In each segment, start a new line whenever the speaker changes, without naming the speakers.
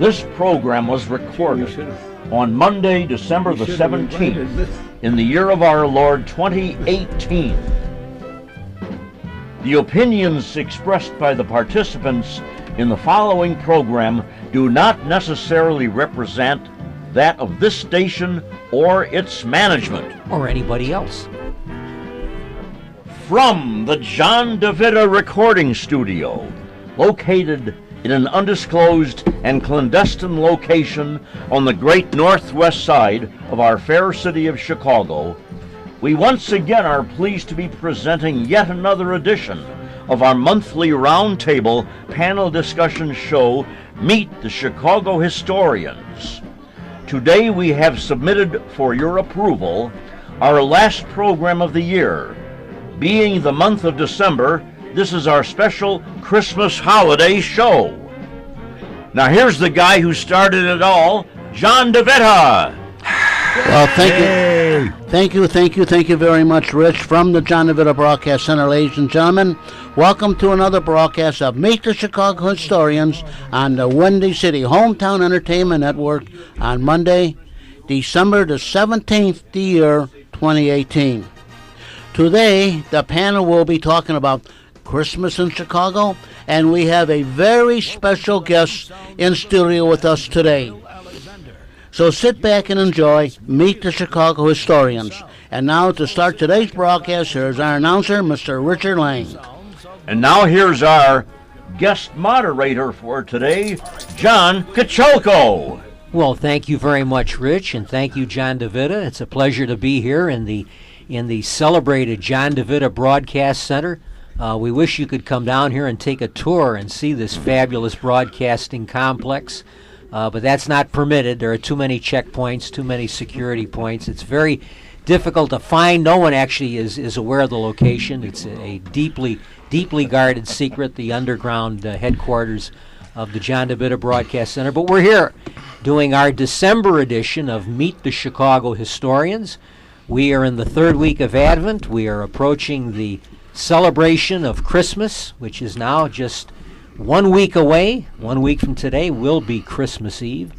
This program was recorded on Monday, December the 17th, in the year of our Lord 2018. The opinions expressed by the participants in the following program do not necessarily represent that of this station or its management.
Or anybody else.
From the John DeVita Recording Studio, located in an undisclosed and clandestine location on the great northwest side of our fair city of Chicago, we once again are pleased to be presenting yet another edition of our monthly roundtable panel discussion show, Meet the Chicago Historians. Today we have submitted for your approval our last program of the year. Being the month of December, this is our special Christmas holiday show. Now here's the guy who started it all, John DeVita.
Well, thank you very much, Rich. From the John DeVita Broadcast Center, ladies and gentlemen, welcome to another broadcast of Meet the Chicago Historians on the Windy City Hometown Entertainment Network on Monday, December the 17th, the year 2018. Today, the panel will be talking about Christmas in Chicago, and we have a very special guest in studio with us today. So sit back and enjoy Meet the Chicago Historians. And now to start today's broadcast, here's our announcer, Mr. Richard Lang.
And now here's our guest moderator for today, John Kacholko.
Well, thank you very much, Rich, and thank you, John DeVita. It's a pleasure to be here in the celebrated John DeVita Broadcast Center. We wish you could come down here and take a tour and see this fabulous broadcasting complex, but that's not permitted. There are too many checkpoints, too many security points. It's very difficult to find. No one actually is aware of the location. It's a deeply guarded secret, the underground headquarters of the John DeVita Broadcast Center. But we're here doing our December edition of Meet the Chicago Historians. We are in the third week of Advent. We are approaching the celebration of Christmas, which is now just 1 week away. 1 week from today will be Christmas Eve.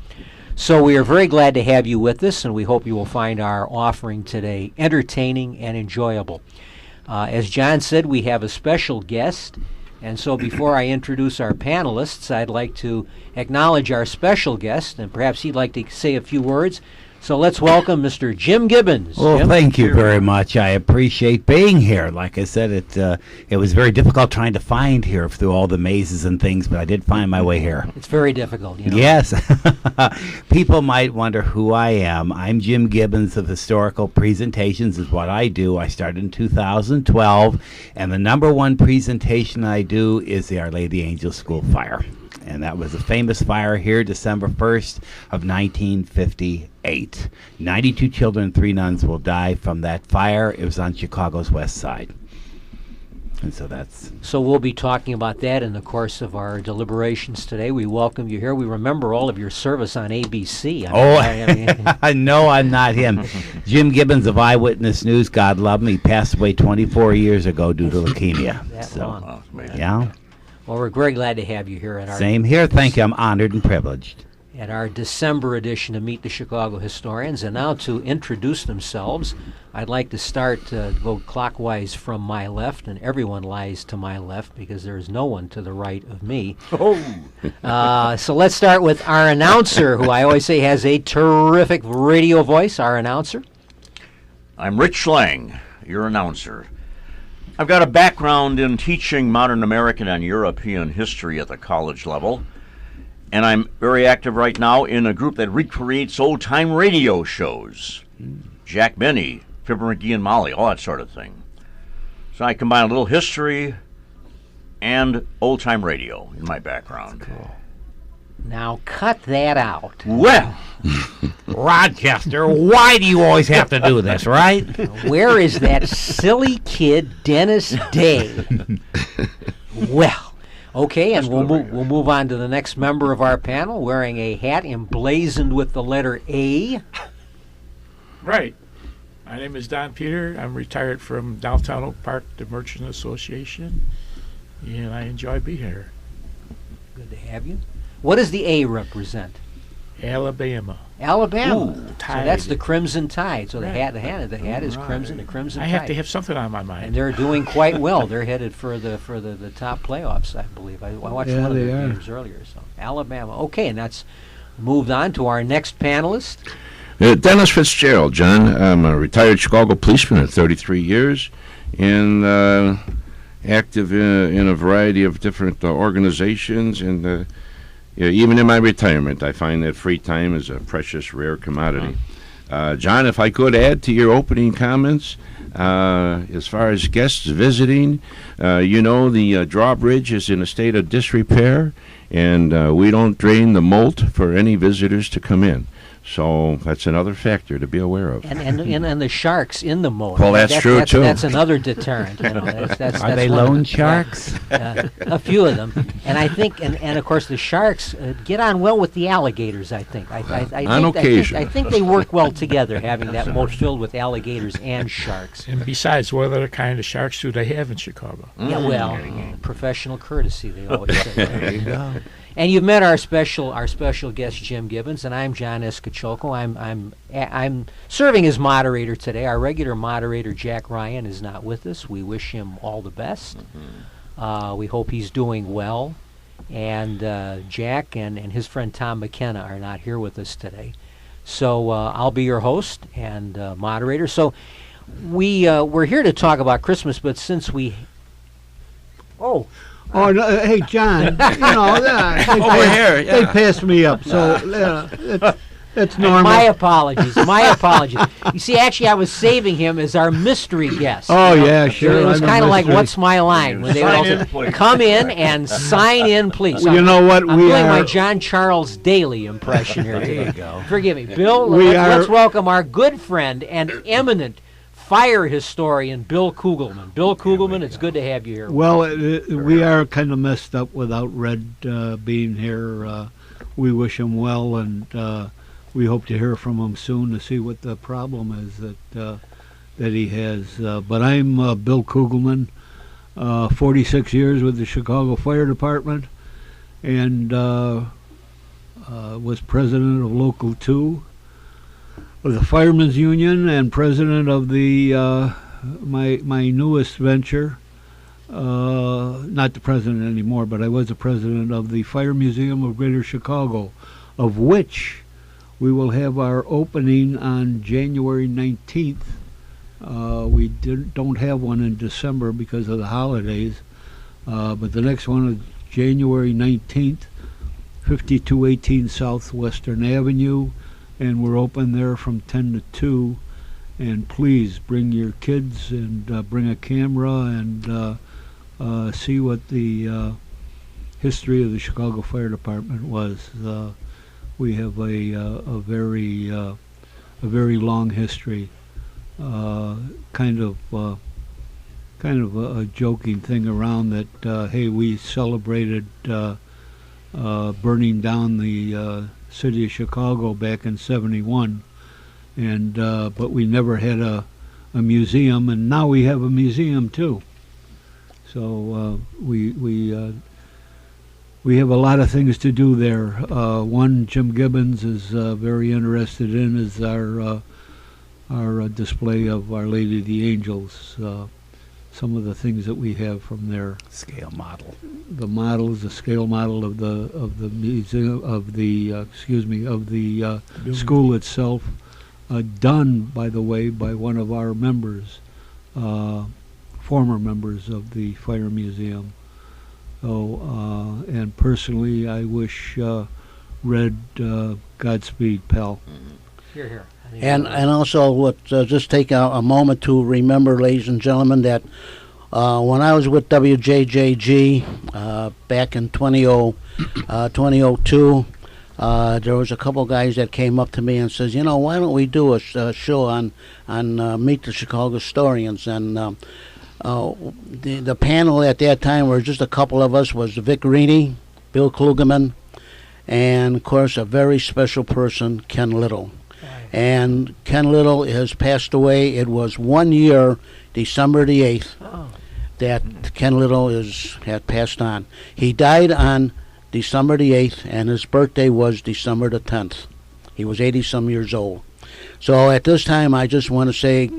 So we are very glad to have you with us, and we hope you will find our offering today entertaining and enjoyable. As John said, we have a special guest, and so before I introduce our panelists, I'd like to acknowledge our special guest, and perhaps he'd like to say a few words. So let's welcome Mr. Jim Gibbons.
Well,
Jim?
thank you very much. I appreciate being here. Like I said, it was very difficult trying to find here through all the mazes and things, but I did find my way here.
It's very difficult, you know.
Yes. People might wonder who I am. I'm Jim Gibbons of Historical Presentations is what I do. I started in 2012, and the number one presentation I do is the Our Lady Angel School Fire. And that was a famous fire here, December 1st of 1958. 92 children and 3 nuns will die from that fire. It was on Chicago's west side. And so that's...
So we'll be talking about that in the course of our deliberations today. We welcome you here. We remember all of your service on ABC.
No, I'm not him. Jim Gibbons of Eyewitness News, God love him. He passed away 24 years ago due to leukemia.
That long.
Yeah.
Well, we're very glad to have you here at our...
Same here. Thank you. I'm honored and privileged.
At our December edition of Meet the Chicago Historians. And now to introduce themselves, I'd like to start, go clockwise from my left, and everyone lies to my left because there is no one to the right of me. So let's start with our announcer, who I always say has a terrific radio voice, our announcer.
I'm Rich Lang, your announcer. I've got a background in teaching modern American and European history at the college level, and I'm very active right now in a group that recreates old-time radio shows. Jack Benny, Fibber McGee and Molly, all that sort of thing. So I combine a little history and old-time radio in my background.
Cool. Now cut that out.
Well,
Rochester, why do you always have to do this, right?
Where is that silly kid, Dennis Day? Well, okay, and we'll move on to the next member of our panel wearing a hat emblazoned with the letter A.
Right. My name is Don Peter. I'm retired from Downtown Oak Park, the Merchant Association, and I enjoy being here.
Good to have you. What does the A represent?
Alabama.
Alabama. So
Tide.
that's the Crimson Tide. So
Right.
the hat is crimson. The Crimson
I
Tide.
have to have something on my
And
mind.
they're doing quite well. They're headed for the top playoffs, I believe. I watched
Yeah,
one of
they
their
are.
games earlier. So Alabama. Okay, and that's moved on to our next panelist.
Dennis Fitzgerald, John. I'm a retired Chicago policeman at 33 years and active in a variety of different organizations. And even in my retirement, I find that free time is a precious, rare commodity. John, if I could add to your opening comments, as far as guests visiting, the drawbridge is in a state of disrepair, and we don't drain the moat for any visitors to come in. So that's another factor to be aware of.
And the sharks in the moat.
Well, that's true, too.
That's another deterrent. That's
Are they
one of
loan
the-
sharks?
a few of them, and I think, and of course the sharks get on well with the alligators. I think.
On occasion.
I think they work well together, having that moat filled with alligators and sharks.
And besides, what other kind of sharks do they have in Chicago?
Yeah, well, professional courtesy, they always say.
There you go.
And you've met our special guest Jim Gibbons, and I'm John Escachoco. I'm serving as moderator today. Our regular moderator Jack Ryan is not with us. We wish him all the best. We hope he's doing well. And Jack and his friend Tom McKenna are not here with us today. So I'll be your host and moderator. So we're here to talk about Christmas, but since we... Oh,
Oh, no, hey, John, they passed me up, so that's normal.
my apologies. You see, actually, I was saving him as our mystery guest.
Oh, yeah, sure.
It was
I'm a
kind of like,
mystery.
what's my line? When they would
Sign in,
also
please.
come in and sign in, please.
Well, you know what?
I'm
We
doing my
are.
John Charles Daly impression here today.
There you go.
Forgive me. Bill,
We
let's
are-
welcome our good friend and eminent fire historian, Bill Kugelman. Bill Kugelman, it's good to have you here.
Well, we are kind of messed up without Red being here. We wish him well, and we hope to hear from him soon to see what the problem is that he has. But I'm Bill Kugelman, 46 years with the Chicago Fire Department, and was president of Local 2 of the Firemen's Union and president of the my newest venture. Not the president anymore, but I was the president of the Fire Museum of Greater Chicago, of which we will have our opening on January 19th. We don't have one in December because of the holidays, but the next one is January 19th, 5218 Southwestern Avenue, and we're open there from 10 to 2. And please bring your kids and bring a camera and see what the history of the Chicago Fire Department was. We have a very long history. Kind of a joking thing around that. Hey, we celebrated burning down the city of Chicago back in '71, and but we never had a museum, and now we have a museum too. So we have a lot of things to do there. One Jim Gibbons is very interested in is our display of Our Lady of the Angels. Some of the things that we have from there.
Scale model.
The models, the scale model of the museum of the school itself, done by the way by one of our members, former members of the Fire Museum. So and personally, I wish Red Godspeed, pal.
Here, here.
And also, just take a moment to remember, ladies and gentlemen, that when I was with WJJG back in 2002, there was a couple guys that came up to me and says, why don't we do a show on Meet the Chicago Historians? And the panel at that time were just a couple of us, was Vic Reedy, Bill Klugeman, and of course a very special person, Ken Little. And Ken Little has passed away. It was 1 year, December the 8th, that Ken Little had passed on. He died on December the 8th, and his birthday was December the 10th. He was 80-some years old. So at this time, I just want to say,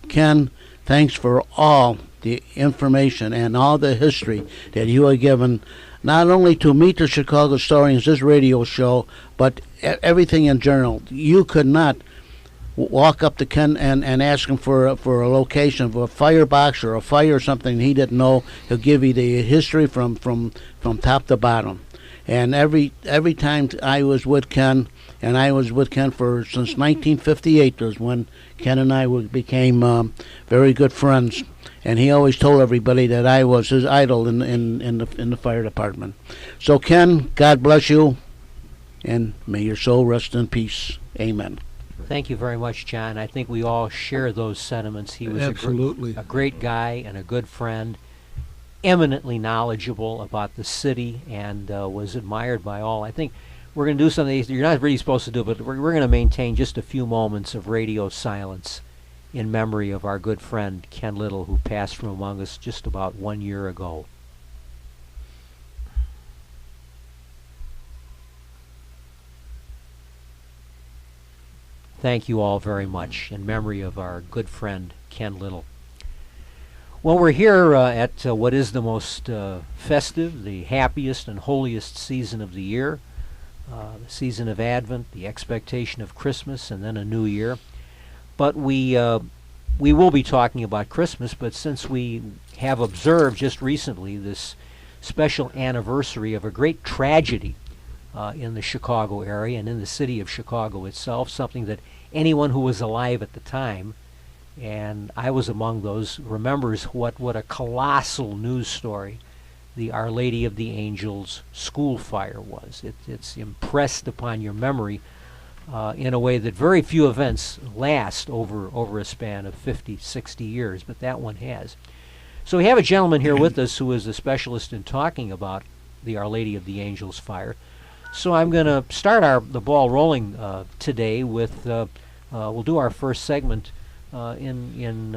Ken, thanks for all the information and all the history that you have given, not only to Meet the Chicago Historians, this radio show, but everything in general. You could not walk up to Ken and ask him for a location of a firebox or a fire or something he didn't know. He'll give you the history from top to bottom. And every time I was with Ken, and I was with Ken since 1958, was when Ken and I became very good friends. And he always told everybody that I was his idol in the fire department. So Ken, God bless you, and may your soul rest in peace. Amen.
Thank you very much, John. I think we all share those sentiments. He was
Absolutely.
a great guy and a good friend, eminently knowledgeable about the city, and was admired by all. I think we're going to do something you're not really supposed to do, but we're going to maintain just a few moments of radio silence in memory of our good friend Ken Little, who passed from among us just about 1 year ago. Thank you all very much in memory of our good friend Ken Little. Well, we're here at what is the most festive, the happiest and holiest season of the year, the season of Advent, the expectation of Christmas, and then a new year. But we will be talking about Christmas, but since we have observed just recently this special anniversary of a great tragedy in the Chicago area and in the city of Chicago itself, something that anyone who was alive at the time, and I was among those, remembers what a colossal news story the Our Lady of the Angels school fire was. It's impressed upon your memory in a way that very few events last over a span of 50, 60 years, but that one has. So we have a gentleman here with us who is a specialist in talking about the Our Lady of the Angels fire. So I'm going to start the ball rolling today with, we'll do our first segment in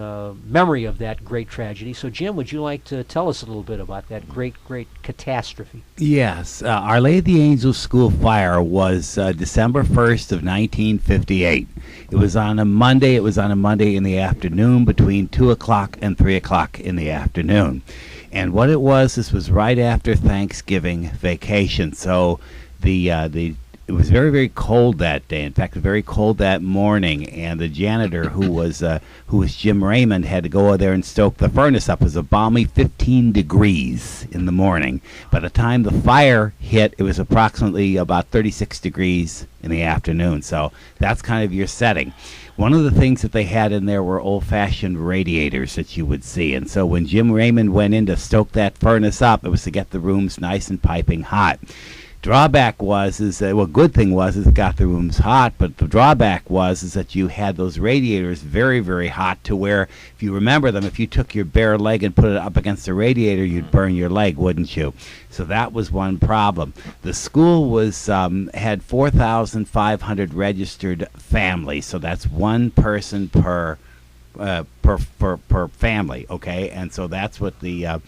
memory of that great tragedy. So Jim, would you like to tell us a little bit about that great catastrophe?
Yes. Our Lady of the Angels school fire was December 1st of 1958. It was on a Monday. It was on a Monday in the afternoon between 2 o'clock and 3 o'clock in the afternoon. And what it was, this was right after Thanksgiving vacation. So it was very, very cold that day. In fact, very cold that morning. And the janitor, who was Jim Raymond, had to go over there and stoke the furnace up. It was a balmy 15 degrees in the morning. By the time the fire hit, it was approximately about 36 degrees in the afternoon. So that's kind of your setting. One of the things that they had in there were old-fashioned radiators that you would see. And so when Jim Raymond went in to stoke that furnace up, it was to get the rooms nice and piping hot. Drawback good thing was it got the rooms hot, but the drawback is that you had those radiators very, very hot, to where, if you remember them, if you took your bare leg and put it up against the radiator, you'd burn your leg, wouldn't you? So that was one problem. The school had 4,500 registered families, so that's one person per family, okay? And so that's what the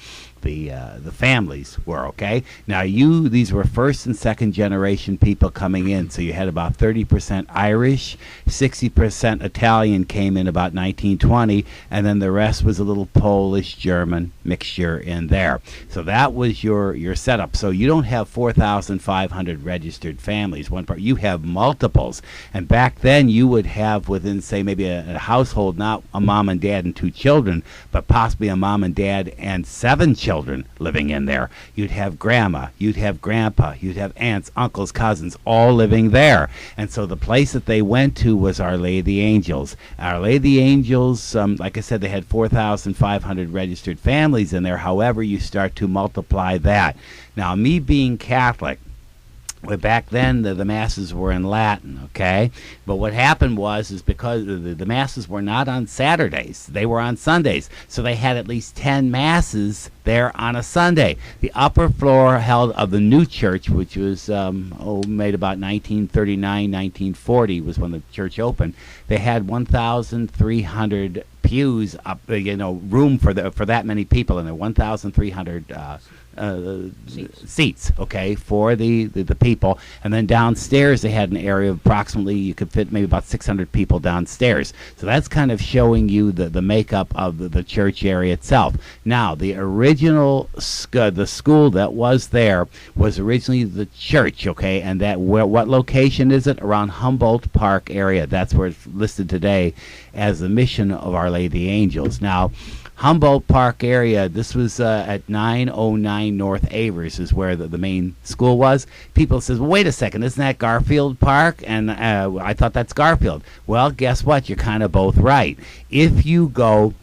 families were, okay? Now these were first and second generation people coming in, so you had about 30% Irish, 60% Italian came in about 1920, and then the rest was a little Polish, German mixture in there. So that was your setup. So you don't have 4,500 registered families, you have multiples. And back then you would have within, say, maybe a household, not a mom and dad and 2 children, but possibly a mom and dad and 7 children living in there. You'd have grandma, you'd have grandpa, you'd have aunts, uncles, cousins, all living there. And so the place that they went to was Our Lady of the Angels. Our Lady of the Angels, like I said, they had 4,500 registered families in there. However, you start to multiply that. Now, me being Catholic, back then the masses were in Latin, okay? But what happened is because the masses were not on Saturdays, they were on Sundays. So they had at least 10 masses there on a Sunday. The upper floor of the new church, which was made about 1939, 1940 was when the church opened. They had 1,300 pews up, room for that many people in there, 1,300 seats, okay, for the people. And then downstairs they had an area of approximately, you could fit maybe about 600 people downstairs. So that's kind of showing you the makeup of the church area itself. Now, the original the school that was there was originally the church, okay, and that what location is it? Around Humboldt Park area. That's where it's listed today as the Mission of Our Lady of the Angels. Now, Humboldt Park area, this was at 909 North Avers is where the main school was. People says, well, wait a second, isn't that Garfield Park? And I thought that's Garfield. Well, guess what? You're kind of both right. If you go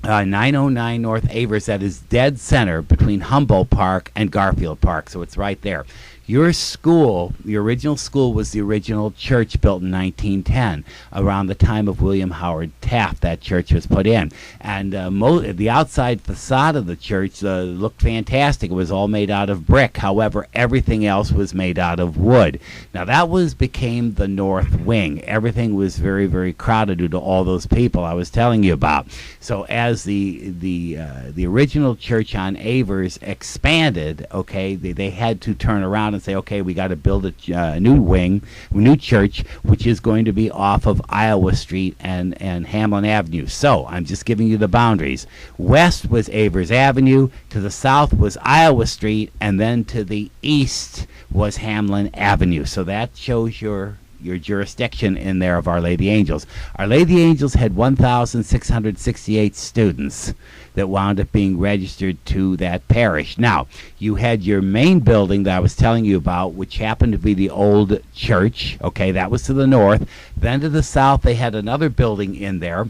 909 North Avers, that is dead center between Humboldt Park and Garfield Park, so it's right there. Your school, the original school, was the original church built in 1910, around the time of William Howard Taft. That church was put in. And the outside facade of the church looked fantastic. It was all made out of brick. However, everything else was made out of wood. Now, that became the north wing. Everything was very, very crowded due to all those people I was telling you about. So as the original church on Avers expanded, okay, they had to turn around and say, okay, we got to build a new church, which is going to be off of Iowa Street and Hamlin Avenue. So I'm just giving you the boundaries. West was Avers Avenue, to the south was Iowa Street, and then to the east was Hamlin Avenue. So that shows your jurisdiction in there of Our Lady of the Angels. Our Lady of the Angels had 1,668 students that wound up being registered to that parish. Now, you had your main building that I was telling you about, which happened to be the old church. Okay, that was to the north. Then to the south, they had another building in there,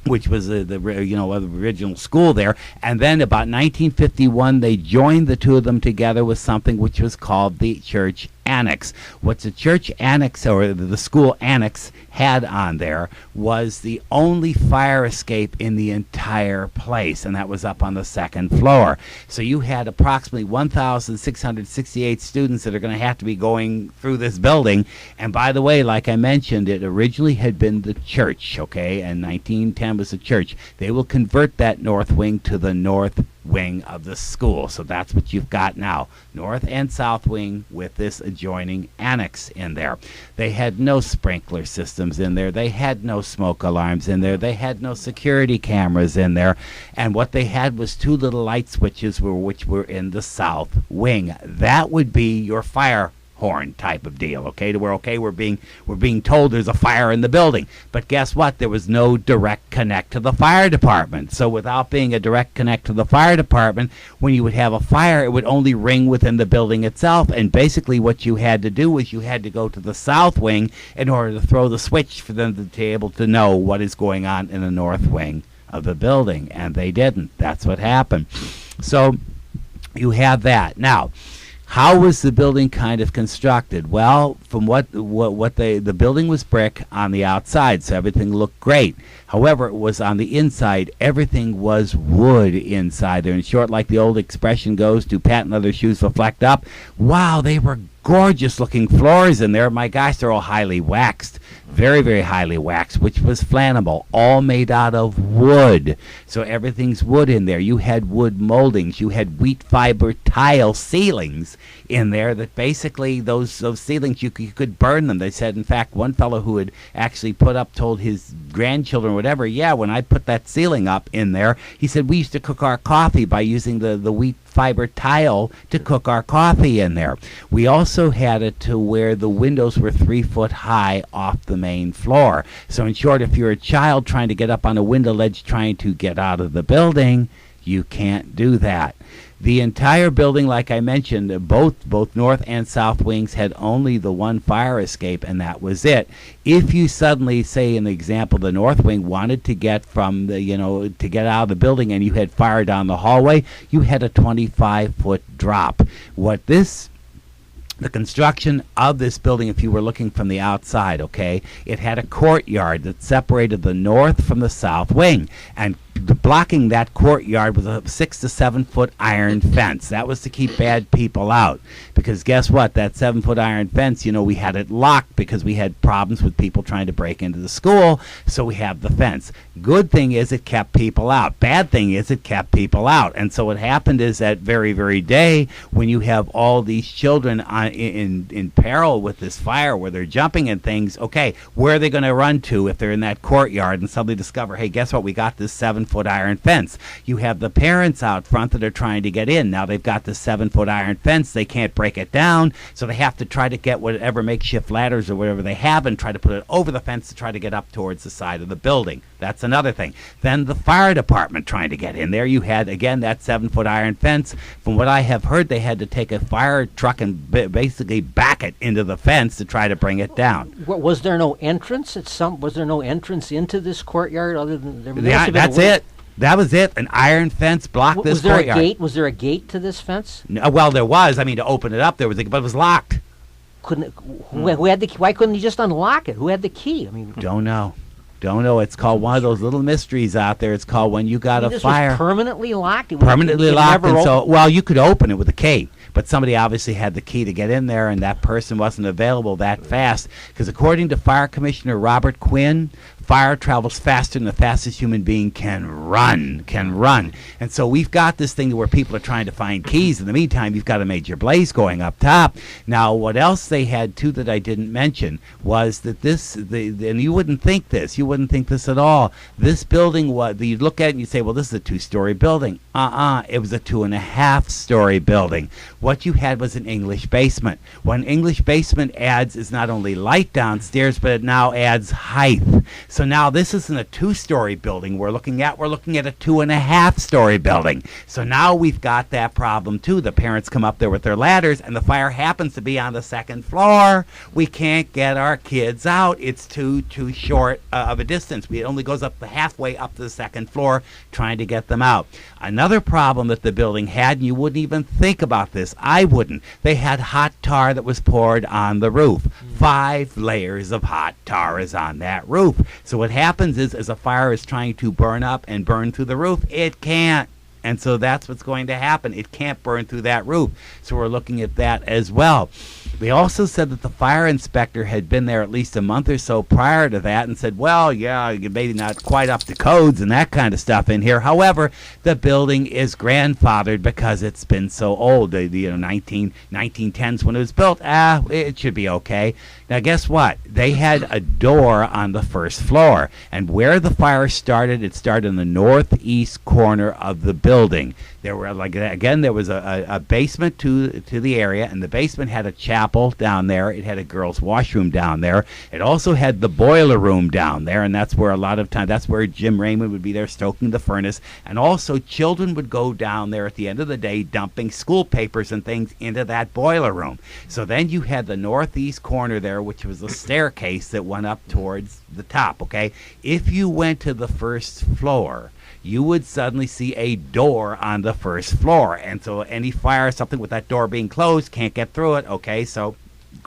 which was the original school there. And then about 1951, they joined the two of them together with something which was called the church annex. What the church annex, or the school annex, had on there was the only fire escape in the entire place, and that was up on the second floor. So you had approximately 1,668 students that are going to have to be going through this building. And by the way, like I mentioned, it originally had been the church, okay, and 1910 was the church. They will convert that north wing to the north wing of the school. So that's what you've got now, north and south wing with this adjoining annex in there. They had no sprinkler systems in there. They had no smoke alarms in there. They had no security cameras in there. And what they had was two little light switches which were in the south wing. That would be your fire horn type of deal, okay, to where, okay, we're being told there's a fire in the building. But guess what? There was no direct connect to the fire department. So without being a direct connect to the fire department, when you would have a fire, it would only ring within the building itself. And basically what you had to do was you had to go to the south wing in order to throw the switch for them to be able to know what is going on in the north wing of the building. And they didn't. That's what happened. So you have that. Now, how was the building kind of constructed? Well, from the building was brick on the outside, so everything looked great. However, it was on the inside, everything was wood inside there. In short, like the old expression goes, do patent leather shoes reflect up? Wow, they were gorgeous looking floors in there. My gosh, they're all highly waxed. Very, very highly waxed, which was flammable, all made out of wood. So everything's wood in there. You had wood moldings. You had wheat fiber tile ceilings in there that basically those ceilings, you could burn them. They said, in fact, one fellow who had actually told his grandchildren or whatever, yeah, when I put that ceiling up in there, he said, we used to cook our coffee by using the wheat fiber tile to cook our coffee in there. We also had it to where the windows were 3 foot high off the main floor. So in short, if you're a child trying to get up on a window ledge trying to get out of the building, you can't do that. The entire building, like I mentioned, both north and south wings had only the one fire escape, and that was it. If you suddenly, say in the example, the north wing wanted to get from the, to get out of the building and you had fire down the hallway, you had a 25-foot drop. The construction of this building, if you were looking from the outside, okay, it had a courtyard that separated the north from the south wing. And blocking that courtyard with a 6 to 7 foot iron fence. That was to keep bad people out. Because guess what? That 7 foot iron fence, we had it locked because we had problems with people trying to break into the school. So we have the fence. Good thing is it kept people out. Bad thing is it kept people out. And so what happened is that very, very day when you have all these children in peril with this fire where they're jumping and things, okay, where are they going to run to if they're in that courtyard and suddenly discover, hey, guess what? We got this 7 foot iron fence. You have the parents out front that are trying to get in. Now they've got this 7 foot iron fence. They can't break it down, so they have to try to get whatever makeshift ladders or whatever they have and try to put it over the fence to try to get up towards the side of the building. That's another thing. Then the fire department trying to get in there. You had, again, that 7 foot iron fence. From what I have heard, they had to take a fire truck and basically back it into the fence to try to bring it down.
Was there no entrance was there no entrance into this courtyard other than
that's it. That was it. An iron fence blocked this courtyard.
Was there a gate? Was there a gate to this fence?
No, well, there was. I mean, to open it up, there was, but it was locked.
Who had the key? Why couldn't he just unlock it? Who had the key? I mean,
don't know. It's called one of those little mysteries out there. It's called when you got a fire.
Was permanently locked.
Permanently locked, and so well, you could open it with a key, but somebody obviously had the key to get in there, and that person wasn't available that fast. Because according to Fire Commissioner Robert Quinn, fire travels faster than the fastest human being can run. And so we've got this thing where people are trying to find keys. In the meantime, you've got a major blaze going up top. Now, what else they had, too, that I didn't mention was that and you wouldn't think this. You wouldn't think this at all. This building, you'd look at it and you'd say, well, this is a 2-story building. It was a 2.5-story building. What you had was an English basement. What an English basement adds is not only light downstairs, but it now adds height. So now this isn't a 2-story building we're looking at a 2.5-story building. So now we've got that problem too. The parents come up there with their ladders and the fire happens to be on the 2nd floor. We can't get our kids out. It's too short of a distance. It only goes up halfway up to the 2nd floor trying to get them out. Another problem that the building had, and you wouldn't even think about this, I wouldn't, they had hot tar that was poured on the roof. 5 layers of hot tar is on that roof. So what happens is, as a fire is trying to burn up and burn through the roof, it can't. And so that's what's going to happen. It can't burn through that roof. So we're looking at that as well. They also said that the fire inspector had been there at least a month or so prior to that and said, well, yeah, you're maybe not quite up to codes and that kind of stuff in here. However, the building is grandfathered because it's been so old. 1910s when it was built, it should be okay. Now, guess what? They had a door on the 1st floor. And where the fire started, it started in the northeast corner of the building. There were, there was a basement to the area, and the basement had a chapel down there. It had a girls' washroom down there. It also had the boiler room down there, and that's where that's where Jim Raymond would be there stoking the furnace. And also, children would go down there at the end of the day dumping school papers and things into that boiler room. So then you had the northeast corner there, which was a staircase that went up towards the top, okay? If you went to the 1st floor, you would suddenly see a door on the 1st floor. And so any fire, something with that door being closed, can't get through it, okay? So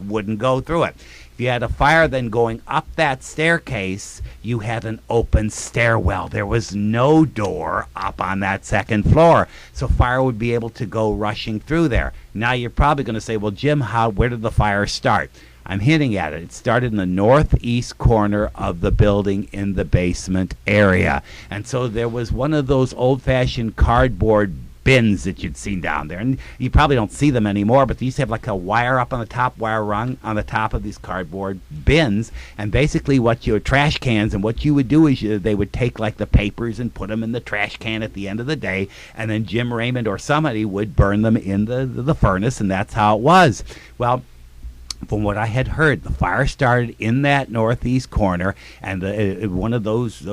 wouldn't go through it. If you had a fire then going up that staircase, you had an open stairwell. There was no door up on that 2nd floor. So fire would be able to go rushing through there. Now you're probably going to say, well, Jim, where did the fire start? I'm hinting at it. It started in the northeast corner of the building in the basement area. And so there was one of those old-fashioned cardboard bins that you'd seen down there. And you probably don't see them anymore, but they used to have like a wire up on the top, wire rung on the top of these cardboard bins. And basically trash cans, and what you would do is they would take like the papers and put them in the trash can at the end of the day. And then Jim Raymond or somebody would burn them in the furnace, and that's how it was. Well, from what I had heard, the fire started in that northeast corner, and one of those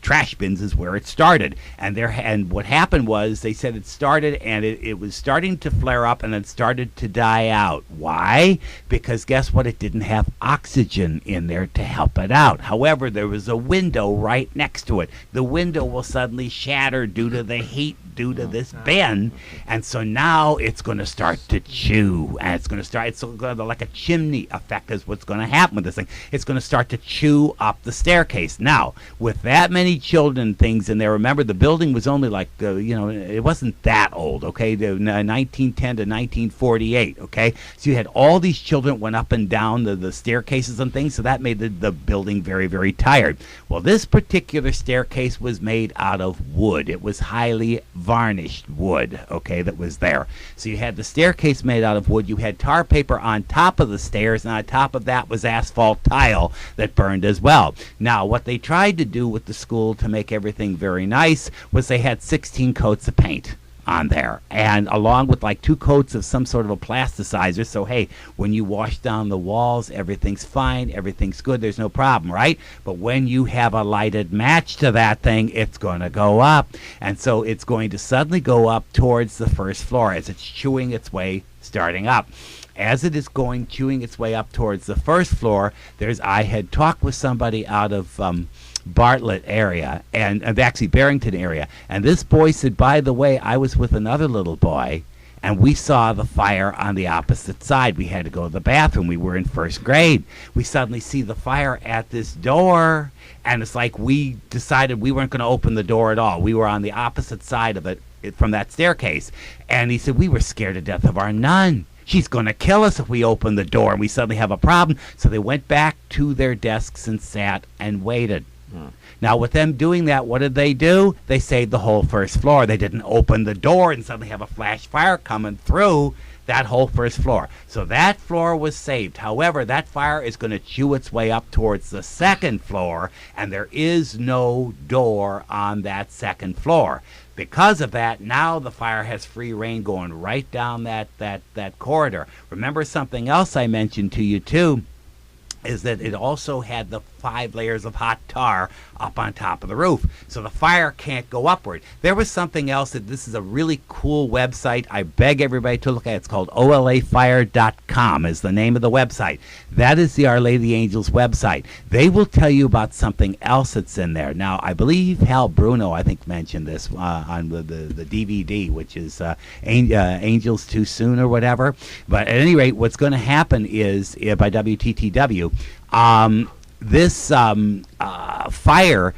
trash bins is where it started. And what happened was, they said it started, and it was starting to flare up, and then started to die out. Why? Because guess what? It didn't have oxygen in there to help it out. However, there was a window right next to it. The window will suddenly shatter due to the heat due to this bin. And so now it's going to start to chew, and it's going to like a chimney effect is what's going to happen with this thing. It's going to start to chew up the staircase. Now, with that many children things in there, remember the building was only like, it wasn't that old, okay, 1910 to 1948, okay? So you had all these children went up and down the staircases and things, so that made the building very, very tired. Well, this particular staircase was made out of wood. It was highly varnished wood, okay, that was there. So you had the staircase made out of wood. You had tar paper on top of the stairs, and on top of that was asphalt tile that burned as well. Now, what they tried to do with the school to make everything very nice was they had 16 coats of paint on there, and along with like 2 coats of some sort of a plasticizer, so hey, when you wash down the walls, everything's fine, everything's good, there's no problem, right? But when you have a lighted match to that thing, it's going to go up, and so it's going to suddenly go up towards the first floor as it's chewing its way starting up. As it is chewing its way up towards the first floor, I had talked with somebody out of Bartlett area, and actually Barrington area, and this boy said, by the way, I was with another little boy, and we saw the fire on the opposite side. We had to go to the bathroom. We were in first grade. We suddenly see the fire at this door, and it's like we decided we weren't going to open the door at all. We were on the opposite side of it from that staircase, and he said, we were scared to death of our nun. She's going to kill us if we open the door, and we suddenly have a problem. So they went back to their desks and sat and waited. Now, with them doing that, what did they do? They saved the whole first floor. They didn't open the door and suddenly have a flash fire coming through that whole first floor. So that floor was saved. However, that fire is going to chew its way up towards the second floor, and there is no door on that second floor. Because of that, now the fire has free reign going right down that corridor. Remember something else I mentioned to you, too, is that it also had the 5 layers of hot tar up on top of the roof. So the fire can't go upward. There was something else that this is a really cool website. I beg everybody to look at it. It's called olafire.com is the name of the website. That is the Our Lady of the Angels website. They will tell you about something else that's in there. Now, I believe Hal Bruno, I think, mentioned this on the DVD, which is Angels Too Soon or whatever. But at any rate, what's going to happen is, by WTTW, this fire,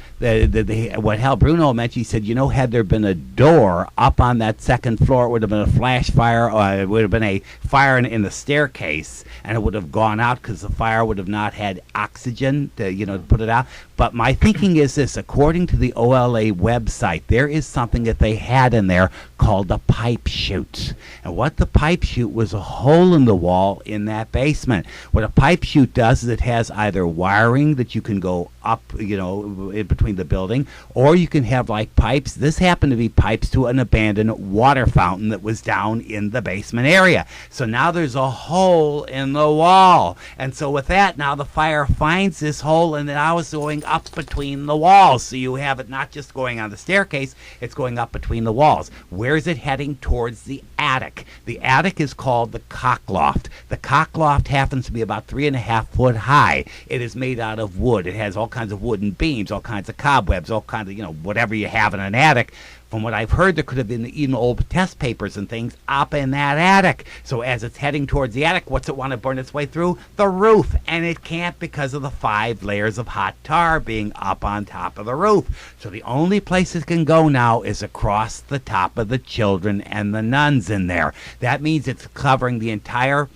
what Hal Bruno mentioned, he said, had there been a door up on that second floor, it would have been a flash fire, or it would have been a fire in the staircase, and it would have gone out because the fire would have not had oxygen to put it out. But my thinking is this: according to the OLA website, there is something that they had in there called a pipe chute. And what the pipe chute was, a hole in the wall in that basement. What a pipe chute does is it has either wiring that you can go up, in between the building, or you can have like pipes. This happened to be pipes to an abandoned water fountain that was down in the basement area. So now there's a hole in the wall. And so with that, now the fire finds this hole, and now it's going up between the walls. So you have it not just going on the staircase, it's going up between the walls. Where is it heading? Towards the attic. The attic is called the cock loft. The cock loft happens to be about 3.5 foot high. It is made out of wood. It has all kinds of wooden beams, all kinds of cobwebs, all kinds of, whatever you have in an attic. From what I've heard, there could have been even old test papers and things up in that attic. So as it's heading towards the attic, what's it want to burn its way through? The roof. And it can't because of the 5 layers of hot tar being up on top of the roof. So the only place it can go now is across the top of the children and the nuns in there. That means it's covering the entire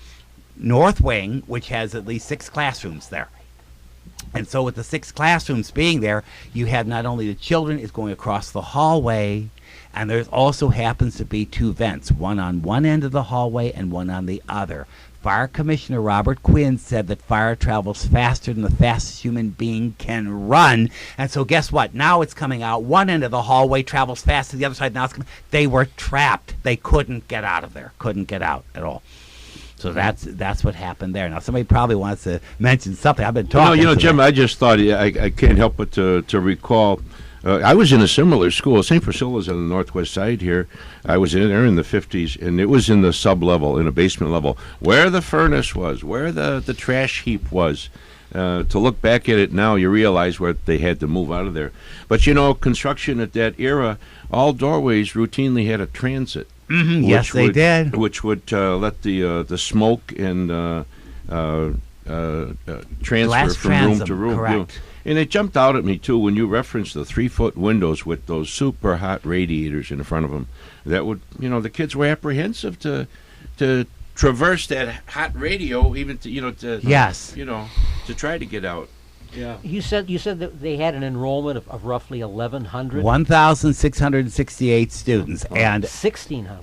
north wing, which has at least 6 classrooms there. And so with the 6 classrooms being there, you have not only the children, it's going across the hallway, and there also happens to be 2 vents, one on one end of the hallway and one on the other. Fire Commissioner Robert Quinn said that fire travels faster than the fastest human being can run. And so guess what? Now it's coming out. One end of the hallway travels fast to the other side. Now it's coming. They were trapped. They couldn't get out of there. Couldn't get out at all. So that's what happened there. Now somebody probably wants to mention something. I've been talking.
Jim, I just thought I can't help but to recall. I was in a similar school. St. Priscilla's on the northwest side here. I was in there in the 50s, and it was in the sub-level, in a basement level, where the furnace was, where the trash heap was. To look back at it now, you realize what they had to move out of there. But construction at that era, all doorways routinely had a transit.
Yes, they did.
Which would let the smoke and transfer
Glass
from room
transom,
to room.
correct.
And it jumped out at me too when you referenced the 3-foot windows with those super hot radiators in front of them. That would, the kids were apprehensive to traverse that hot radio, even to
Yes.
to try to get out.
Yeah.
You said that they had an enrollment of roughly 1,100.
1,668 students, and
1,600.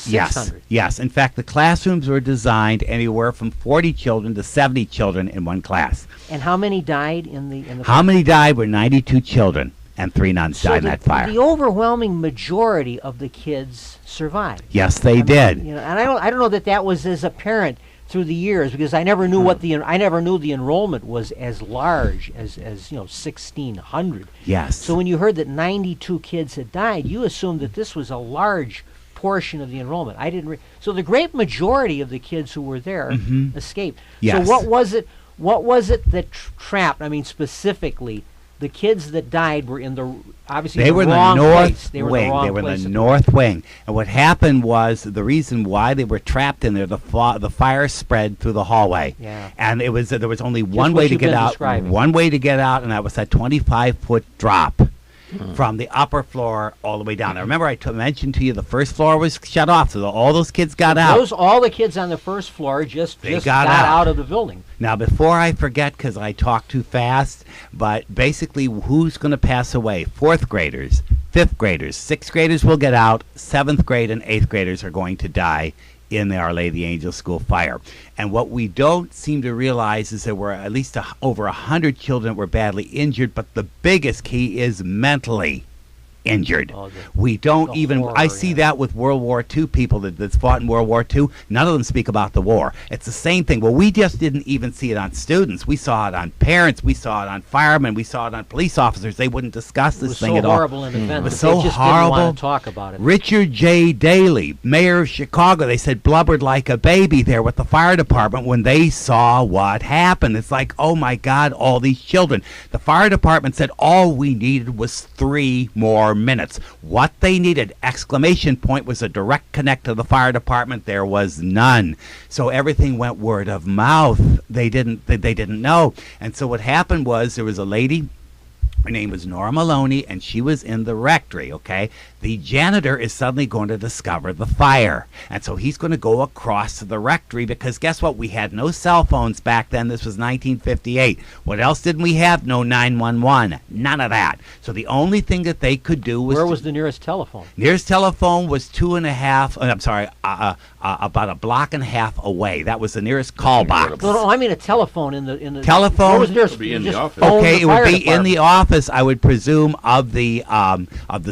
yes,
1,600.
yes. In fact, the classrooms were designed anywhere from 40 children to 70 children in one class.
And how many died in the?
How many died were 92 children, and 3 nuns died in that fire.
The overwhelming majority of the kids survived.
Yes, they did.
And I don't know that was as apparent through the years, because I never knew I never knew the enrollment was as large as 1,600.
Yes.
So when you heard that 92 kids had died, you assumed that this was a large portion of the enrollment. I didn't. So the great majority of the kids who were there escaped.
Yes.
So what was it? What was it that trapped? I mean, specifically, the kids that died were in the obviously
They were in the
wrong
north
place. They were in
wing.
the wrong
They were in
place
the
at
north wing. And what happened was the reason why they were trapped in there. The fire spread through the hallway.
Yeah.
And there was only one
what
way to
you've
get
been
out.
describing.
One way to get out, and that was that 25-foot drop. From the upper floor all the way down. Now, remember, I mentioned to you the first floor was shut off, so all those kids got out.
All the kids on the first floor just
got
out of the building.
Now, before I forget, because I talk too fast, but basically, who's going to pass away? 4th graders, 5th graders, 6th graders will get out. 7th grade and 8th graders are going to die in the Our Lady Angel School fire. And what we don't seem to realize is there were at least over 100 children that were badly injured, but the biggest key is mentally injured. We don't even,
horror,
I see that with World War II people that's fought in World War II. None of them speak about the war. It's the same thing. Well, we just didn't even see it on students. We saw it on parents. We saw it on firemen. We saw it on police officers. They wouldn't discuss this thing at all.
It was so horrible an event.
It was
that
so
they just
horrible.
didn't want to talk about it.
Richard J. Daley, mayor of Chicago, they said blubbered like a baby there with the fire department when they saw what happened. It's like, oh my God, all these children. The fire department said all we needed was 3 more minutes. What they needed, exclamation point, was a direct connect to the fire department. There was none. So everything went word of mouth. They didn't know. And so what happened was there was a lady. Her name was Nora Maloney, and she was in the rectory, okay? The janitor is suddenly going to discover the fire. And so he's going to go across to the rectory because guess what? We had no cell phones back then. This was 1958. What else didn't we have? No 911. None of that. So the only thing that they could do was...
Where was the nearest telephone?
Nearest telephone was about a block and a half away. That was the nearest call box.
No, I mean a telephone in the
telephone.
Where was nearest?
It would be in the
just
office.
phone
Okay,
the
it would
fire
be in
department.
the office, I would presume, of the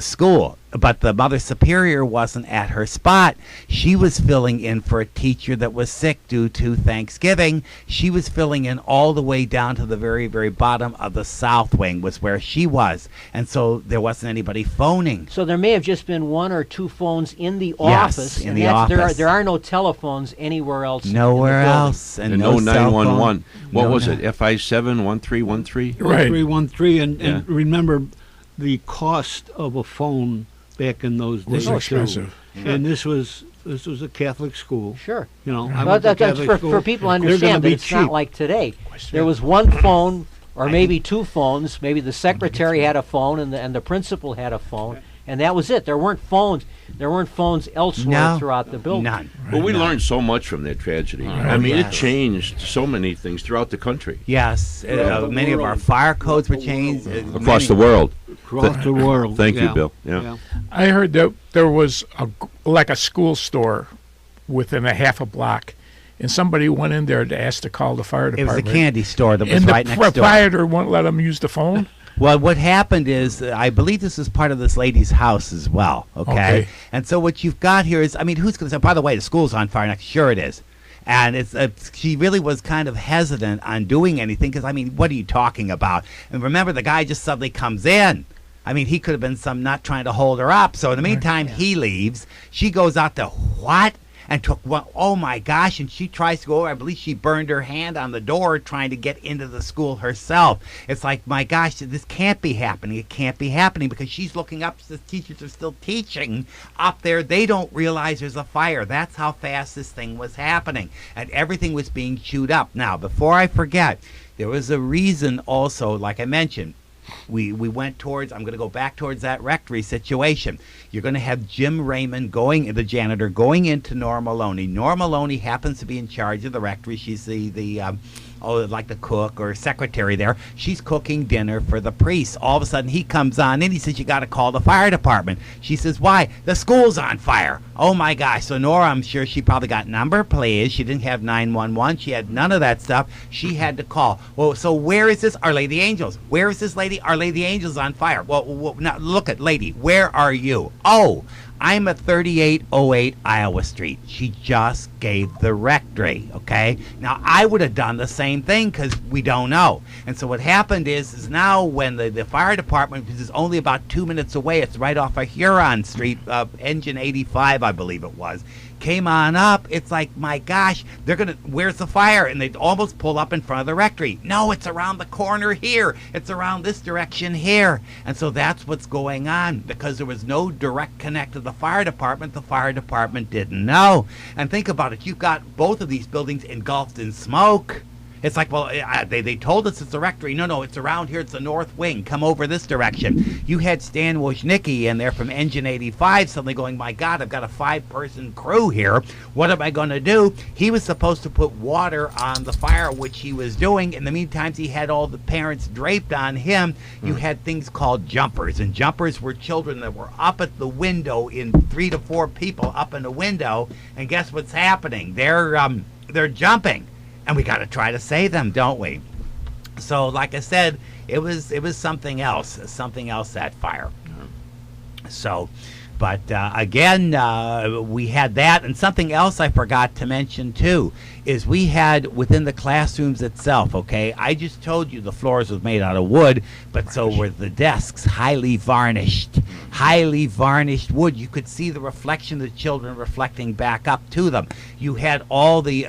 school. But the Mother Superior wasn't at her spot. She was filling in for a teacher that was sick due to Thanksgiving. She was filling in all the way down to the very, very bottom of the south wing was where she was. And so there wasn't anybody phoning.
So there may have just been 1 or 2 phones in the
Yes,
office.
in
and
the
that's-
office.
There are no telephones anywhere else.
Nowhere
in the building.
else.
And
no
no
cell
911.
phone.
What
No
was
ni-
it? FI7 1313?
Right.
313,
Yeah.
and remember the cost of a phone back in those
Was
days too.
expensive.
And this was a Catholic school.
Sure.
You know, I
But
went to
that's
Catholic
for
school.
people to
They're gonna
understand that
be
it's not
cheap.
like today. There was 1 phone or maybe 2 phones. Maybe the secretary had a phone and the principal had a phone, and that was it. There weren't phones. There weren't phones elsewhere
No,
throughout the building.
none.
Well, we
None.
learned so much from that tragedy. I mean,
yes.
it changed so many things throughout the country,
Yes,
Throughout the
many of our
world.
fire codes were changed.
across the world.
Across the world.
Thank you,
yeah.
Bill. Yeah.
I heard that there was like a school store within a half a block, and somebody went in there to ask to call the fire
It was
department.
a candy store that was
and
right
the
next door.
proprietor wouldn't let them use the phone.
Well, what happened is, I believe this was part of this lady's house as well, okay?
Okay.
And so what you've got here is, I mean, who's going to say, by the way, the school's on fire next? Sure it is. And she really was kind of hesitant on doing anything because, I mean, what are you talking about? And remember, the guy just suddenly comes in. I mean, he could have been some nut trying to hold her up. So in the meantime, he leaves. She goes out to what? and took one. Oh my gosh! And she tries to go over. I believe she burned her hand on the door trying to get into the school herself. It's like, my gosh, this can't be happening. It can't be happening because she's looking up. The teachers are still teaching up there. They don't realize there's a fire. That's how fast this thing was happening, and everything was being chewed up. Now, before I forget, there was a reason also, like I mentioned. We went towards, I'm going to go back towards that rectory situation. You're going to have Jim Raymond the janitor, going into Nora Maloney. Nora Maloney happens to be in charge of the rectory. She's like the cook or secretary there. She's cooking dinner for the priest. All of a sudden, he comes on in. He says, you got to call the fire department. She says, why? The school's on fire. Oh, my gosh. So Nora, I'm sure she probably got number plates. She didn't have 911. She had none of that stuff. She had to call. Well, so where is this? Our Lady Angels. Where is this lady? Our Lady Angels on fire. Well, now look at lady. Where are you? Oh, I'm at 3808 Iowa Street. She just gave the rectory, okay? Now, I would have done the same thing because we don't know. And so what happened is now when the fire department, which is only about 2 minutes away, it's right off of Huron Street, Engine 85, I believe it was, came on up. It's like, my gosh, where's the fire? And they'd almost pull up in front of the rectory. No, it's around the corner here. It's around this direction here. And so that's what's going on. Because there was no direct connect to the fire department didn't know. And think about it. You've got both of these buildings engulfed in smoke. It's like, well, they told us it's a rectory. No, it's around here. It's the north wing. Come over this direction. You had Stan Woznicki in there from Engine 85 suddenly going, my God, I've got a 5-person crew here. What am I going to do? He was supposed to put water on the fire, which he was doing. In the meantime, he had all the parents draped on him. You had things called jumpers. And jumpers were children that were up at the window, in 3 to 4 people up in the window. And guess what's happening? They're jumping. And we got to try to save them, don't we? So, like I said, it was something else, that fire. So, but again, we had that, and something else I forgot to mention too is we had within the classrooms itself. Okay, I just told you the floors was made out of wood, but so were the desks, highly varnished wood. You could see the reflection of the children reflecting back up to them. You had all the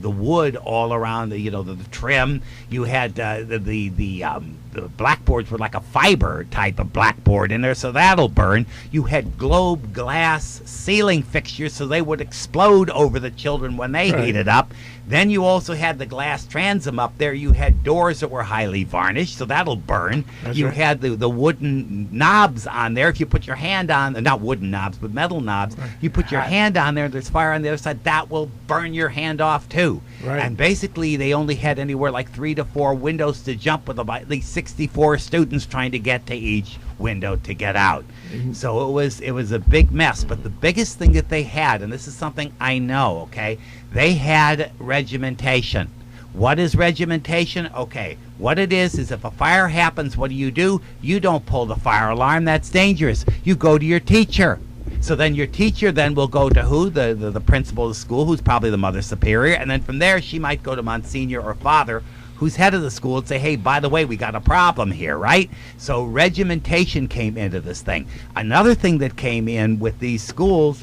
wood all around the trim. You had the blackboards were like a fiber type of blackboard in there, so that'll burn. You had globe glass ceiling fixtures, so they would explode over the children when they heated up. Then you also had the glass transom up there. You had doors that were highly varnished, so that'll burn. You had the wooden knobs on there. If you put your hand on, not wooden knobs, but metal knobs, you put your hand on there, there's fire on the other side, that will burn your hand off too. And basically, they only had anywhere like 3 to 4 windows to jump with about at least 64 students trying to get to each window to get out. So it was a big mess. But the biggest thing that they had, and this is something I know, okay, they had regimentation. What is regimentation? Okay, what it is if a fire happens, what do? You don't pull the fire alarm. That's dangerous. You go to your teacher. So then your teacher then will go to who? The principal of the school, who's probably the mother superior. And then from there, she might go to Monsignor or Father, who's head of the school, and say, hey, by the way, we got a problem here, right? So regimentation came into this thing. Another thing that came in with these schools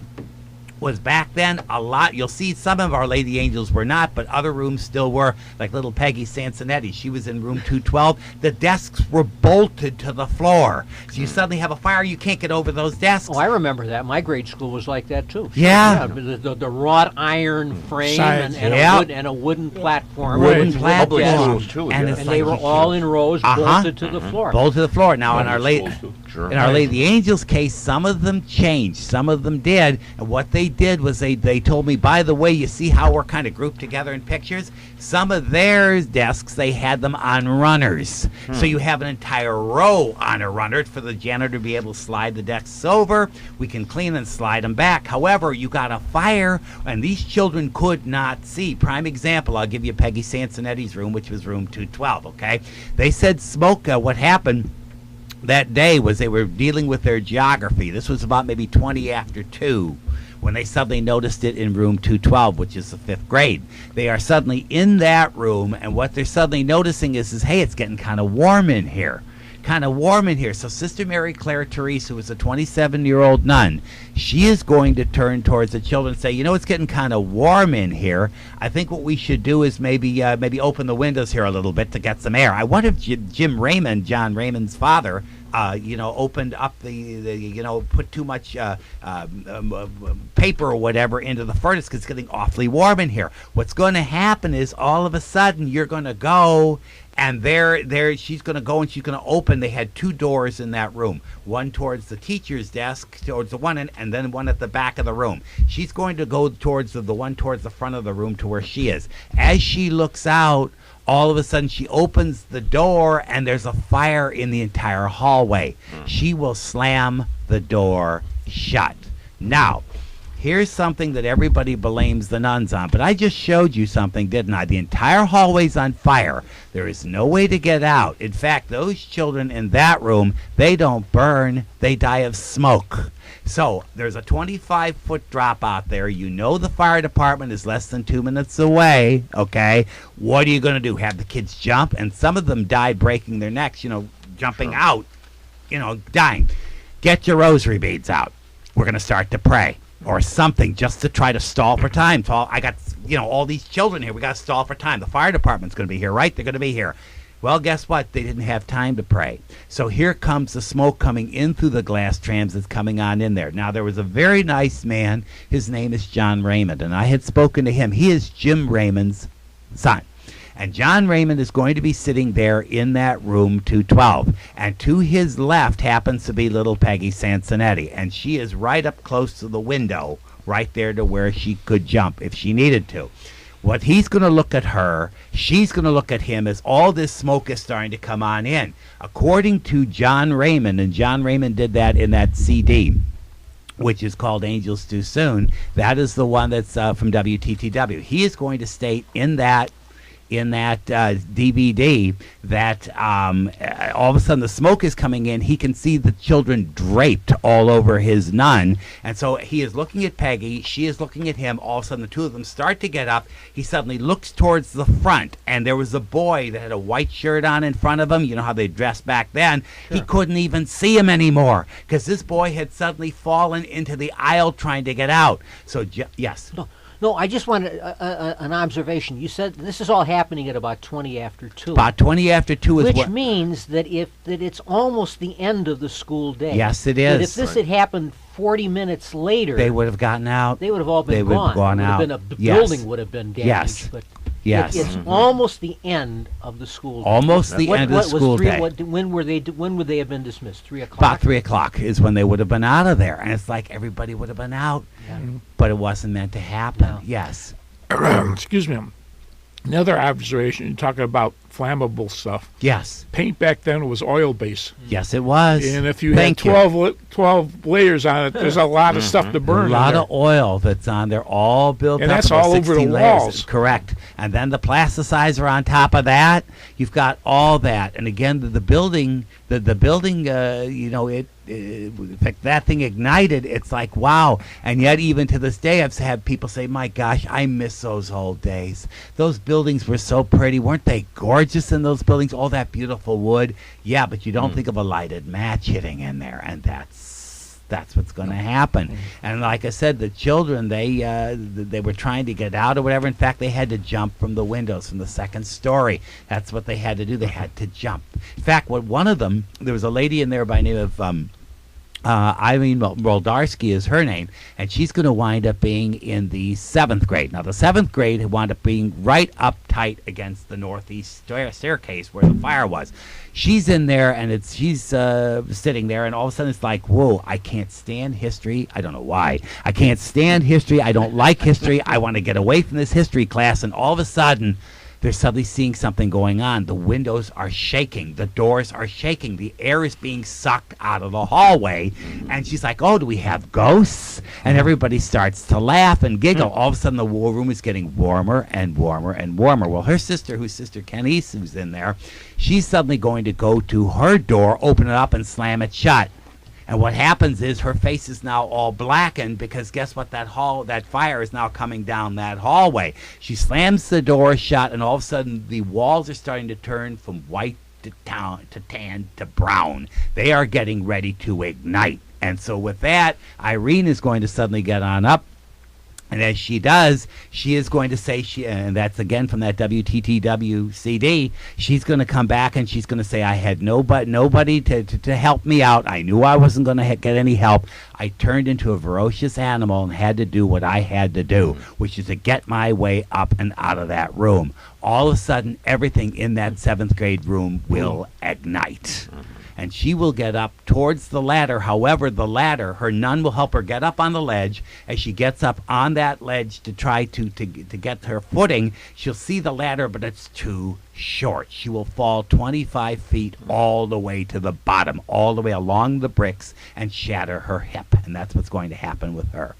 was back then a lot. You'll see some of Our Lady Angels were not, but other rooms still were, like little Peggy Sansonetti. She was in room 212. The desks were bolted to the floor. So you suddenly have a fire, you can't get over those desks.
Oh, I remember that. My grade school was like that too.
Yeah.
The wrought iron frame
Sides.
and a wooden platform.
Wooden
Public
platform.
schools, too,
And
yeah.
it's
And they
like
were all in rows, bolted to the floor.
bolted to the floor. Now, in Our Lady...
Sure.
In Our Lady Angels case, some of them changed. Some of them did. And what they did was they told me, by the way, you see how we're kind of grouped together in pictures? Some of their desks, they had them on runners. So you have an entire row on a runner for the janitor to be able to slide the desks over. We can clean and slide them back. However, you got a fire, and these children could not see. Prime example, I'll give you Peggy Sansonetti's room, which was room 212, okay? They said smoke, what happened that day was they were dealing with their geography. This was about maybe 20 after 2 when they suddenly noticed it in room 212, which is the 5th grade. They are suddenly in that room, and what they're suddenly noticing is hey, it's getting kind of warm in here. kind of warm in here. So Sister Mary Claire Therese, who is a 27-year-old nun, she is going to turn towards the children and say, you know, it's getting kind of warm in here. I think what we should do is maybe open the windows here a little bit to get some air. I wonder if Jim Raymond, John Raymond's father, opened up put too much paper or whatever into the furnace because it's getting awfully warm in here. What's going to happen is all of a sudden you're going to go, and there she's going to go and she's going to open. They had 2 doors in that room, one towards the teacher's desk, towards the one end, and then one at the back of the room. She's going to go towards the one towards the front of the room to where she is. As she looks out, all of a sudden she opens the door and there's a fire in the entire hallway. She will slam the door shut. Now, here's something that everybody blames the nuns on, but I just showed you something, didn't I? The entire hallway's on fire. There is no way to get out. In fact, those children in that room, they don't burn, they die of smoke. So there's a 25-foot drop out there. You know the fire department is less than 2 minutes away, okay? What are you going to do? Have the kids jump? And some of them died breaking their necks, jumping out, dying. Get your rosary beads out. We're going to start to pray or something just to try to stall for time. So I got, all these children here. We got to stall for time. The fire department's going to be here, right? They're going to be here. Well, guess what? They didn't have time to pray. So here comes the smoke coming in through the glass trams that's coming on in there. Now, there was a very nice man. His name is John Raymond, and I had spoken to him. He is Jim Raymond's son. And John Raymond is going to be sitting there in that room 212. And to his left happens to be little Peggy Sansonetti. And she is right up close to the window, right there to where she could jump if she needed to. What he's going to look at her, she's going to look at him as all this smoke is starting to come on in. According to John Raymond, and John Raymond did that in that CD, which is called Angels Too Soon, that is the one that's from WTTW. He is going to state in that DVD that all of a sudden the smoke is coming in. He can see the children draped all over his nun. And so he is looking at Peggy. She is looking at him. All of a sudden the two of them start to get up. He suddenly looks towards the front. And there was a boy that had a white shirt on in front of him. You know how they dressed back then. Sure. He couldn't even see him anymore because this boy had suddenly fallen into the aisle trying to get out. So, yes.
No, I just wanted an observation. You said this is all happening at about 20 after 2.
About 20 after 2 is
which
what...
means that it's almost the end of the school day.
Yes, it is.
That if this had happened 40 minutes later...
They would have gotten out.
They would have all been gone.
They would have gone out.
The building would have been damaged.
Yes.
But
yes.
It's almost the end of the school day.
Almost the end of the school day.
When would they have been dismissed? 3 o'clock?
About 3 o'clock is when they would have been out of there. And it's like everybody would have been out. Yeah. But it wasn't meant to happen. No. Yes.
Excuse me. Another observation, you're talking about flammable stuff.
Yes.
Paint back then was oil-based.
Yes, it was.
And if you had 12 layers on it, there's a lot of stuff to burn.
A lot of oil that's on there, all built
and
up.
And that's all over the
layers.
walls.
Correct. And then the plasticizer on top of that. You've got all that. And again, the building, in fact, that thing ignited. It's like, wow. And yet, even to this day, I've had people say, my gosh, I miss those old days. Those buildings were so pretty. Weren't they gorgeous in those buildings? All that beautiful wood. Yeah, but you don't think of a lighted match hitting in there. And that's what's going to happen. And like I said, the children, they were trying to get out or whatever. In fact, they had to jump from the windows from the second story. That's what they had to do. They had to jump. In fact, one of them, there was a lady in there by the name of Irene Moldarsky is her name, and she's going to wind up being in the 7th grade. Now, the 7th grade wound up being right up tight against the northeast staircase where the fire was. She's in there, and she's sitting there, and all of a sudden it's like, whoa, I can't stand history. I don't know why. I can't stand history. I don't like history. I want to get away from this history class, and all of a sudden they're suddenly seeing something going on. The windows are shaking. The doors are shaking. The air is being sucked out of the hallway. And she's like, oh, do we have ghosts? And everybody starts to laugh and giggle. All of a sudden, the war room is getting warmer and warmer and warmer. Well, her sister, who's Sister Kenny's, who's in there, she's suddenly going to go to her door, open it up, and slam it shut. And what happens is her face is now all blackened because guess what? That fire is now coming down that hallway. She slams the door shut, and all of a sudden the walls are starting to turn from white to tan to brown. They are getting ready to ignite. And so with that, Irene is going to suddenly get on up. And as she does, she is going to say, and that's again from that WTTW CD, she's going to come back and she's going to say, I had nobody to help me out. I knew I wasn't going to get any help. I turned into a ferocious animal and had to do what I had to do, which is to get my way up and out of that room. All of a sudden, everything in that 7th grade room will ignite. And she will get up towards the ladder. However, the ladder, her nun will help her get up on the ledge. As she gets up on that ledge to try to get her footing, she'll see the ladder, but it's too short. She will fall 25 feet all the way to the bottom, all the way along the bricks, and shatter her hip. And that's what's going to happen with her.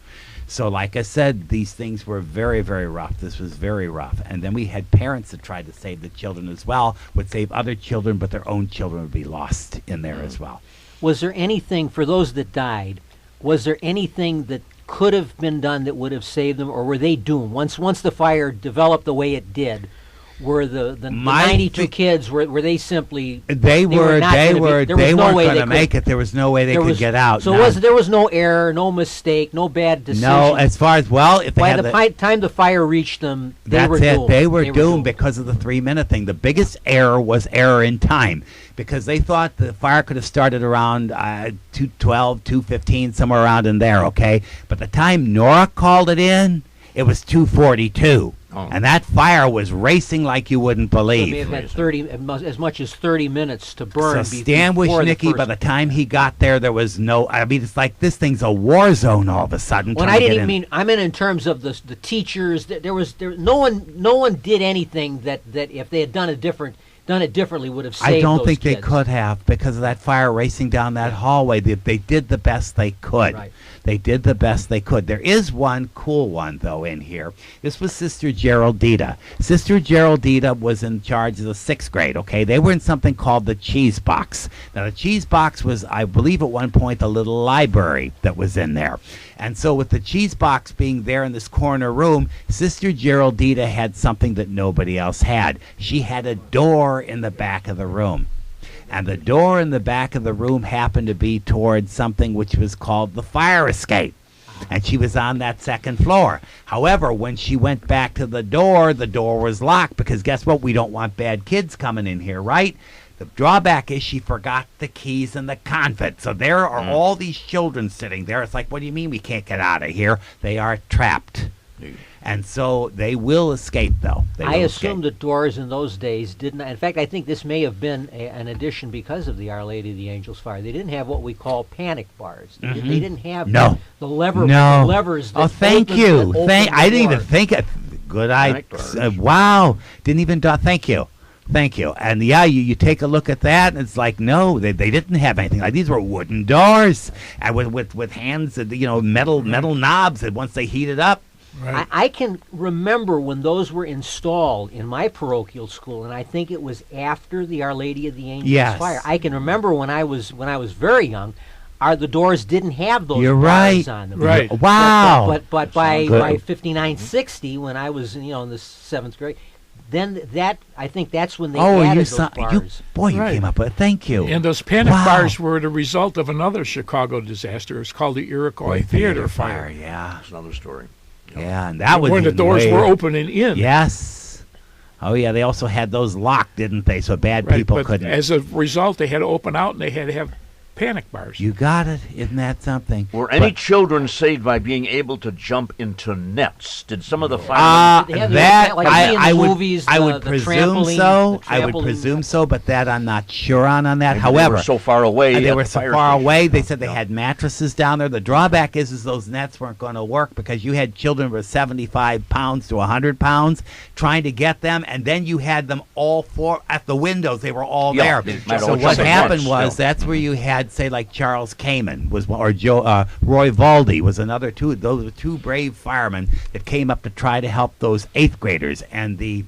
So like I said, these things were very, very rough. This was very rough. And then we had parents that tried to save the children as well, would save other children, but their own children would be lost in there as well.
Was there anything, for those that died, was there anything that could have been done that would have saved them, or were they doomed? Once the fire developed the way it did, were the 92 kids, were they simply...
They weren't going to make it. There was no way they could get out.
So there was no error, no mistake, no bad decision.
No, as far as, well, if they
by the time the fire reached them, they were doomed.
They were doomed because of the 3-minute thing. The biggest error was error in time, because they thought the fire could have started around 2:12, 2:15, somewhere around in there, okay? But the time Nora called it in, it was 2:42. And that fire was racing like you wouldn't believe.
So it may have had as much as 30 minutes to burn.
So Stan Woznicki, by the time he got there was no... I mean, it's like this thing's a war zone all of a sudden.
When I didn't even mean... I meant in terms of the teachers. No one did anything that if they had done it differently would have saved those
I don't think
kids.
they could have, because of that fire racing down that hallway. They did the best they could.
Right.
They did the best they could. There is one cool one, though, in here. This was Sister Geraldita. Sister Geraldita was in charge of the 6th grade, okay? They were in something called the Cheese Box. Now, the Cheese Box was, I believe at one point, the little library that was in there. And so with the Cheese Box being there in this corner room, Sister Geraldita had something that nobody else had. She had a door in the back of the room. And the door in the back of the room happened to be towards something which was called the fire escape. And she was on that 2nd floor. However, when she went back to the door was locked, because guess what? We don't want bad kids coming in here, right? The drawback is she forgot the keys in the convent. So there are all these children sitting there. It's like, what do you mean we can't get out of here? They are trapped. And so they will escape, though.
I assume the doors in those days didn't. In fact, I think this may have been an addition because of the Our Lady of the Angels fire. They didn't have what we call panic bars. They didn't have the levers.
That thank you. I didn't even think it. Good idea. Wow. Didn't even. Thank you. Thank you. And yeah, you take a look at that, and it's like, no, they didn't have anything. Like, these were wooden doors, and with hands, metal knobs that once they heated up.
Right.
I can remember when those were installed in my parochial school, and I think it was after the Our Lady of the Angels fire. I can remember when I was very young, the doors didn't have those bars on them.
Right.
Wow.
But by 59, 60, when I was in the 7th grade, then I think that's when they added those bars.
You came up with it. Thank you.
And those panic bars were the result of another Chicago disaster. It was called the Iroquois Theater fire.
Yeah.
That's another story.
Yeah, and that was
when the doors were opening in.
Yes. Oh, yeah, they also had those locked, didn't they? So bad people couldn't.
As a result, they had to open out, and they had to have panic bars.
You got it. Isn't that something?
Were any children saved by being able to jump into nets? Did some of the firemen...
I would presume so. I would presume so, but that I'm not sure on that.
Maybe
however,
they were so far away.
They said they had mattresses down there. The drawback is those nets weren't going to work, because you had children with 75 pounds to 100 pounds trying to get them, and then you had them all at the windows. They were all there. So what happened was that's where you had, say, like Charles Kamen was one, or Roy Valdi was another two. Those were two brave firemen that came up to try to help those 8th graders. And the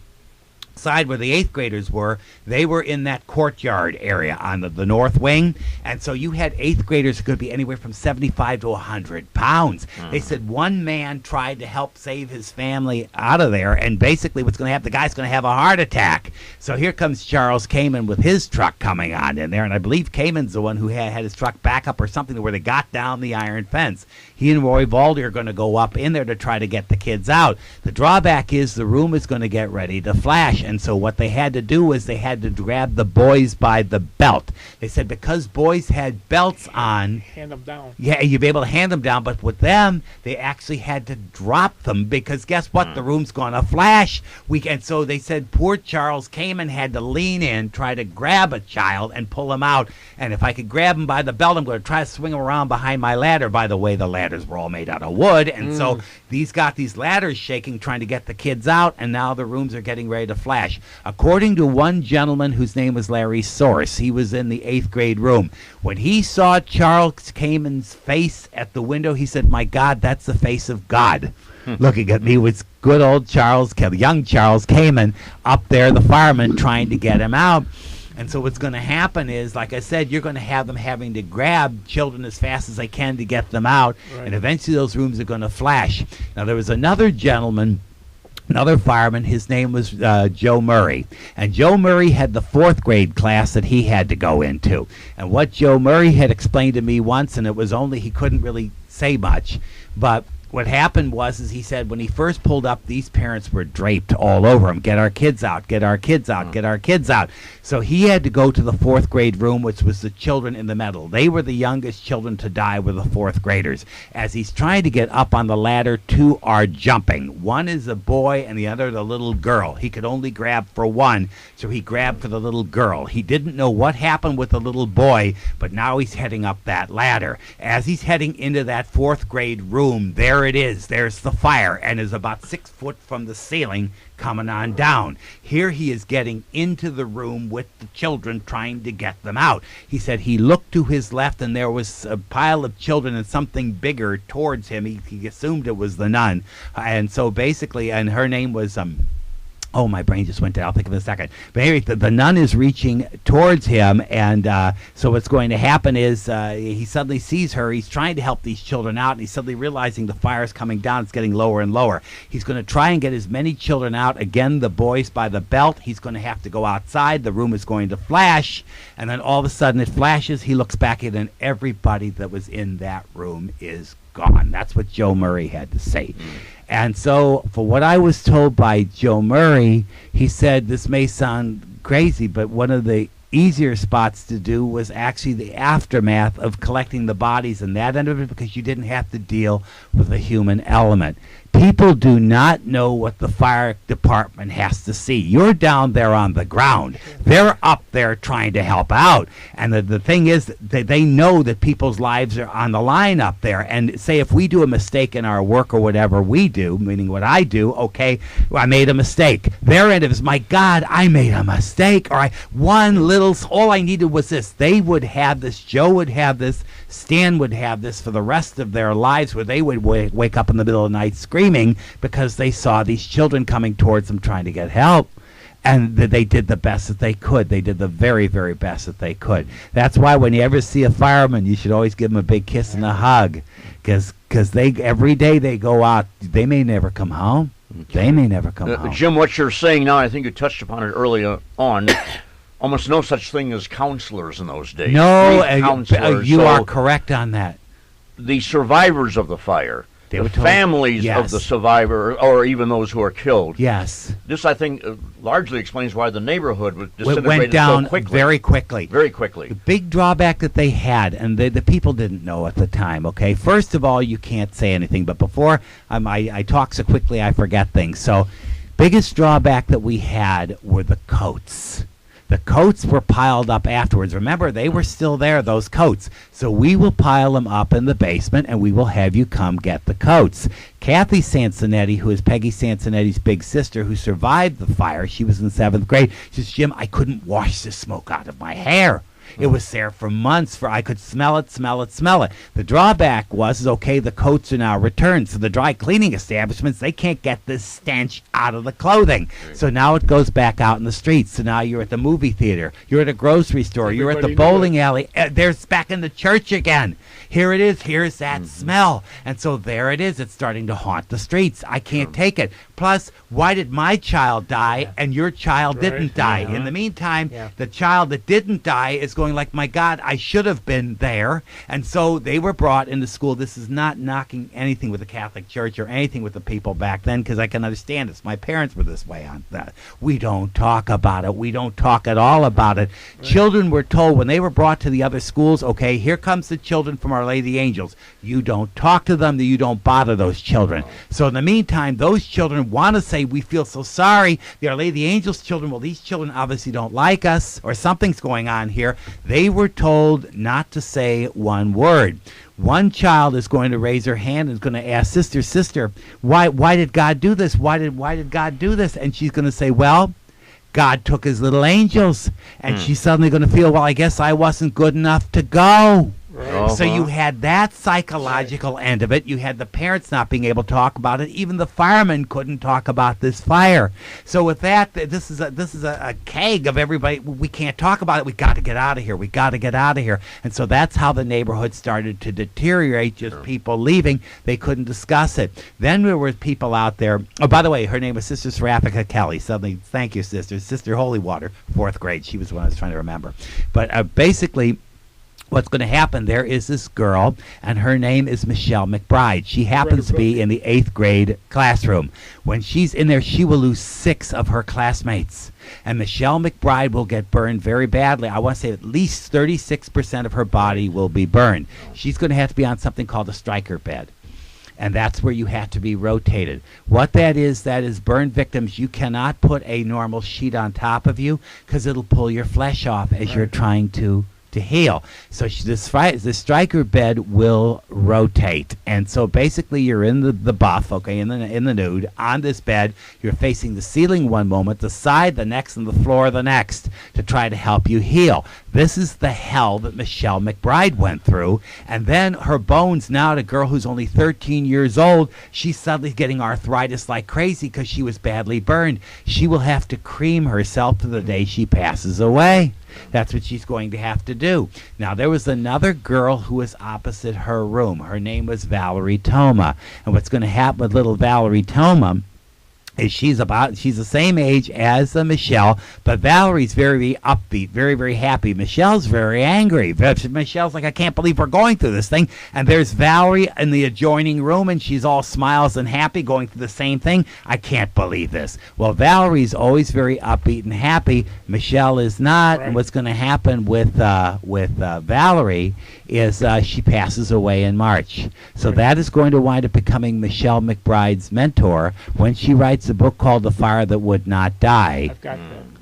side where the 8th graders were, they were in that courtyard area on the north wing, and so you had 8th graders who could be anywhere from 75 to 100 pounds. They said one man tried to help save his family out of there, and basically what's going to happen, the guy's going to have a heart attack. So here comes Charles Kamen with his truck coming on in there, and I believe Kamen's the one who had his truck back up or something where they got down the iron fence. He and Roy Valdi are going to go up in there to try to get the kids out. The drawback is the room is going to get ready to flash. And so what they had to do was they had to grab the boys by the belt. They said because boys had belts on,
Hand them down.
yeah, you'd be able to hand them down, but with them, they actually had to drop them because guess what? The room's going to flash. And so they said poor Charles Kamen had to lean in, try to grab a child and pull him out. And if I could grab him by the belt, I'm going to try to swing him around behind my ladder. By the way, the ladders were all made out of wood. And so these got these ladders shaking, trying to get the kids out, and now the rooms are getting ready to flash. According to one gentleman whose name was Larry Source, he was in the 8th grade room. When he saw Charles Kamen's face at the window, he said, "My God, that's the face of God." Looking at me was good old young Charles Kamen up there, the fireman, trying to get him out. And so what's going to happen is, like I said, you're going to have them having to grab children as fast as they can to get them out, and eventually those rooms are going to flash. Now, there was another gentleman, another fireman, his name was Joe Murray. And Joe Murray had the 4th grade class that he had to go into. And what Joe Murray had explained to me once, and it was only, he couldn't really say much, but what happened was, is he said when he first pulled up, these parents were draped all over him. Get our kids out, get our kids out, get our kids out. So he had to go to the 4th grade room, which was the children in the middle. They were the youngest children to die, were the 4th graders. As he's trying to get up on the ladder, 2 are jumping. One is a boy and the other the little girl. He could only grab for one, so he grabbed for the little girl. He didn't know what happened with the little boy, but now he's heading up that ladder. As he's heading into that 4th grade room, there it is. There's the fire, and is about 6 foot from the ceiling coming on down. Here he is getting into the room with the children, trying to get them out. He said he looked to his left, and there was a pile of children and something bigger towards him. He assumed it was the nun. And so basically, and her name was oh, my brain just went down. I'll think of it in a second. But anyway, the nun is reaching towards him, and so what's going to happen is he suddenly sees her. He's trying to help these children out, and he's suddenly realizing the fire's coming down. It's getting lower and lower. He's going to try and get as many children out. Again, the boys by the belt. He's going to have to go outside. The room is going to flash, and then all of a sudden it flashes. He looks back at it, and everybody that was in that room is gone. That's what Joe Murray had to say. And so, for what I was told by Joe Murray, he said, this may sound crazy, but one of the easier spots to do was actually the aftermath of collecting the bodies and that end of it, because you didn't have to deal with the human element. People do not know what the fire department has to see. You're down there on the ground. They're up there trying to help out. And the thing is that they know that people's lives are on the line up there. And say if we do a mistake in our work or whatever we do, meaning what I do, okay, I made a mistake. Their end of it is, my God, I made a mistake. Or all I needed was this. They would have this. Joe would have this. Stan would have this for the rest of their lives, where they would wake up in the middle of the night screaming because they saw these children coming towards them trying to get help. And they did the best that they could. They did the very, very best that they could. That's why when you ever see a fireman, you should always give them a big kiss and a hug, because every day they go out, they may never come home. They may never come home.
Jim, what you're saying now, I think you touched upon it earlier on. Almost no such thing as counselors in those days.
No, you are correct on that.
The survivors of the fire, the families of the survivor, or even those who are killed.
Yes.
This, I think, largely explains why the neighborhood was disintegrated
went down
so quickly.
Very quickly.
Very quickly.
The big drawback that they had, and the people didn't know at the time, okay? First of all, you can't say anything, but before I talk so quickly I forget things. So, biggest drawback that we had were the coats. The coats were piled up afterwards. Remember, they were still there, those coats. So we will pile them up in the basement, and we will have you come get the coats. Kathy Sansonetti, who is Peggy Sansonetti's big sister, who survived the fire, she was in 7th grade, she says, Jim, I couldn't wash the smoke out of my hair. It was there for months. For I could smell it, smell it, smell it. The drawback was, okay, the coats are now returned. So the dry cleaning establishments, they can't get this stench out of the clothing. So now it goes back out in the streets. So now you're at the movie theater, you're at a grocery store, you're at the bowling alley. There's back in the church again. Here it is. Here's that smell. And so there it is. It's starting to haunt the streets. I can't take it. Plus, why did my child die and your child didn't die? In the meantime, the child that didn't die is going like, my God, I should have been there. And so they were brought into school. This is not knocking anything with the Catholic Church or anything with the people back then, because I can understand this. My parents were this way on that. We don't talk about it. We don't talk at all about it. Children were told when they were brought to the other schools, okay, here comes the children from Our Lady of the Angels. You don't talk to them. You don't bother those children. So in the meantime, those children want to say, we feel so sorry. The Our Lady of the Angels children, well, these children obviously don't like us, or something's going on here. They were told not to say one word. One child is going to raise her hand and is going to ask, sister, why did God do this? Why did God do this? And she's going to say, well, God took his little angels. And she's suddenly going to feel, well, I guess I wasn't good enough to go. So you had that psychological end of it. You had the parents not being able to talk about it. Even the firemen couldn't talk about this fire. So with that, this is a keg of everybody. We can't talk about it. We got to get out of here. We got to get out of here. And so that's how the neighborhood started to deteriorate. Just people leaving. They couldn't discuss it. Then there were people out there. Oh, by the way, her name was Sister Seraphica Kelly. Suddenly, thank you, Sister. Sister Holywater, 4th grade. She was the one I was trying to remember. But basically, what's going to happen, there is this girl, and her name is Michelle McBride. She happens to be in the 8th grade classroom. When she's in there, she will lose 6 of her classmates. And Michelle McBride will get burned very badly. I want to say at least 36% of her body will be burned. She's going to have to be on something called a striker bed. And that's where you have to be rotated. What that is burn victims. You cannot put a normal sheet on top of you because it'll pull your flesh off as you're trying to heal. So the striker bed will rotate, and so basically you're in the buff, okay, in the nude on this bed. You're facing the ceiling one moment, the side the next, and the floor the next to try to help you heal. This is the hell that Michelle McBride went through, and then her bones now, the girl who's only 13 years old, she's suddenly getting arthritis like crazy because she was badly burned. She will have to cream herself to the day she passes away. That's what she's going to have to do. Now, there was another girl who was opposite her room. Her name was Valerie Toma. And what's going to happen with little Valerie Toma is she's the same age as Michelle, but Valerie's very upbeat, very, very happy. Michelle's very angry. Michelle's like, I can't believe we're going through this thing. And there's Valerie in the adjoining room, and she's all smiles and happy, going through the same thing. I can't believe this. Well, Valerie's always very upbeat and happy. Michelle is not. Right. And what's going to happen with Valerie is she passes away in March. So that is going to wind up becoming Michelle McBride's mentor when she writes a book called The Fire That Would Not Die.
I've got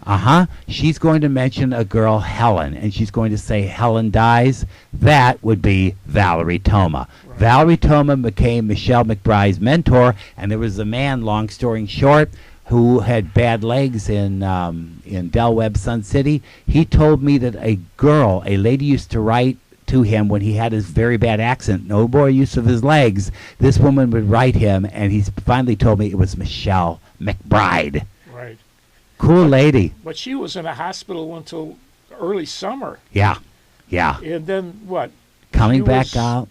that.
She's going to mention a girl, Helen, and she's going to say Helen dies. That would be Valerie Toma. Right. Valerie Toma became Michelle McBride's mentor, and there was a man, long story short, who had bad legs in Del Webb, Sun City. He told me that a lady used to write to him when he had his very bad accent, no more use of his legs. This woman would write him, and he finally told me it was Michelle McBride.
Right.
Cool lady.
But she was in a hospital until early summer.
Yeah.
And then what?
Coming back out.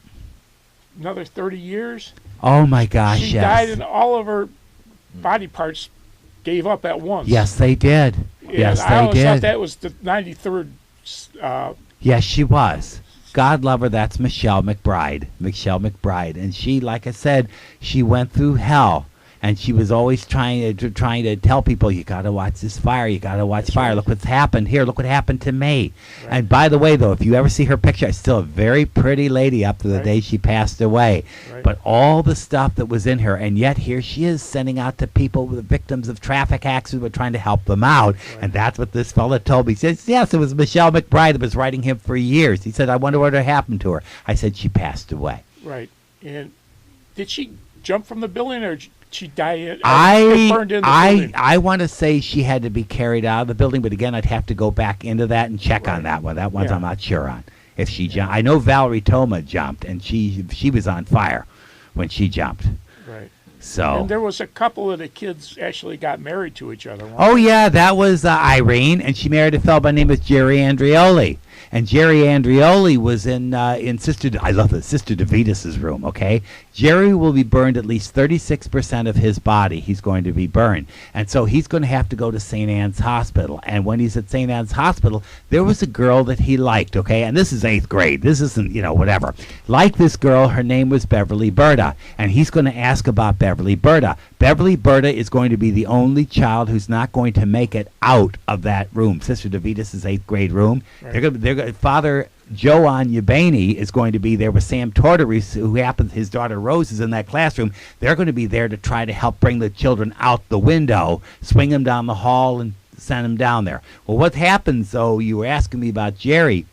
Another 30 years?
Oh, my gosh,
she
yes.
died, and all of her body parts gave up at once.
Yes, they did. Yes,
I always
they
thought
did.
that was the 93rd.
Yes, she was. God love her, that's Michelle McBride. Michelle McBride. And she, like I said, she went through hell. And she was always trying to tell people, you got to watch this fire. You got to watch fire. Look what's happened here. Look what happened to me. Right. And by the way, though, if you ever see her picture, she's still a very pretty lady up to the day she passed away. Right. But all the stuff that was in her, and yet here she is sending out to people, the victims of traffic accidents, we're trying to help them out. Right. And that's what this fella told me. He says, yes, it was Michelle McBride that was writing him for years. He said, I wonder what happened to her. I said, she passed away.
Right. And did she jump from the building, or she died? It burned in the building.
I want to say she had to be carried out of the building, but again, I'd have to go back into that and check on that one. That one's I'm not sure on. If she jumped, I know Valerie Toma jumped, and she was on fire when she jumped.
Right.
So.
And there was a couple of the kids actually got married to each other.
Oh yeah, that was Irene, and she married a fellow by the name of Jerry Andreoli. And Jerry Andreoli was in Sister. I love this, Sister DeVitas' room. Okay, Jerry will be burned at least 36% of his body. He's going to be burned, and so he's going to have to go to St. Anne's Hospital. And when he's at St. Anne's Hospital, there was a girl that he liked. Okay, and this is 8th grade. This isn't whatever. Like this girl, her name was Beverly Berta, and he's going to ask about Beverly Berta. Beverly Berta is going to be the only child who's not going to make it out of that room. Sister DeVitas' 8th grade room.
Right.
Father Joan Ubaney is going to be there with Sam Tortoris, who happens his daughter Rose is in that classroom. They're going to be there to try to help bring the children out the window, swing them down the hall, and send them down there. Well, what happens, though, you were asking me about Jerry,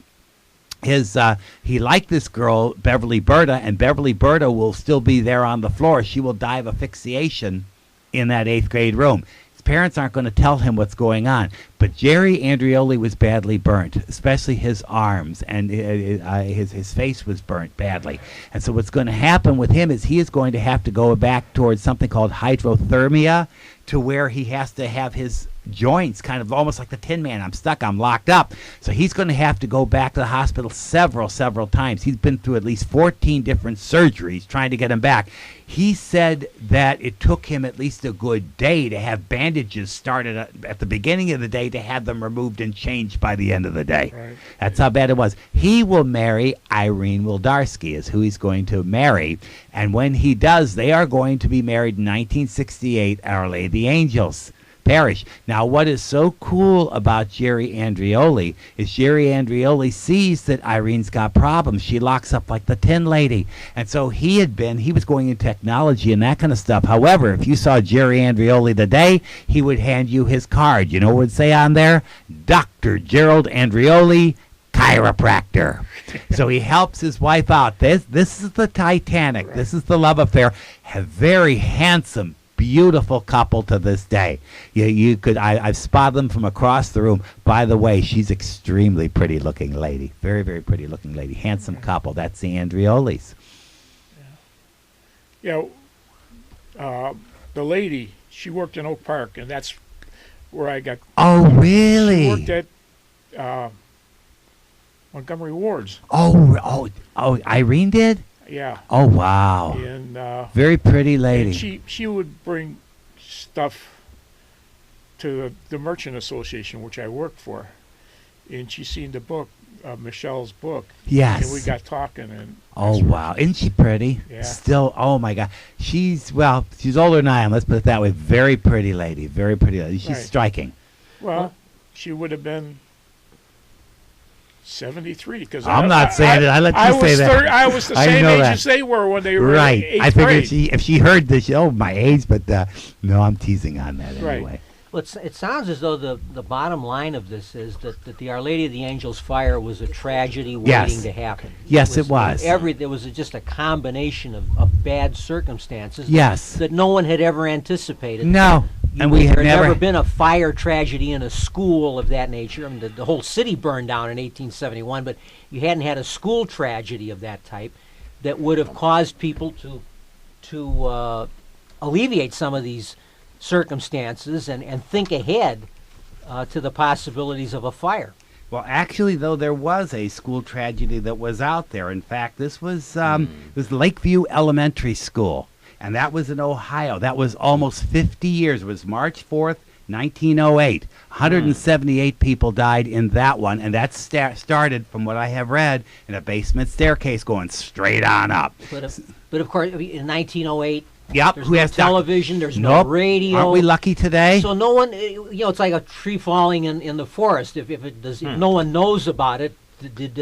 is he liked this girl, Beverly Berta, and Beverly Berta will still be there on the floor. She will die of asphyxiation in that 8th grade room. Parents aren't going to tell him what's going on, but Jerry Andreoli was badly burnt, especially his arms, and his face was burnt badly. And so what's going to happen with him is he is going to have to go back towards something called hydrothermia, to where he has to have his joints kind of almost like the Tin Man. I'm stuck, I'm locked up. So he's going to have to go back to the hospital several times. He's been through at least 14 different surgeries trying to get him back. He said that it took him at least a good day to have bandages started at the beginning of the day, to have them removed and changed by the end of the day.
Right.
That's how bad it was. He will marry Irene Wildarski, is who he's going to marry. And when he does, they are going to be married in 1968 at Our Lady of the Angels Parish. Now, what is so cool about Jerry Andreoli is Jerry Andreoli sees that Irene's got problems. She locks up like the Tin Lady. And so he was going in technology and that kind of stuff. However, if you saw Jerry Andreoli today, he would hand you his card. You know what it would say on there? Dr. Gerald Andreoli, chiropractor. So he helps his wife out. This is the Titanic. This is the love affair. A very handsome, beautiful couple to this day. You could I've spotted them from across the room. By the way, she's extremely pretty looking lady. Very, very pretty looking lady. Handsome couple. That's the Andreolis.
The lady, she worked in Oak Park, and that's where I got.
Oh, really?
She worked at Montgomery Wards.
Oh, Irene did?
Yeah.
Oh, wow.
And
very pretty lady.
And she would bring stuff to the Merchant Association, which I worked for, and she seen the book, Michelle's book.
Yes.
And we got talking, and
oh wow, isn't she pretty?
Yeah.
Still, oh my God, she's older than I am. Let's put it that way. Very pretty lady. Very pretty lady. She's
Right.
striking.
Well, she would have been 73, because
I'm not saying it. I let you say that.
I was the
I
same
know
age
that.
as they were when they were
Right.
in 8th
I figured
grade.
if she heard this, my age, but no, I'm teasing on that
Right.
anyway.
Well, it sounds as though the bottom line of this is that the Our Lady of the Angels fire was a tragedy waiting
Yes.
to happen.
Yes, it was.
There was just a combination of bad circumstances
Yes.
that no one had ever anticipated.
No, and we
There
had
had never
never.
been a fire tragedy in a school of that nature. I mean, the whole city burned down in 1871, but you hadn't had a school tragedy of that type that would have caused people to alleviate some of these circumstances and think ahead to the possibilities of a fire.
Well, actually, though, there was a school tragedy that was out there. In fact, this was Lakeview Elementary School, and that was in Ohio. That was almost 50 years. It was March 4th, 1908. 178 people died in that one, and that started, from what I have read, in a basement staircase going straight on up.
But of course, in 1908,
Yep.
there's
Who
no
has
television, there's
Nope.
no radio.
Aren't we lucky today?
So no one, it's like a tree falling in the forest. If no one knows about it,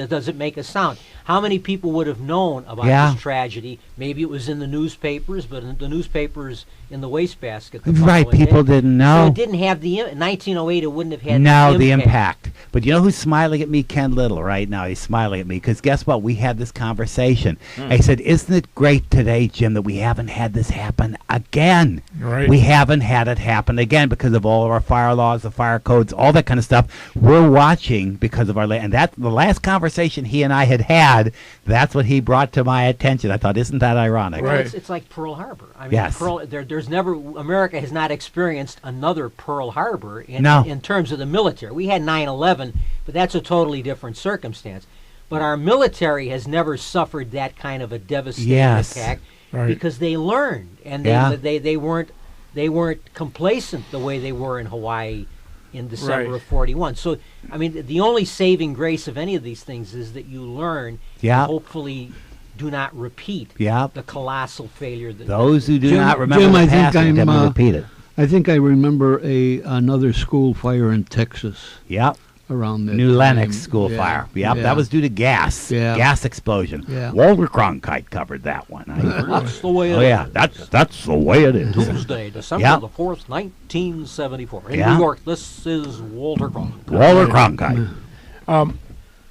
does it make a sound? how many people would have known about
Yeah.
this tragedy? Maybe it was in the newspapers, but in the newspapers in the wastebasket.
Right, people didn't know.
So it didn't have the in 1908. It wouldn't have had
No,
the
impact. But you know who's smiling at me? Ken Little right now. He's smiling at me because guess what? We had this conversation. I said, isn't it great today, Jim, that we haven't had this happen again?
Right.
We haven't had it happen again because of all of our fire laws, the fire codes, all that kind of stuff. We're watching because of our and that the last conversation he and I had, that's what he brought to my attention. I thought, isn't that ironic?
Well,
Right.
it's like Pearl Harbor. I mean,
Yes.
there's never America has not experienced another Pearl Harbor in terms of the military. We had 9/11, but that's a totally different circumstance. But our military has never suffered that kind of a devastating attack
Right.
because they learned and they weren't complacent the way they were in Hawaii in December
Right.
of 41. So, I mean, the only saving grace of any of these things is that you learn
Yeah.
and hopefully do not repeat
Yeah.
the colossal failure that
Those who do
Jim-
not remember
Jim,
the
I think
past will
I'm,
never repeat it.
I think I remember another school fire in Texas
Yep.
around that
New
time.
Lenox school
Yeah,
fire. Yep,
yeah.
that was due to gas.
Yeah.
Gas explosion.
Yeah.
Walter Cronkite covered that one.
That's the way it
Oh
is.
yeah, that's the way it is.
Tuesday, December
Yeah.
the 4th, 1974. In
Yeah.
New York, this is Walter Cronkite.
Walter Cronkite.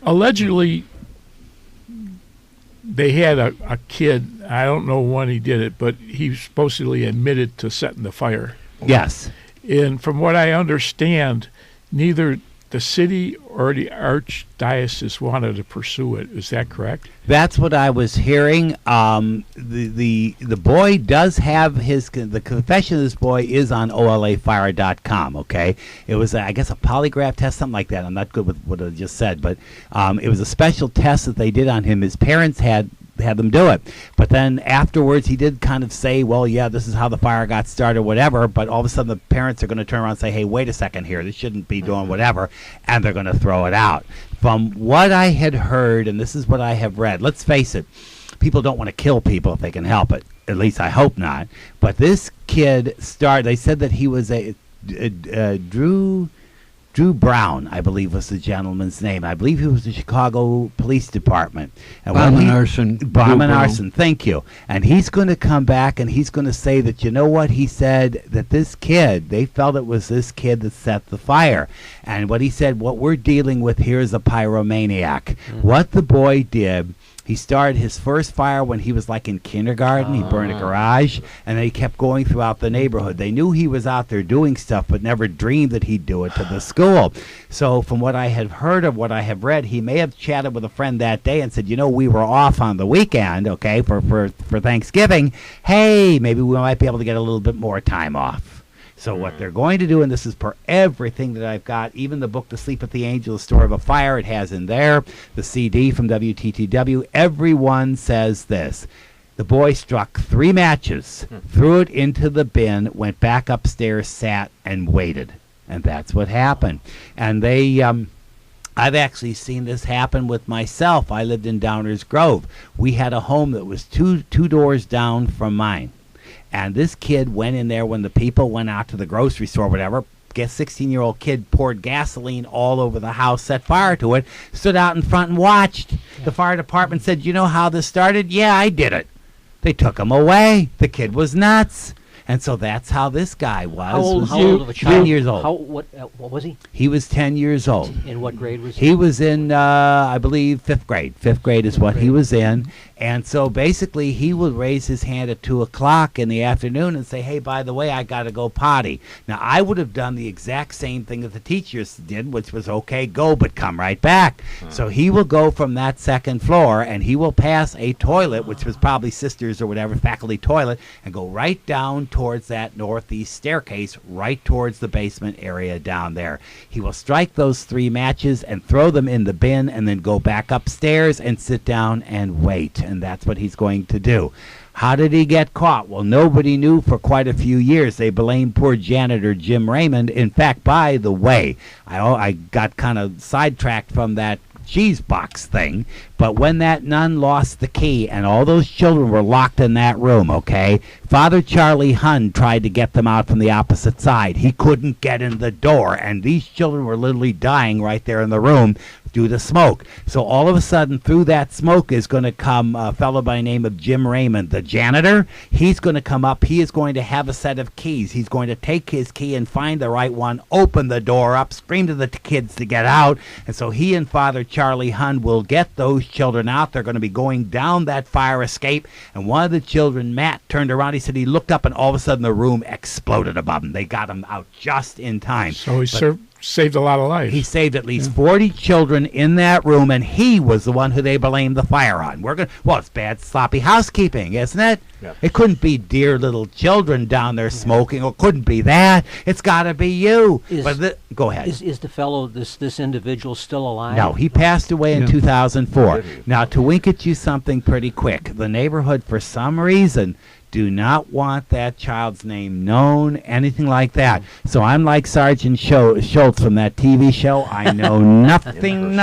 Allegedly, they had a kid. I don't know when he did it, but he supposedly admitted to setting the fire.
Yes.
And from what I understand, neither the city or the archdiocese wanted to pursue it. Is that correct?
That's what I was hearing. The boy does have the confession of this boy is on olafire.com. Okay, it was I guess a polygraph test, something like that. I'm not good with what I just said, but it was a special test that they did on him. His parents had them do it, but then afterwards he did kind of say, well, yeah, this is how the fire got started, whatever. But all of a sudden the parents are going to turn around and say, hey, wait a second here, this shouldn't be doing whatever, and they're going to throw it out. From what I had heard, and this is what I have read, let's face it, people don't want to kill people if they can help it. At least I hope not. But this kid they said that he was Drew Brown, I believe was the gentleman's name. I believe he was the Chicago Police Department. And
Bomb and arson.
Bomb
Drew
and
Brown.
arson, thank you. And he's going to come back and he's going to say that, you know what, he said that this kid, they felt it was this kid that set the fire. And what he said, what we're dealing with here is a pyromaniac. What the boy did, he started his first fire when he was like in kindergarten. He burned a garage, and then he kept going throughout the neighborhood. They knew he was out there doing stuff, but never dreamed that he'd do it to the school. So from what I have heard of what I have read, he may have chatted with a friend that day and said, you know, we were off on the weekend, okay, for Thanksgiving. Hey, maybe we might be able to get a little bit more time off. So what they're going to do, and this is per everything that I've got, even the book, To Sleep with the Angel, The Story of a Fire, it has in there, the CD from WTTW, everyone says this. The boy struck 3 matches, threw it into the bin, went back upstairs, sat, and waited. And that's what happened. And they... I've actually seen this happen with myself. I lived in Downers Grove. We had a home that was two doors down from mine. And this kid went in there when the people went out to the grocery store, whatever. Guess 16-year-old kid poured gasoline all over the house, set fire to it, stood out in front and watched. The fire department said, you know how this started? Yeah, I did it. They took him away. The kid was nuts. And so that's how this guy was.
How old of a
10
child?
years old.
What was he?
He was 10 years old.
In what grade was he?
He was in, I believe, 5th grade. 5th grade is what he was in. And so basically he would raise his hand at 2 o'clock in the afternoon and say, hey, by the way, I got to go potty. Now, I would have done the exact same thing that the teachers did, which was, okay, go, but come right back. So he will go from that 2nd floor and he will pass a toilet, which was probably sisters or whatever, faculty toilet, and go right down towards that northeast staircase, right towards the basement area down there. He will strike those 3 matches and throw them in the bin and then go back upstairs and sit down and wait. And that's what he's going to do. How did he get caught? Well, nobody knew for quite a few years. They blamed poor janitor Jim Raymond. In fact, by the way, I got kind of sidetracked from that cheese box thing, but when that nun lost the key and all those children were locked in that room, okay, Father Charlie Hunt tried to get them out from the opposite side. He couldn't get in the door, and these children were literally dying right there in the room due to smoke. So all of a sudden, through that smoke is going to come a fellow by the name of Jim Raymond, the janitor. He's going to come up. He is going to have a set of keys. He's going to take his key and find the right one, open the door up, scream to the kids to get out. And so he and Father Charlie Hunt will get those children out. They're going to be going down that fire escape. And one of the children, Matt, turned around. He said he looked up and all of a sudden the room exploded above him. They got him out just in time.
So he saved a lot of lives.
He saved at least 40 children in that room, and he was the one who they blamed the fire on. Well, it's bad, sloppy housekeeping, isn't it?
Yeah.
It couldn't be dear little children down there smoking, or couldn't be that. It's got to be you. Go ahead.
Is the fellow, this individual, still alive?
No, he passed away in 2004. Now, to wink at you something pretty quick, the neighborhood, for some reason, do not want that child's name known, anything like that. So I'm like Sergeant Schultz from that TV show. I know nothing.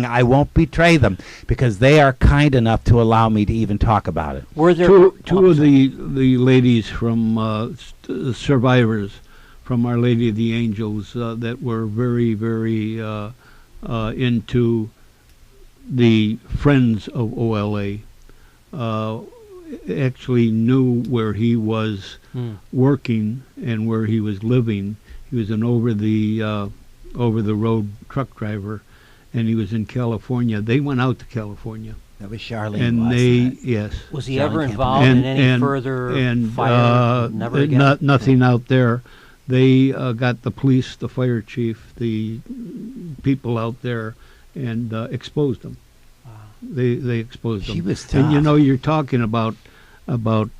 I won't betray them because they are kind enough to allow me to even talk about it.
Were there
two of the ladies from survivors from Our Lady of the Angels that were very, very into the Friends of OLA actually knew where he was working and where he was living. He was an over the road truck driver, and he was in California. They went out to California.
That was Charlene.
And yes.
Was he ever involved in any further fire? Never again.
Nothing out there. They got the police, the fire chief, the people out there, and exposed them. They exposed them.
She was tough.
And you're talking about what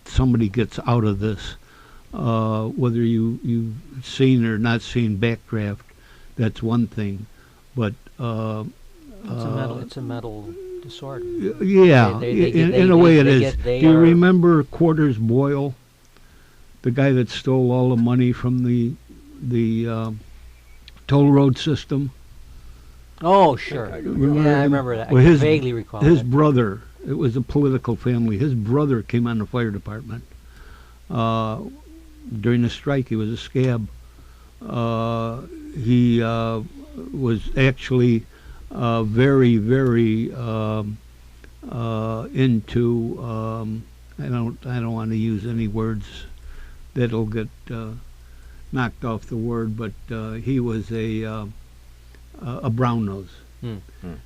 somebody gets out of this, whether you've seen or not seen Backdraft, that's one thing, but
it's a mental disorder.
Yeah, in a way it is. Do you remember Quarters Boyle, the guy that stole all the money from the toll road system?
Oh, sure. I remember that.
Well,
I vaguely recall
his
that.
brother, it was a political family. His brother came on the fire department. During the strike, he was a scab. He was actually very, very into. I don't want to use any words that'll get knocked off the word, but he was a brown nose,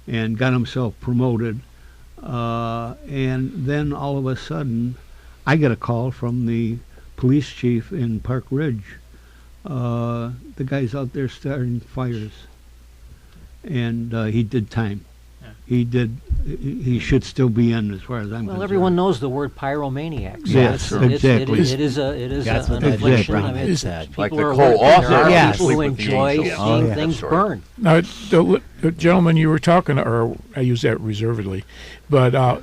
and got himself promoted. And then all of a sudden, I get a call from the police chief in Park Ridge. The guy's out there starting fires, and he did time. He did. He should still be in, as far as I'm concerned.
Well, everyone knows the word pyromaniac. So
yes, exactly.
It is
That's
an
what
affliction.
Brown
I mean,
said.
people
Like the
are
co-author,
there are
yes.
people who enjoy seeing things burn.
Now, the gentleman you were talking, or I use that reservedly, but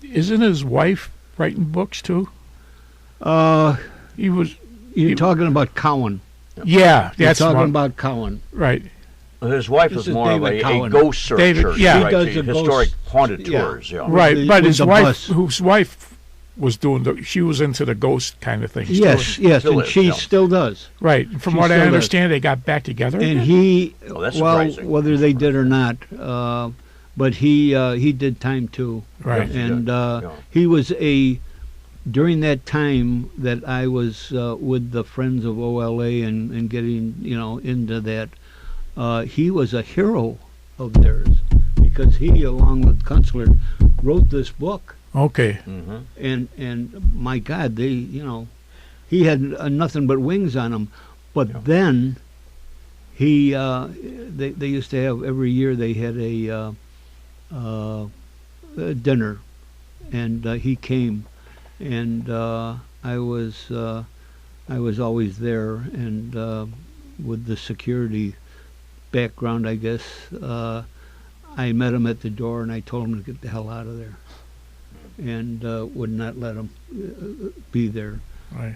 isn't his wife writing books too? He was.
You're talking about Cowan.
Yeah,
You're
that's
talking
one.
about Cowan.
Right.
His wife
This
was
is
more of
David
a
Cowan.
ghost searcher.
David, yeah.
She
He does
writes
the
historic
ghost-
haunted
yeah.
tours. Yeah.
Right,
the-
but
with
his
the
wife,
bus.
whose wife was doing she was into the ghost kind of thing.
Yes,
Still
and
is,
she
yeah.
still does.
Right. From
She
what I
still does.
understand, they got back together.
And
again?
he,
Oh, that's
well,
surprising.
whether they did or not, but he did time too.
Right.
And
Yeah.
he was during that time that I was with the Friends of OLA and getting into that, he was a hero of theirs because he, along with Kunstler, wrote this book.
Okay.
And my God, he had nothing but wings on him. But then they used to have, every year they had a dinner, and he came, and I was always there, and with the security background, I guess, I met him at the door, and I told him to get the hell out of there, and would not let him be there.
Right.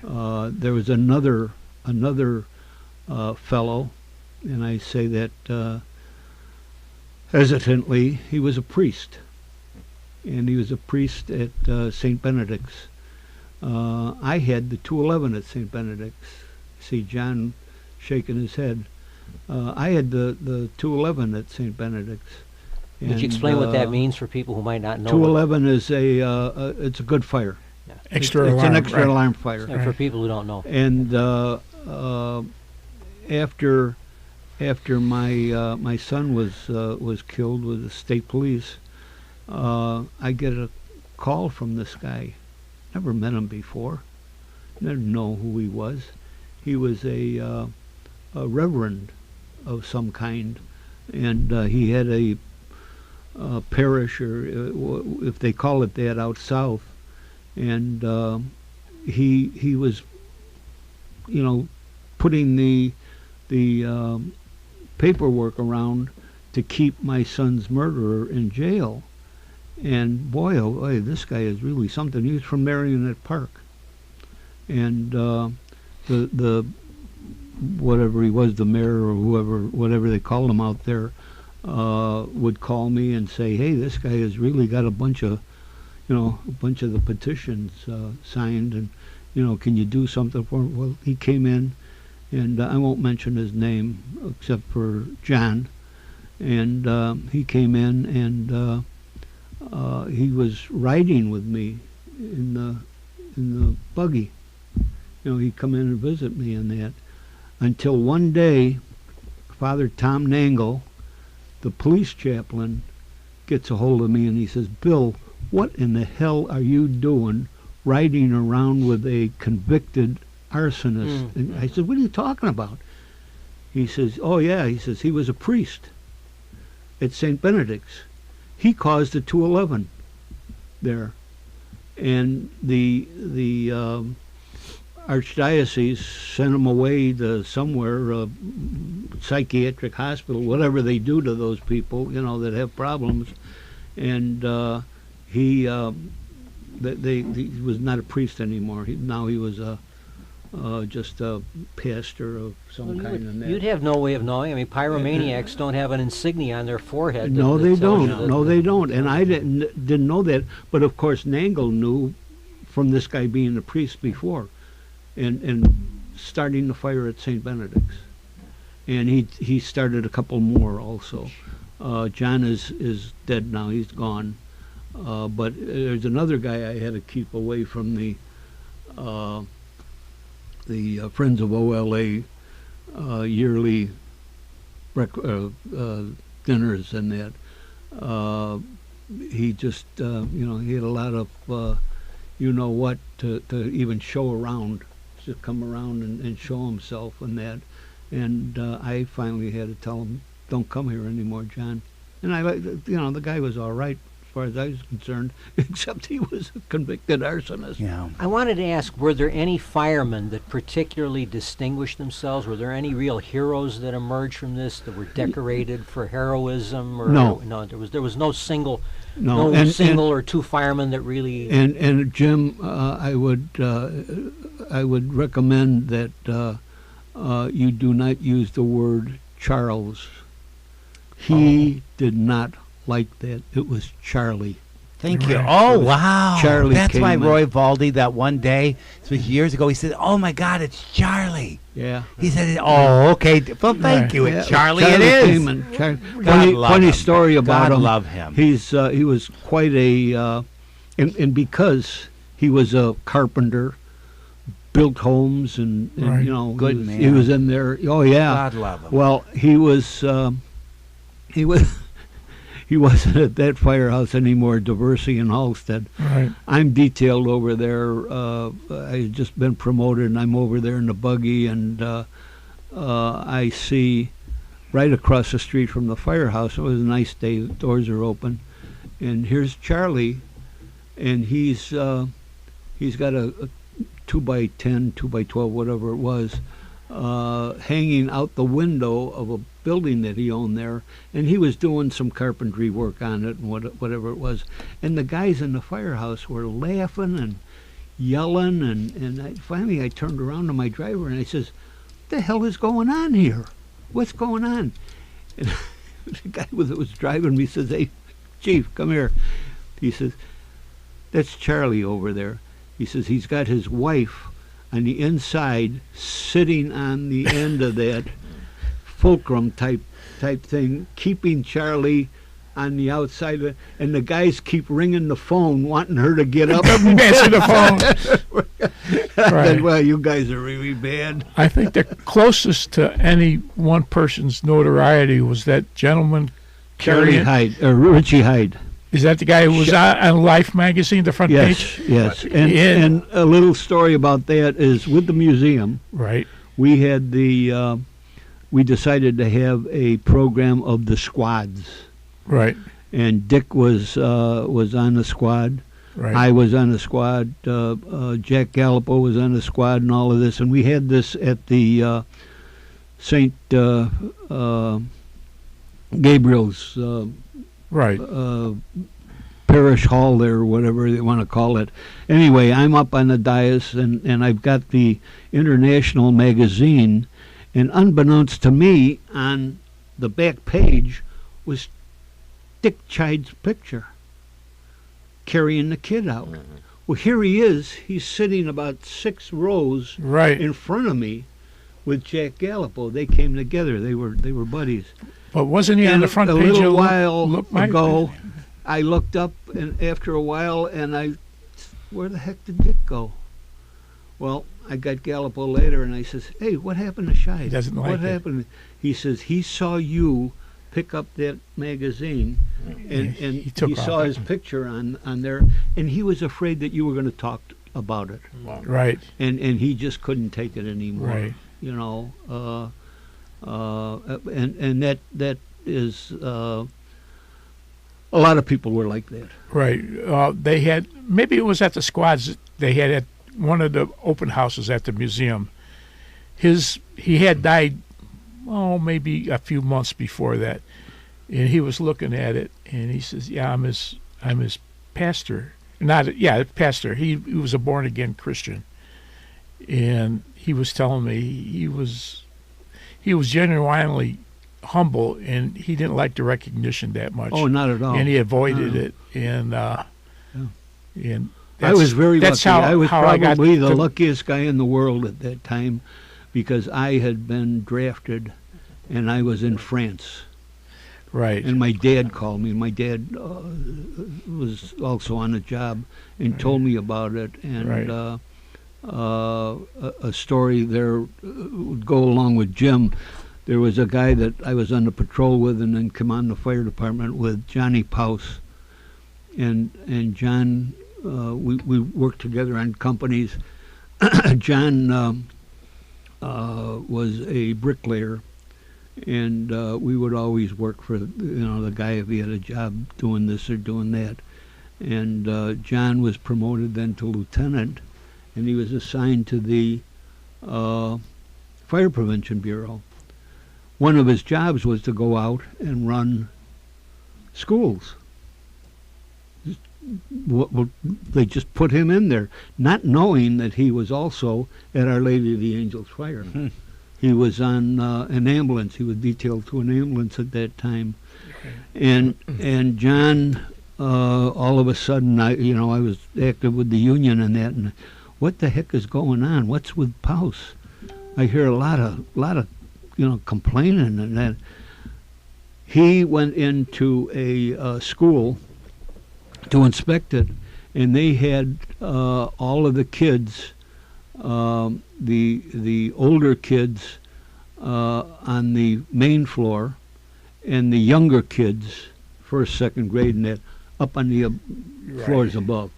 There was another fellow, and I say that hesitantly. He was a priest, and he was a priest at St. Benedict's. I had the 211 at St. Benedict's. See John shaking his head. I had the 211 at St. Benedict's.
Would you explain what that means for people who might not know?
211 is it's a good fire.
Extra
It's
alarm.
an extra
right.
alarm fire.
And for people who don't know.
And after my son was killed with the state police, I get a call from this guy. Never met him before. Didn't know who he was. He was a reverend of some kind, and he had a parish, or if they call it that, out south. And he was, putting the paperwork around to keep my son's murderer in jail. And boy, oh boy, this guy is really something. He was from Marionette Park, and the whatever he was, the mayor or whatever they called him out there, would call me and say, "Hey, this guy has really got a bunch of the petitions signed, and can you do something for him?" Well, he came in, and I won't mention his name except for John, and he came in and he was riding with me in the buggy. He'd come in and visit me and that, until one day, Father Tom Nangle, the police chaplain, gets a hold of me and he says, "Bill, what in the hell are you doing riding around with a convicted arsonist?" And I said, "What are you talking about?" He says, "Oh yeah," he says, "he was a priest at St. Benedict's. He caused the 211 there, and the archdiocese sent him away to somewhere, psychiatric hospital, whatever they do to those people, that have problems." And he was not a priest anymore. He was just a pastor of some kind. And that.
You'd have no way of knowing. I mean, pyromaniacs don't have an insignia on their forehead.
No,
that
they
tells you
don't.
that-
No, they don't. And I didn't know that. But of course, Nangle knew from this guy being a priest before, and starting the fire at St. Benedict's. And he started a couple more also. John is dead now. He's gone. But there's another guy I had to keep away from the Friends of OLA yearly dinners and that. He just, he had a lot of, to even show around, to come around and show himself and that. And I finally had to tell him, "Don't come here anymore, John." And the guy was all right as far as I was concerned, except he was a convicted arsonist.
Yeah.
I wanted to ask, were there any firemen that particularly distinguished themselves? Were there any real heroes that emerged from this that were decorated for heroism? Or
No.
No, there was no single,
No,
single or two firemen that really.
And Jim, I would recommend that you do not use the word Charles. He did not like that. It was Charlie.
Thank you.
Right.
Oh, wow.
Charlie
That's why
came in.
Roy Valdi, that one day, this was years ago, he said, "Oh, my God, it's Charlie."
Yeah.
He said, "Oh, okay. Well, thank
Right.
you.
Yeah,
It's Charlie, it is."
came in.
God love
Funny
him.
story about
God
him.
love him.
He was quite a, and because he was a carpenter, built
Right.
homes, and
Good
he
man.
was in there. Oh yeah.
God love him.
Well, he wasn't at that firehouse anymore, Diversey in Halstead.
Right.
I'm detailed over there. I had just been promoted, and I'm over there in the buggy, and I see right across the street from the firehouse. It was a nice day. The doors are open, and here's Charlie, and he's got a 2x10, 2x12, whatever it was, hanging out the window of a building that he owned there, and he was doing some carpentry work on it and whatever it was. And the guys in the firehouse were laughing and yelling, and finally I turned around to my driver and I says, "What the hell is going on here? What's going on?" And the guy that was driving me says, "Hey, Chief, come here." He says, "That's Charlie over there." He says he's got his wife on the inside, sitting on the end of that fulcrum type thing, keeping Charlie on the outside of it, and the guys keep ringing the phone, wanting her to get up
and answer the phone. Right.
Well, you guys are really bad.
I think the closest to any one person's notoriety was that gentleman,
Charlie Hyde, Richie Hyde.
Is that the guy who was on Life magazine, the front page?
Yes. And a little story about that is with the museum.
Right.
We had we decided to have a program of the squads.
Right.
And Dick was on the squad.
Right.
I was on the squad. Jack Gallipo was on the squad, and all of this. And we had this at the St. Gabriel's parish hall there, or whatever they want to call it. Anyway, I'm up on the dais, and I've got the International magazine, and unbeknownst to me, on the back page was Dick Chide's picture, carrying the kid out. Mm-hmm. Well, here he is. He's sitting about 6 rows in front of me with Jack Gallipo. They came together. They were buddies.
But wasn't he on the front page
a little while ago? I looked up, and after a while, and where the heck did Dick go? Well, I got Gallipo later, and I says, "Hey, what happened to Shide?
He doesn't like
what happened?" He says he saw you pick up that magazine, and he saw his picture on there, and he was afraid that you were going to talk about it.
Right.
And he just couldn't take it anymore.
Right.
You know, and that is a lot of people were like that.
Right. They had, maybe it was at the squads, they had at one of the open houses at the museum. He had died, maybe a few months before that, and he was looking at it, and he says, "Yeah, I'm his pastor." Pastor. He was a born again Christian, and he was telling me he was genuinely humble, and he didn't like the recognition that much.
Oh, not at all.
And he avoided it, and
I was very lucky. I was probably the
to
luckiest guy in the world at that time, because I had been drafted, and I was in France.
Right.
And my dad called me. My dad was also on the job and told me about it. And a story there would go along with Jim. There was a guy that I was on the patrol with, and then come on the fire department with, Johnny Pouse. And John, we worked together on companies. John was a bricklayer, and we would always work for the guy if he had a job doing this or doing that. And John was promoted then to lieutenant, and he was assigned to the Fire Prevention Bureau. One of his jobs was to go out and run schools. They just put him in there, not knowing that he was also at Our Lady of the Angels Fire. He was on an ambulance. He was detailed to an ambulance at that time. And John, all of a sudden, I was active with the union and that, and what the heck is going on? What's with Pouse? I hear a lot of complaining, and that. He went into a school to inspect it, and they had all of the kids, the older kids on the main floor, and the younger kids, first, second grade, and that up on the floors above.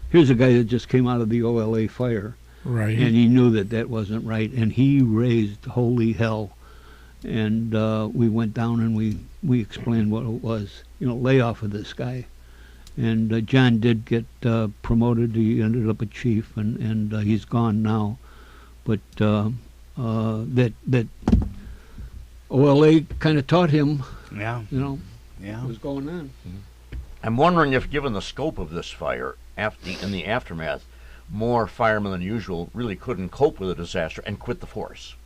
Here's a guy that just came out of the OLA fire,
right,
and he knew that wasn't right, and he raised holy hell. And we went down and we explained what it was, lay off of this guy. And John did get promoted. He ended up a chief, and he's gone now. But that OLA kind of taught him, what was going on.
I'm wondering if, given the scope of this fire, in the aftermath, more firemen than usual really couldn't cope with the disaster and quit the force.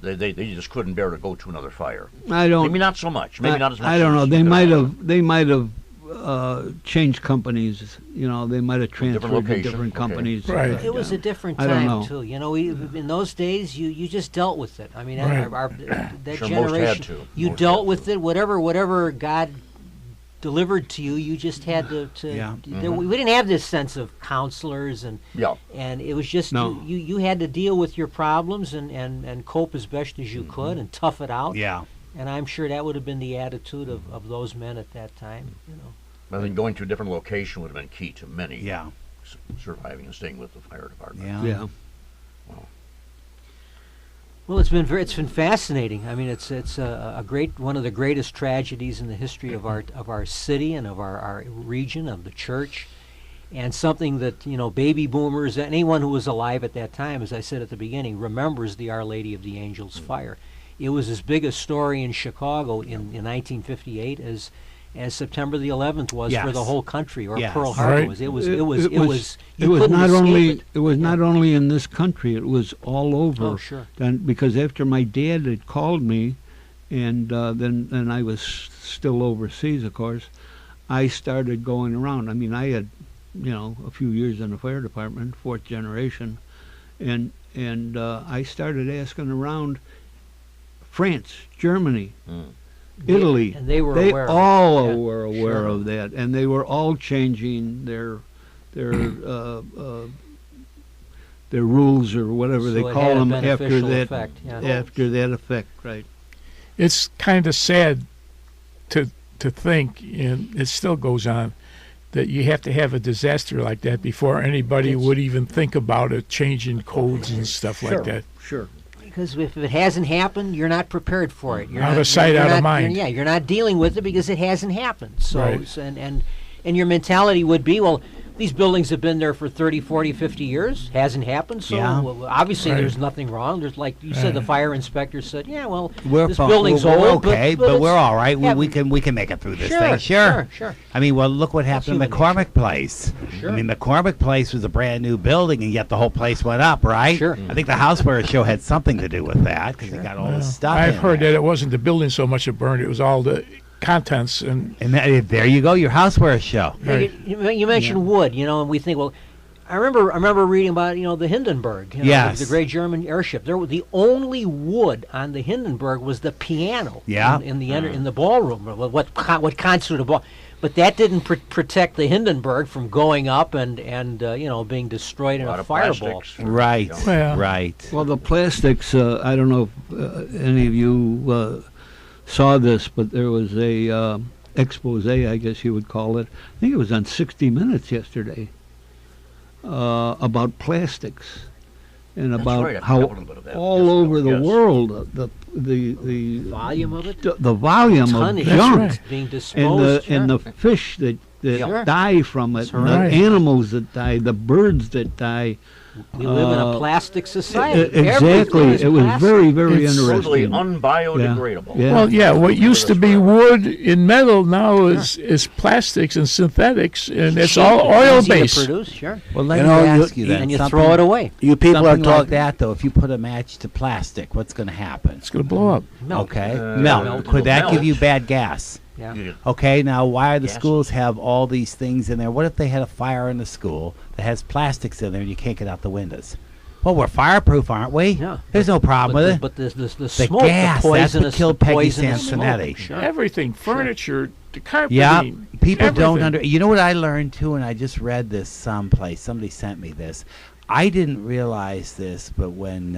They just couldn't bear to go to another fire.
I don't.
Maybe not so much. Maybe not as much.
I don't know. They might have changed companies. You know, they might have transferred to
location,
different
okay.
companies.
Right.
It was a different
I don't
time
know.
too. You know, in those days, you just dealt with it. I mean,
Right.
that
Sure, most
generation,
had to.
you
Most
dealt
had
with it. Whatever God delivered to you, you just had to.
Yeah.
We didn't have this sense of counselors
Yeah.
and it was just
No.
you had to deal with your problems and cope as best as you could and tough it out.
Yeah.
And I'm sure that would have been the attitude of those men at that time. You know.
I think going to a different location would have been key to many
Yeah.
surviving and staying with the fire department.
Yeah.
Yeah.
Well, it's been fascinating. I mean, it's a great one of the greatest tragedies in the history of our city and of our region, of the church, and something that baby boomers, anyone who was alive at that time, as I said at the beginning, remembers the Our Lady of the Angels fire. It was as big a story in Chicago in 1958 as September the 11th was for the
Yes.
whole country, or
Yes.
Pearl Harbor
Right.
was. It was. You
not
couldn't escape
only
it.
it was not only in this country, it was all over.
Oh, sure.
Then because after my dad had called me, and then I was still overseas, of course, I started going around. I mean, I had a few years in the fire department, fourth generation, and I started asking around France, Germany, Italy.
And they were aware of it.
all
Yeah,
were aware
sure.
of that, and they were all changing their rules or whatever
So
they
it
call
had a
them after
beneficial
that.
effect, yeah.
After that effect, right?
It's kind of sad to think, and it still goes on, that you have to have a disaster like that before anybody would even think about it, changing codes and stuff like that.
Sure.
Because if it hasn't happened, you're not prepared for it. You're
Out
not,
of sight,
you're
out of
not-
mind.
You're not dealing with it because it hasn't happened. So,
Right.
and your mentality would be, well, these buildings have been there for 30, 40, 50 years. Hasn't happened. So
Yeah.
well, obviously
Right.
there's nothing wrong. There's like you said, the fire inspector said, yeah, well,
We're
this
fine.
building's
we're
old,
okay, but
it's-
we're all right.
yeah,
We can make it through this
Sure,
thing.
sure.
I mean, well, look what happened
human
in McCormick Place.
Sure.
I mean, McCormick Place was a brand new building, and yet the whole place went up, right?
Sure.
I think the Houseware Show had something to do with that because they got all this stuff.
I've
in
heard
there.
that it wasn't the building so much that burned; it was all the contents. And
And there you go, your Houseware Show.
Right.
You mentioned wood, and we think, well, I remember reading about the Hindenburg,
Yes.
the great German airship. The only wood on the Hindenburg was the piano,
Yeah.
in the ballroom, or what constituted a ball. But that didn't protect the Hindenburg from going up and being destroyed in
lot
a
of
fireball.
plastics.
Right,
Well-
right.
Well, the plastics. I don't know if any of you saw this, but there was a expose, I guess you would call it. I think it was on 60 Minutes yesterday. About plastics and
That's
about
right, I
how
forgot a little bit of that
all
yesterday,
over the
yes.
world the
Volume of it,
the volume of
tonnage
junk
right.
being
and
disposed.
the fish that
Sure.
die from it,
That's
and
right.
the animals that die, the birds that die.
We live in a
uh,
plastic society.
Exactly,
Everything is
it was
plastic.
very, very
It's
Totally
interesting.
unbiodegradable.
Yeah.
well, yeah, what used to be wood and metal now is plastics and synthetics, and it's all
Cheap,
oil
easy to
based.
produce, sure.
Well, let
You
me
know,
ask you that.
And you
something,
throw it away.
You people are
something like
talking.
that, though. If you put a match to plastic, what's going to happen?
It's going to blow up.
Melt.
Okay,
melt.
melt. Could that
Melt.
give you bad gas?
Yeah.
Okay, now why do the
Gases.
schools have all these things in there? What if they had a fire in the school that has plastics in there and you can't get out the windows? Well, we're fireproof, aren't we?
Yeah.
There's no problem with it.
But the
The
smoke,
gas,
the
that's what
poisonous,
killed
the
Peggy
poisonous
Sansonetti.
smoke. Sure.
Everything, furniture, the carpeting.
Yeah, people don't
everything.
You know what I learned too, and I just read this someplace. Somebody sent me this. I didn't realize this, but when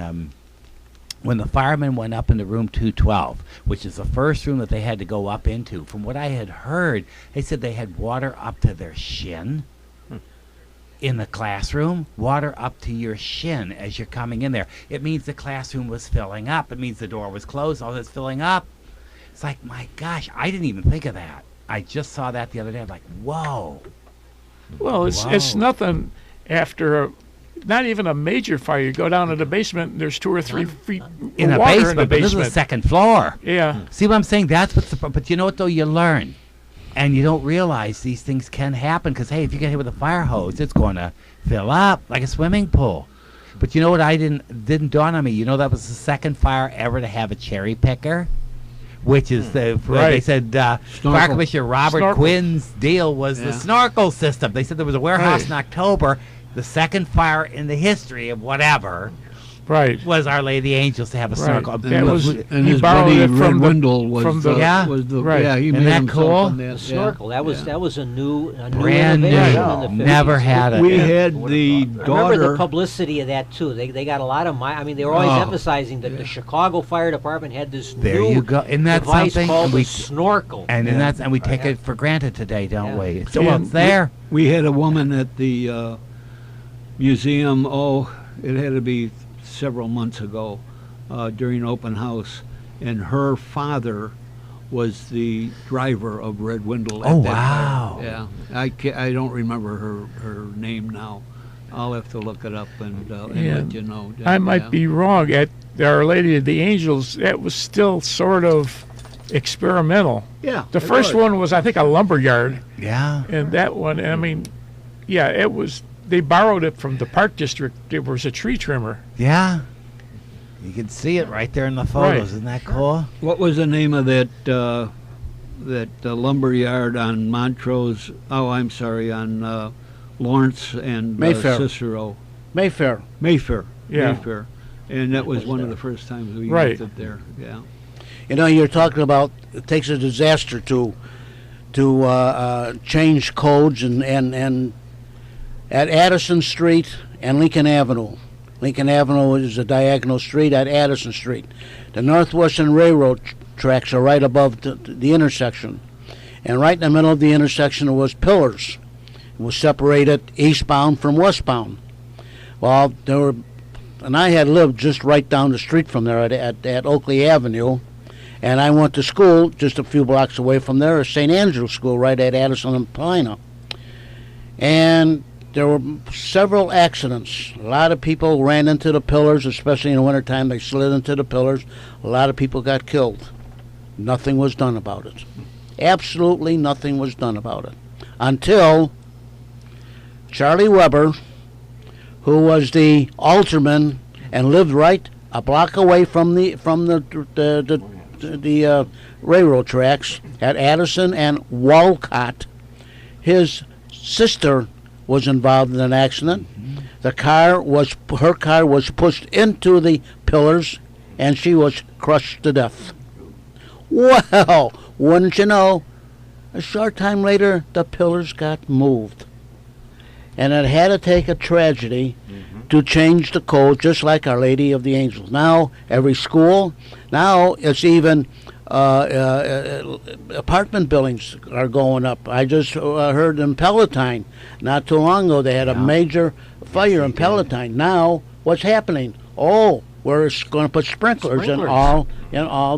the firemen went up into room 212, which is the first room that they had to go up into, from what I had heard, they said they had water up to their shin. In the classroom, water up to your shin as you're coming in there. It means the classroom was filling up. It means the door was closed. All that's filling up. It's like, my gosh, I didn't even think of that. I just saw that the other day. I'm like, whoa.
Well, it's
Wow.
nothing after not even a major fire. You go down to the basement, and there's 2 or 3 feet
In
of
a
water
basement,
in the
but this is
basement.
the second floor.
Yeah.
See what I'm saying? That's what's the but you know what though? You learn. And you don't realize these things can happen because, hey, if you get hit with a fire hose, it's going to fill up like a swimming pool. But you know what? Didn't dawn on me. You know that was the second fire ever to have a cherry picker. which is they
Right.
said Fire
Snorkel.
Commissioner Robert
Snorkel.
Quinn's deal was the
Yeah.
snorkel system. They said there was a warehouse
Right.
in October. The second fire in the history of whatever
Right.
was Our Lady of the Angels to have a
Right.
snorkel.
That was-
And
he
his
borrowed
buddy
it from
Red
the-
Windle was
from the-
Yeah.
was the
Right.
yeah, he
Isn't
made
that
himself
cool?
on
The
that,
snorkel.
yeah.
That was a new
brand new.
innovation in the 50s.
Never had it.
We had the
I remember the
daughter.
publicity of that too. They got a lot of I mean, they were always
Oh,
emphasizing that the Chicago Fire Department had this
There
new
you go. Isn't that
device
something?
called
And
the
we-
snorkel.
And we take it for granted today, don't
Yeah.
we? So
Yeah.
it's there.
We had a woman at the museum. Oh, it had to be several months ago during open house, and her father was the driver of Red Windle. At
Oh,
that
wow.
time. Yeah, I don't remember her name now. I'll have to look it up and
Yeah.
let you know.
I might
Yeah.
be wrong. At Our Lady of the Angels, that was still sort of experimental.
Yeah.
The
it
first
was.
one was, I think, a lumber yard,
Yeah.
and that one, I mean, yeah, it was. They borrowed it from the Park District. It was a tree trimmer.
Yeah. You can see it right there in the photos.
Right.
Isn't that cool?
What was the name of that lumber yard on Montrose? Oh, I'm sorry, on Lawrence and
Mayfair.
Cicero.
Mayfair.
Mayfair.
Yeah.
Mayfair. And that was one of the first times we
Right.
used it there. Yeah.
You know, you're talking about it takes a disaster to change codes and at Addison Street and Lincoln Avenue. Lincoln Avenue is a diagonal street at Addison Street. The Northwestern Railroad tracks are right above the intersection. And right in the middle of the intersection was pillars. It was separated eastbound from westbound. Well, and I had lived just right down the street from there at Oakley Avenue. And I went to school just a few blocks away from there, St. Andrew's School, right at Addison and Plina. And there were several accidents. A lot of people ran into the pillars, especially in the wintertime. They slid into the pillars. A lot of people got killed. Nothing was done about it. Absolutely nothing was done about it. Until Charlie Weber, who was the alderman and lived right a block away from the railroad tracks at Addison and Walcott. His sister was involved in an accident. Her car was pushed into the pillars, and she was crushed to death. Well, wouldn't you know? A short time later, the pillars got moved, and it had to take a tragedy to change the code, just like Our Lady of the Angels. Now, every school, now it's even apartment buildings are going up. I just heard in Palatine, not too long ago, they had a major fire in Palatine. Now, what's happening? Oh, we're going to put sprinklers in all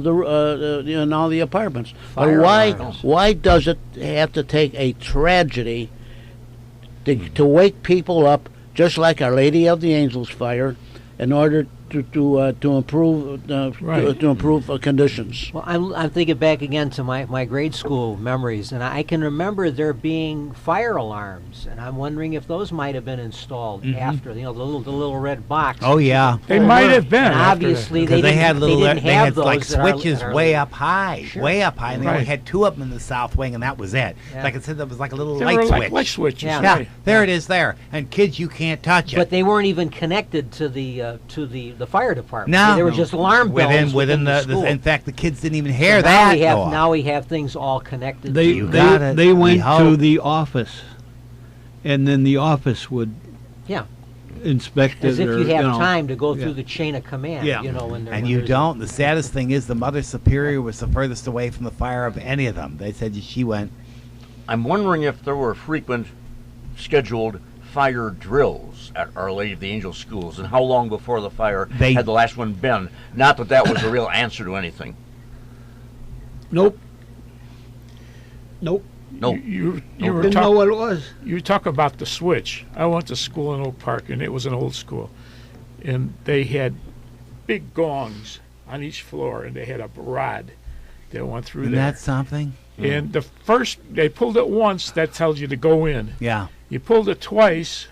the apartments. But
Fire
why?
alarms.
Why does it have to take a tragedy to wake people up, just like Our Lady of the Angels fire, in order to improve
Right.
to improve conditions?
Well, I'm thinking back again to my grade school memories, and I can remember there being fire alarms, and I'm wondering if those might have been installed after, the little red box.
Oh yeah.
They might have been.
And
after that.
obviously
Because they had little,
didn't
they
have
had
those
like
at our-
switches
at our-
way up high,
Sure.
way up high, and they only
Right.
had two of them in the south wing, and that was it.
Yeah.
Like I said, there was like a little
They
light
were
switch.
like light switches.
Yeah.
Yeah,
right.
there it is there, and kids, you can't touch it.
But they weren't even connected to the fire department.
No.
They were
No.
just alarm bells
within
the
the
school.
in fact, the kids didn't even
So
hear
now
that.
we have
go off.
now we have things all connected.
They
You
to
got it.
they
We
went to
hope.
the office, and then the office would
Yeah.
inspect
as
it.
if
or,
you'd have
you know.
time to go
yeah.
through the chain of command.
Yeah.
You know, when
And
when
you
there's a-
don't. The saddest thing is the Mother Superior was the furthest away from the fire of any of them. They said she went.
I'm wondering if there were frequent scheduled fire drills at Our Lady of the Angels schools, and how long before the fire
They-
had the last one been. Not that that was a real answer to anything.
Nope. Nope.
No.
You
Nope.
were
Didn't know
talking.
what it was.
You talk about the switch. I went to school in Oak Park, and it was an old school, and they had big gongs on each floor, and they had a rod that went through
Isn't
there.
that something?
And the first, they pulled it once, that tells you to go in.
Yeah.
You pulled it twice,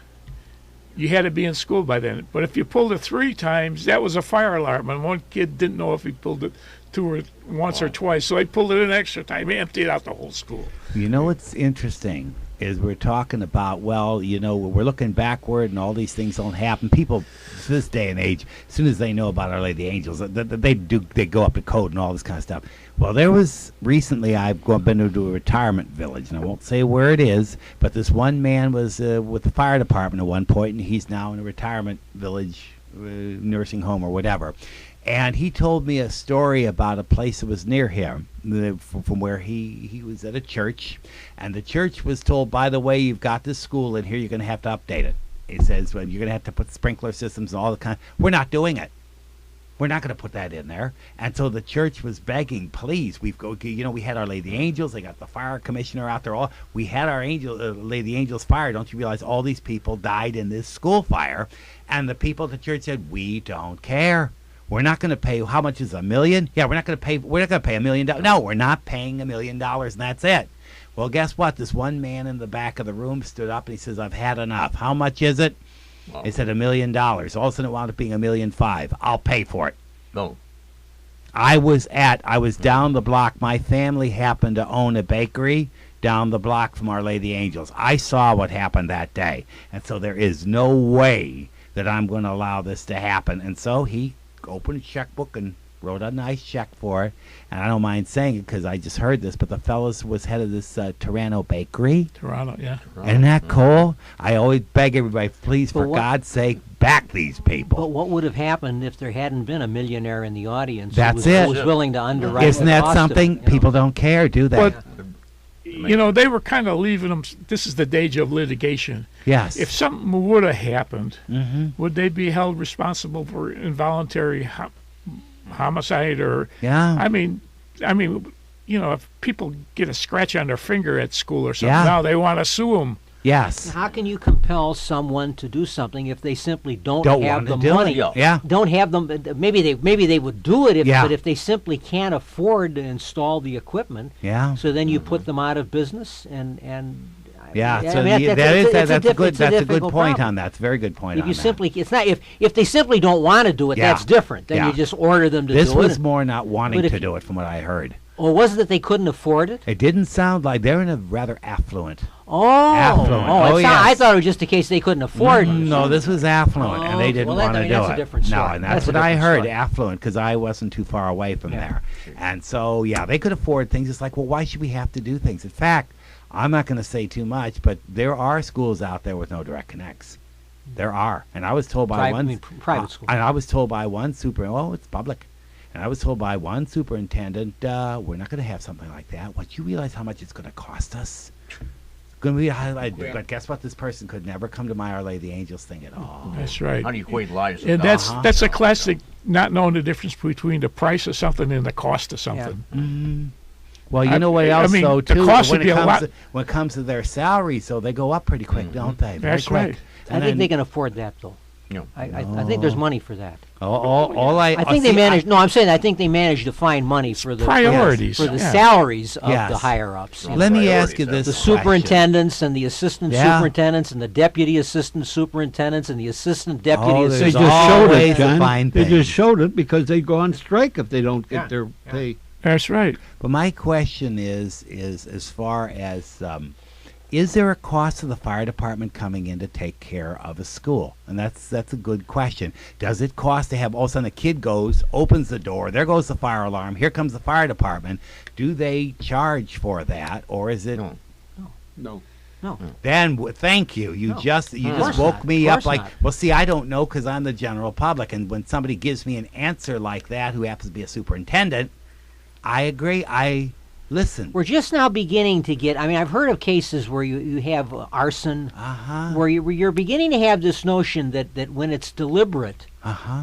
you had to be in school by then. But if you pulled it 3 times, that was a fire alarm. And one kid didn't know if he pulled it once or twice, so they pulled it in extra time, emptied out the whole school.
You know what's interesting is we're talking about, well, you know, we're looking backward and all these things don't happen. People, this day and age, as soon as they know about Our Lady of the Angels, they go up to code and all this kind of stuff. Well, there was recently, been to a retirement village, and I won't say where it is, but this one man was with the fire department at one point, and he's now in a retirement village, nursing home or whatever. And he told me a story about a place that was near him, from where he was at a church, and the church was told, by the way, you've got this school in here, you're going to have to update it. He says, well, you're going to have to put sprinkler systems and all the kind. We're not doing it. We're not going to put that in there. And so the church was begging, please, we had Our Lady of the Angels, they got the fire commissioner out there, we had our Lady Angels fire. Don't you realize all these people died in this school fire? And the people at the church said, we don't care. We're not going to pay. How much is $1 million? Yeah, we're not going to pay $1 million. No, we're not paying $1 million, and that's it. Well, guess what? This one man in the back of the room stood up and he says, I've had enough. How much is it? They said $1 million. All of a sudden it wound up being $1.5 million. I'll pay for it.
No.
I was down the block. My family happened to own a bakery down the block from Our Lady of the Angels. I saw what happened that day. And so there is no way that I'm going to allow this to happen. And so he opened a checkbook and wrote a nice check for it. And I don't mind saying it because I just heard this, but the fellows was head of this Toronto bakery.
Toronto, yeah.
Isn't that cool? I always beg everybody, please, for God's sake, back these people.
But what would have happened if there hadn't been a millionaire in the audience
That's
who
it.
was willing to underwrite
Isn't
the
that
cost of
something?
it, you know?
People don't care, do they?
But, they were kind of leaving them. This is the days of litigation.
Yes.
If something would have happened,
Mhm.
would they be held responsible for involuntary homicide? Or
Yeah.
I mean, if people get a scratch on their finger at school or something,
Yeah.
now they want to sue them.
Yes.
How can you compel someone to do something if they simply don't
Don't
have
want
the
to do
money?
it. Yeah.
Don't have them. Maybe they would do it,
Yeah.
but if they simply can't afford to install the equipment,
Yeah.
so then you put them out of business and.
Yeah.
I
So
mean,
that's a good
difficult
point
problem.
on that. It's a very good point
If
on
you
that.
simply, it's not if they simply don't want to do it,
Yeah.
that's different. Then
Yeah.
you just order them to
This
do it.
was more not wanting
But if
to
you-
do it, from what I heard.
Or was it that they couldn't afford it?
It didn't sound like they're in a rather affluent.
Oh,
Affluent. Oh,
it's not, I
yes.
thought it was just a case they couldn't afford it.
No, this was affluent, and
Oh,
they didn't
well, that-
want
I
to
mean,
do
that's a
it.
different
No,
story.
and
That's
that's
a
what I
different
heard.
story.
Affluent, because I wasn't too far away from there, and so yeah, they could afford things. It's like, well, why should we have to do things? In fact, I'm not going to say too much, but there are schools out there with no direct connects. There are, and I was told by
private school.
And I was told by one it's public. And I was told by one superintendent, we're not going to have something like that. What, you realize how much it's going to cost us? It's going to be highlighted. But guess what? This person could never come to my Our Lady of the Angels thing at all.
That's right.
How do you equate lives?
And
with
that's a classic, not knowing the difference between the price of something and the cost of something.
Well, you
I-
know what
I
else,
mean,
though,
the
too?
cost
When
would be
it,
a
comes
lot-
to, when it comes to their salaries, so they go up pretty quick, don't they? Very
That's
quick.
right.
I
And
think
then-
they can afford that, though.
Yeah.
I think there's money for that.
I
I think they manage. No, I'm saying I think they manage to find money for the
priorities,
for the
yeah.
salaries of
Yes.
the higher ups. you know.
Let me
Priorities,
ask you
yeah.
this
The
question.
superintendents and the assistant
Yeah.
superintendents and the deputy assistant superintendents and the assistant deputy
Oh, there's
They
assistant.
just showed
always
it,
a
John.
fine
They
thing.
just showed it because they go on strike if they don't get their pay.
That's right.
But my question is as far as is there a cost to the fire department coming in to take care of a school? And that's a good question. Does it cost to have all of a sudden a kid opens the door, there goes the fire alarm, here comes the fire department? Do they charge for that, or is it?
No.
Then thank you. You
No.
just
Of course
woke
not.
me
Of
up
course
like,
not.
well, see, I don't know because I'm the general public, and when somebody gives me an answer like that, who happens to be a superintendent, I agree. I listen.
We're just now beginning to get. I mean, I've heard of cases where you have arson, where you're beginning to have this notion that when it's deliberate,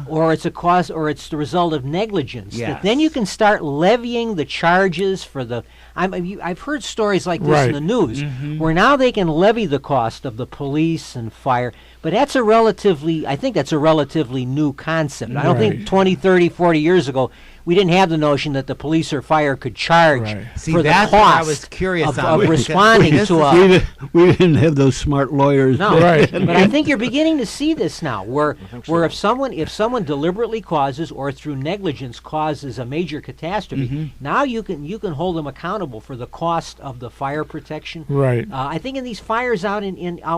or it's a cause, or it's the result of negligence, that then you can start levying the charges for the. I've heard stories like this in the news, where now they can levy the cost of the police and fire. But I think that's a relatively new concept. I don't think 20, 30, 40 years ago, we didn't have the notion that the police or fire could charge
Right.
See,
for the
that's
cost
what I was curious
of,
on.
of responding to a.
We didn't have those smart lawyers.
No,
Right.
but I think you're beginning to see this now, where if someone deliberately causes or through negligence causes a major catastrophe, now you can hold them accountable for the cost of the fire protection.
Right.
I think in these fires out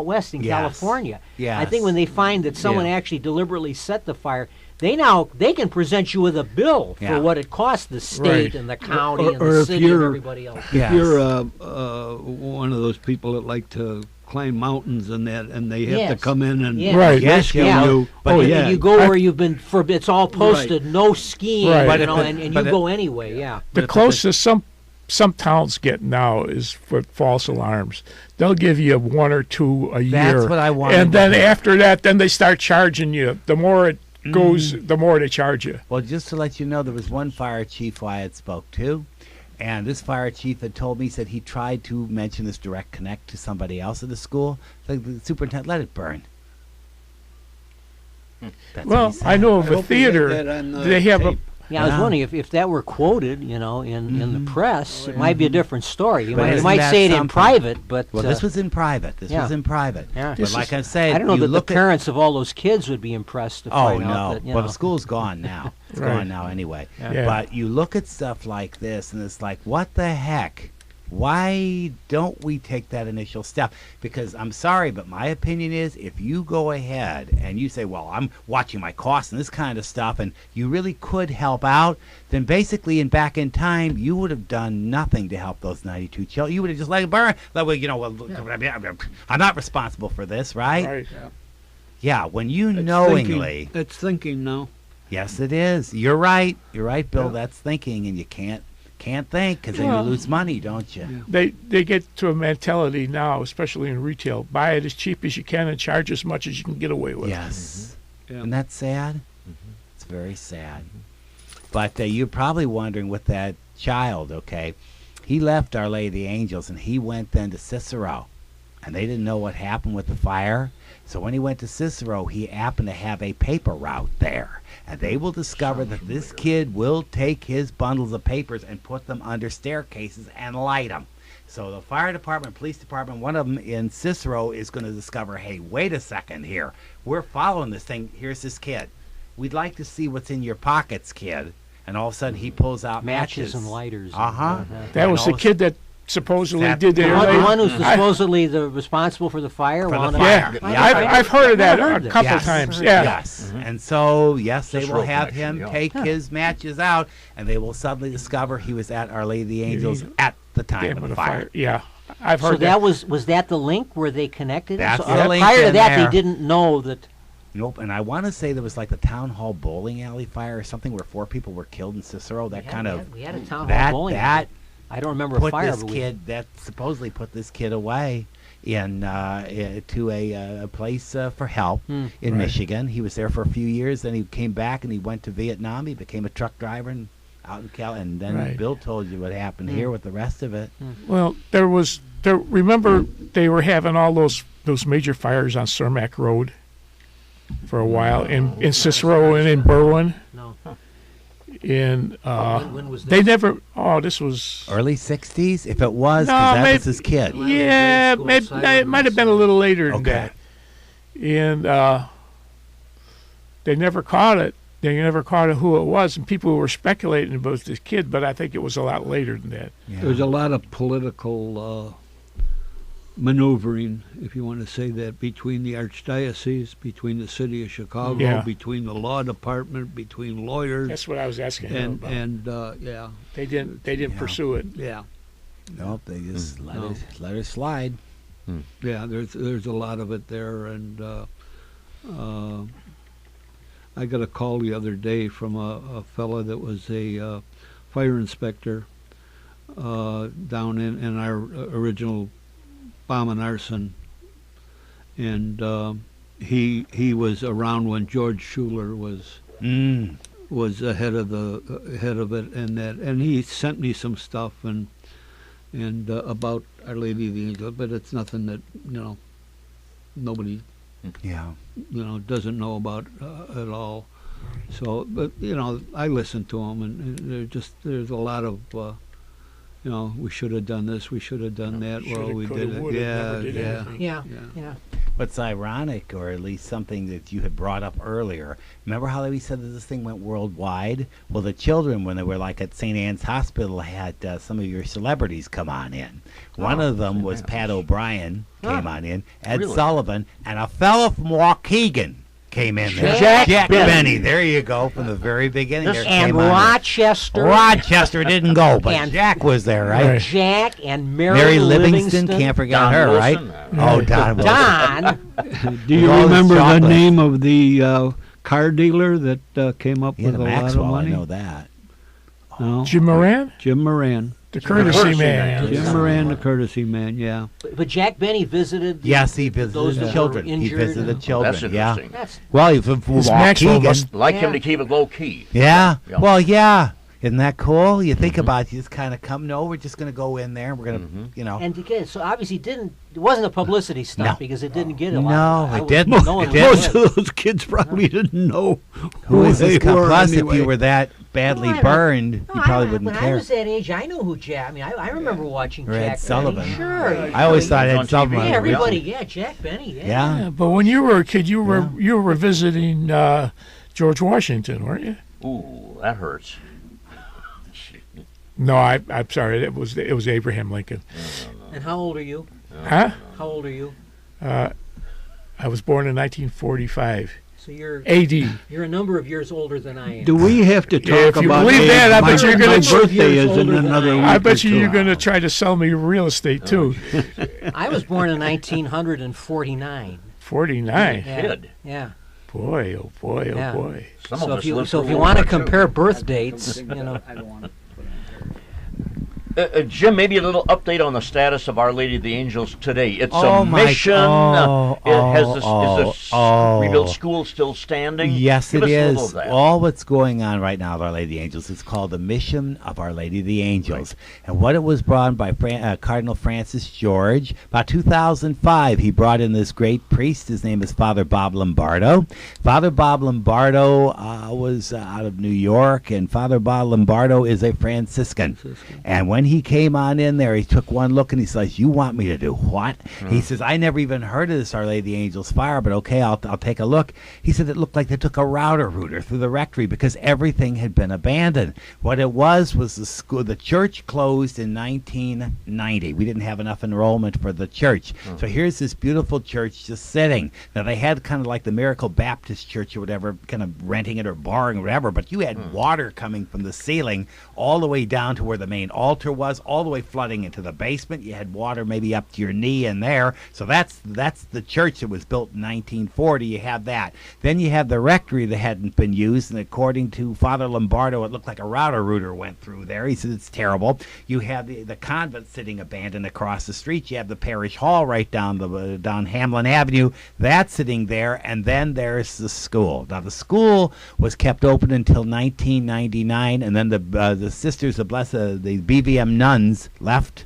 west in
Yes.
California, I
Yes.
think when they find that someone
Yeah.
actually deliberately set the fire, they can present you with a bill
Yeah.
for what it cost the state
Right.
and the county
Or
and the
if
city and
you're-
everybody else.
Yes.
If you're one of those people that like to climb mountains and that, and they have to
Yes.
come in and
Yes.
Right.
Yes,
rescue
yeah.
you.
But
Oh
you-
yeah.
You go where you've been it's all posted, no skiing,
Right.
you know,
But-
and you
but-
go anyway, yeah.
The closest some towns get now is for false alarms. They'll give you one or two a year.
That's what I wanted
And
to
then
hear.
after that, then they start charging you. The more it goes, the more they charge you.
Well, just to let you know, there was one fire chief I had spoke to, and this fire chief had told me, he said he tried to mention this direct connect to somebody else at the school. The superintendent let it burn. That's what
Well,
he said.
I know of
I
a
hope we get
theater.
that on,
They have a
tape.
Yeah, I was
Yeah.
wondering if that were quoted, you know, in the press, it might be a different story. You
But
might, you
isn't
might
that
say it in
something?
private, but
Well, this was in private. This
yeah.
was in private.
Yeah.
But
This
like
is-
I said,
I don't know
you
that the
look at
parents of all those kids would be impressed to
Oh
find
no!
out that, you
Well,
know.
the school's gone now. It's
Right.
gone now anyway.
Yeah.
But you look at stuff like this, and it's like, what the heck? Why don't we take that initial step? Because I'm sorry, but my opinion is, if you go ahead and you say, "Well, I'm watching my costs and this kind of stuff," and you really could help out, then basically, back in time, you would have done nothing to help those 92 children. You would have just let it burn. That way, I'm not responsible for this, right?
right.
Yeah. When you
It's
knowingly.
It's thinking now.
Yes, it is. You're right. You're right, Bill.
Yeah.
That's thinking, and you can't think because then
Well-
you lose money, don't you?
Yeah.
They get to a mentality now, especially in retail. Buy it as cheap as you can and charge as much as you can get away with.
Yes.
Yeah.
Isn't that sad? It's very sad. But you're probably wondering with that child, okay? He left Our Lady of the Angels and he went then to Cicero. And they didn't know what happened with the fire. So when he went to Cicero, he happened to have a paper route there. And they will discover that this kid will take his bundles of papers and put them under staircases and light them. So the fire department, police department, one of them in Cicero is going to discover, hey, wait a second here. We're following this thing. Here's this kid. We'd like to see what's in your pockets, kid. And all of a sudden he pulls out
Matches and lighters.
Uh-huh.
That was the kid that supposedly
That-
did the
The
early.
one who's supposedly responsible for the fire.
For the
wound up-
fire.
Yeah,
Yeah.
I've heard of that
I've heard
a
that.
couple
Yes.
times. Yeah.
Yes. And so, yes, they
Cicero
will have
connection,
him
yeah.
take his matches out, and they will suddenly discover he was at Our Lady of the Angels at the time
Damn
of
with
the
a
fire.
Yeah, I've
So
heard
that was that the link where they connected?
That's
So,
the link
prior to
in
that,
there.
they didn't know that.
Nope. And I want to say there was like the Town Hall bowling alley fire or something where 4 people were killed in Cicero. That kind of
we had a town hall
that
bowling.
that
I don't remember a
put
fire,
this
but
kid that supposedly put this kid away in to a place for help in
Right.
Michigan. He was there for a few years. Then he came back and he went to Vietnam. He became a truck driver and out in Cal. And then
Right.
Bill told you what happened here with the rest of it.
Well, remember they were having all those major fires on Cermak Road for a while in Cicero and in Berwyn.
no.
In
When was
they
this?
never. Oh, this was.
Early 60s, if it was,
No,
because that
maybe-
was his kid.
Well,
Yeah,
grade
maybe,
school, silent
it might have been a little later than
Okay.
that. And they never caught it. They never caught who it was, and people were speculating about this kid, but I think it was a lot later than that.
Yeah.
There's a lot of political maneuvering, if you want to say that, between the archdiocese, between the city of Chicago,
Yeah.
between the law department, between lawyers,
That's what I was asking him
and
about.
yeah,
They didn't
Yeah.
pursue it.
yeah,
Nope, they just
No.
let it slide.
yeah. There's a lot of it there, and I got a call the other day from a fella that was a fire inspector down in our original bomb and arson, and he was around when George Schuler was ahead of it, and he sent me some stuff and about Our Lady of the Angel, but it's nothing that nobody
Yeah.
doesn't know about at all. So, but I listen to them, and there's a lot of, we should have done this, we should have done that.
Shoulda,
Well, we
coulda,
did it.
woulda,
Yeah,
never did
yeah.
anything.
Yeah.
What's ironic, or at least something that you had brought up earlier, remember how we said that this thing went worldwide? Well, the children, when they were like at St. Anne's Hospital, had some of your celebrities come on in. One of them was Pat O'Brien, came on in, Ed
Really?
Sullivan, and a fellow from Waukegan came in there.
Jack
Benny. There you go, from the very beginning.
This-
There
And
came on in.
Rochester.
Rochester didn't go, but
And-
Jack was there, right?
Right.
Jack and Mary,
Mary Livingston, can't forget
Don
her,
Wilson.
right? Oh, Don Wilson.
Don.
Do you
all his
remember the
chocolates.
name of the car dealer that came up
Yeah,
with
the
a lot of
Maxwell, I
money?
know that.
No?
Jim Moran,
Jim Moran.
the courtesy
courtesy
man.
man.
Jim Moran, the courtesy man, yeah.
But Jack Benny visited.
Yes, he
those
visited
that
the
were
children. He
injured
visited
and-
children.
That's
Yeah.
interesting.
That's
Well, he's from
This Maxwell
Waukegan.
must-
Like him
Yeah.
to keep it low key.
Yeah.
Yeah.
Well, yeah. Isn't that cool? You think about it, you just kind of come, no, we're just going to go in there. We're going to,
and again, so obviously it wasn't a publicity stunt
No.
because it didn't get a
No,
lot.
it
I would-
didn't.
no one
It
would
didn't.
Most
win.
of those kids probably didn't know
who is
they
this guy?
were
Plus,
anyway.
if you were that badly
No, I don't-
burned,
No,
you probably
I-
wouldn't
when I
care.
was that age, I know who Jack. I mean, I remember watching
Or Ed
Jack
Sullivan.
Benny. Sure.
I always thought
He was
Ed
on
Sullivan.
TV.
Yeah,
was
everybody.
original.
Yeah, Jack Benny. Yeah.
Yeah.
Yeah, but when you were a kid, you were visiting George Washington, weren't you?
Ooh, that hurts.
No, I'm sorry. It was Abraham Lincoln.
And how old are you?
Huh?
How old are you?
I was born in 1945.
So you're
A.D.
you're a number of years older than I am.
Do we have to
Yeah,
talk
if you
about
believe
age?
that, I
My-
bet you're
my
gonna-
birthday
years
is in
older than
another
I am.
week
I bet
or
you're
two.
going to try to sell me real estate too.
I was born in 1949.
49.
Yeah.
Kid.
Yeah.
Boy, oh boy, oh
Yeah.
boy.
Some
So
of
if
us
you
lived
so if
through
you
World
want to
War II.
compare birth dates,
Jim, maybe a little update on the status of Our Lady of the Angels today. It's
Oh
a
my-
mission.
oh,
Is
oh.
rebuilt school still standing?
Yes,
Give
it
us a little
is.
of that.
All what's going on right now with Our Lady of the Angels is called the Mission of Our Lady of the Angels. And what it was brought by Cardinal Francis George. About 2005, he brought in this great priest. His name is Father Bob Lombardo. Father Bob Lombardo was out of New York, and Father Bob Lombardo is a Franciscan. And when he came on in there, he took one look and he says, "You want me to do what?" He says, "I never even heard of this Our Lady of the Angels fire, but okay, I'll take a look." He said it looked like they took a router through the rectory because everything had been abandoned. What it was the school, the church closed in 1990. We didn't have enough enrollment for the church. So here's this beautiful church just sitting. Now they had kind of like the Miracle Baptist Church or whatever, kind of renting it or borrowing or whatever, but you had water coming from the ceiling all the way down to where the main altar was, all the way flooding into the basement. You had water maybe up to your knee in there. So that's the church that was built in 1940. You have that. Then you have the rectory that hadn't been used, and according to Father Lombardo, it looked like a router went through there. He said it's terrible. You have the convent sitting abandoned across the street. You have the parish hall right down down Hamlin Avenue. That's sitting there, and then there's the school. Now the school was kept open until 1999, and then the sisters, the BVM nuns left.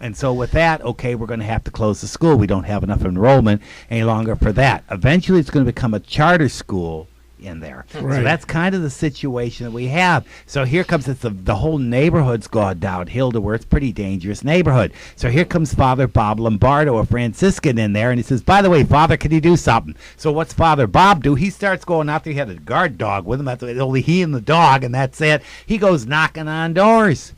And so with that, okay, we're going to have to close the school. We don't have enough enrollment any longer for that. Eventually, it's going to become a charter school in there. So
Right.
that's kind of the situation that we have. So here comes the whole neighborhood's gone downhill to where it's a pretty dangerous neighborhood. So here comes Father Bob Lombardo, a Franciscan, in there, and he says, "By the way, Father, can you do something?" So what's Father Bob do? He starts going out there. He had a guard dog with him. That's only he and the dog, and that's it. He goes knocking on doors.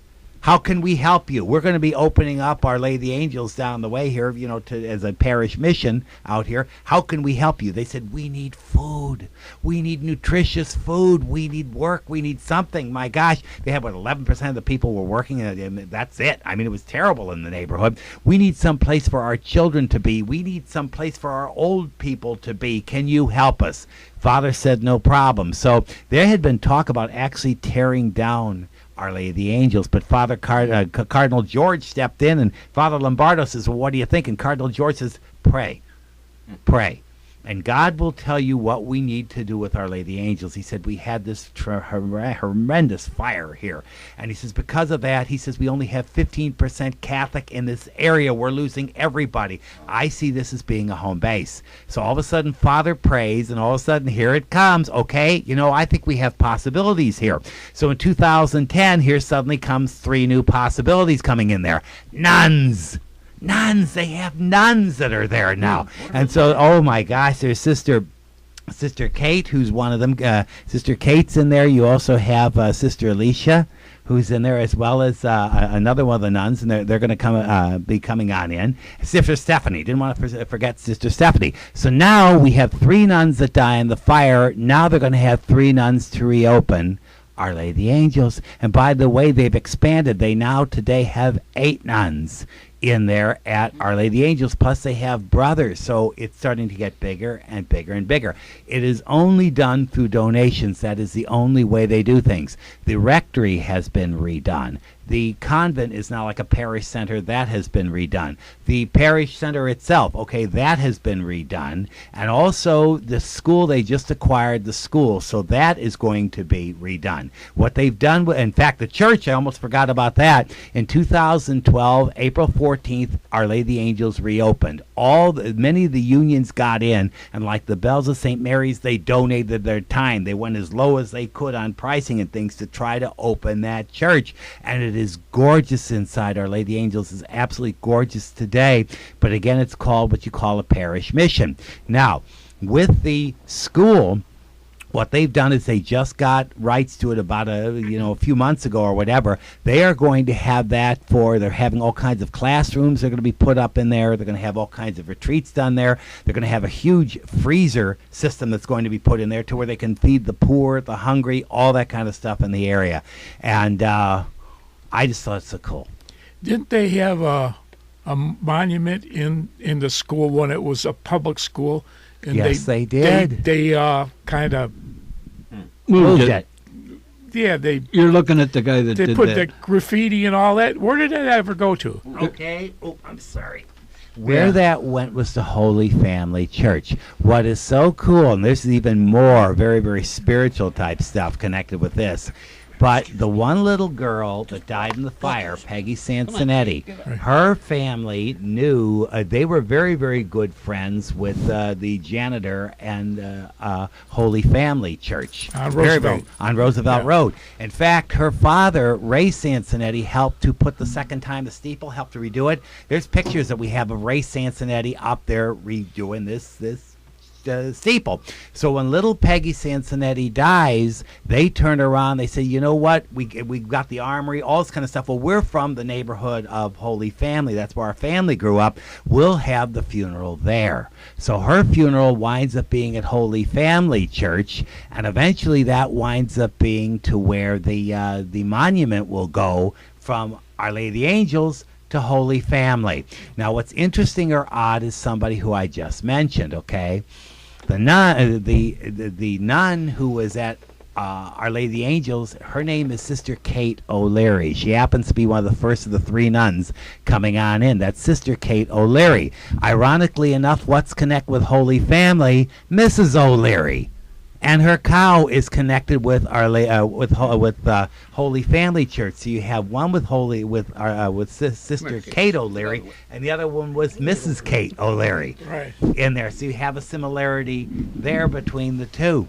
How can we help you? We're going to be opening up Our Lady of the Angels down the way here, as a parish mission out here. How can we help you? They said, "We need food. We need nutritious food. We need work. We need something." My gosh, they had 11% of the people were working, and that's it. I mean, it was terrible in the neighborhood. We need some place for our children to be. We need some place for our old people to be. Can you help us? Father said, "No problem." So there had been talk about actually tearing down Our Lady of the Angels, but Father Cardinal George stepped in, and Father Lombardo says, "Well, what do you think?" And Cardinal George says, "Pray, pray." And God will tell you what we need to do with Our Lady of the Angels. He said we had this horrendous fire here. And he says because of that, he says we only have 15% Catholic in this area. We're losing everybody. I see this as being a home base. So all of a sudden, Father prays, and all of a sudden, here it comes. Okay, I think we have possibilities here. So in 2010, here suddenly comes 3 new possibilities coming in there. Nuns. They have nuns that are there now. And so, oh my gosh, there's Sister Kate, who's one of them. Sister Kate's in there. You also have Sister Alicia, who's in there, as well as another one of the nuns, and they're going to be coming on in. Sister Stephanie. Didn't want to forget Sister Stephanie. So now we have 3 nuns that die in the fire. Now they're going to have 3 nuns to reopen Our Lady of the Angels. And by the way, they've expanded. They now today have 8 nuns in there at Our Lady of the Angels, plus they have brothers, so it's starting to get bigger and bigger and bigger. It is only done through donations. That is the only way they do things. The rectory has been redone. The convent is now like a parish center. That has been redone. The parish center itself, okay, that has been redone. And also the school, they just acquired the school, so that is going to be redone. What they've done, in fact, the church, I almost forgot about that. In 2012, April 14th, Our Lady of the Angels reopened. Many of the unions got in, and like the Bells of St. Mary's, they donated their time. They went as low as they could on pricing and things to try to open that church. And it is gorgeous inside. Our Lady of the Angels is absolutely gorgeous today. But again, it's called what you call a parish mission. Now, with the school, what they've done is they just got rights to it about a few months ago or whatever. They are going to have that they're having all kinds of classrooms they're going to be put up in there. They're going to have all kinds of retreats done there. They're going to have a huge freezer system that's going to be put in there to where they can feed the poor, the hungry, all that kind of stuff in the area. And I just thought it's so cool.
Didn't they have a monument in the school when it was a public school? And
yes, they did.
They kind of
moved it.
Yeah,
You're looking at the guy that
they
did
put
that.
the graffiti and all that. Where did that ever go to?
Okay. Oh, I'm sorry. Where that went was the Holy Family Church. What is so cool, and there's even more very, very spiritual type stuff connected with this, but the one little girl that died in the fire, Peggy Sansonetti, her family knew, they were very, very good friends with the janitor and Holy Family Church.
On Roosevelt.
On Roosevelt Road. In fact, her father, Ray Sansonetti, helped to put the second time the steeple, helped to redo it. There's pictures that we have of Ray Sansonetti up there redoing this steeple. So when little Peggy Sansonetti dies, they turn around, they say, you know what, we got the armory, all this kind of stuff. Well, we're from the neighborhood of Holy Family. That's where our family grew up. We'll have the funeral there. So her funeral winds up being at Holy Family Church, and eventually that winds up being to where the monument will go from Our Lady of the Angels to Holy Family. Now, what's interesting or odd is somebody who I just mentioned, okay? The nun who was at Our Lady of the Angels, her name is Sister Kate O'Leary. She happens to be one of the first of the 3 nuns coming on in. That's Sister Kate O'Leary. Ironically enough, what's connected with Holy Family? Mrs. O'Leary. And her cow is connected with Holy Family Church. So you have one with Sister Kate O'Leary, and the other one was Mrs. Kate O'Leary in there. So you have a similarity there between the two.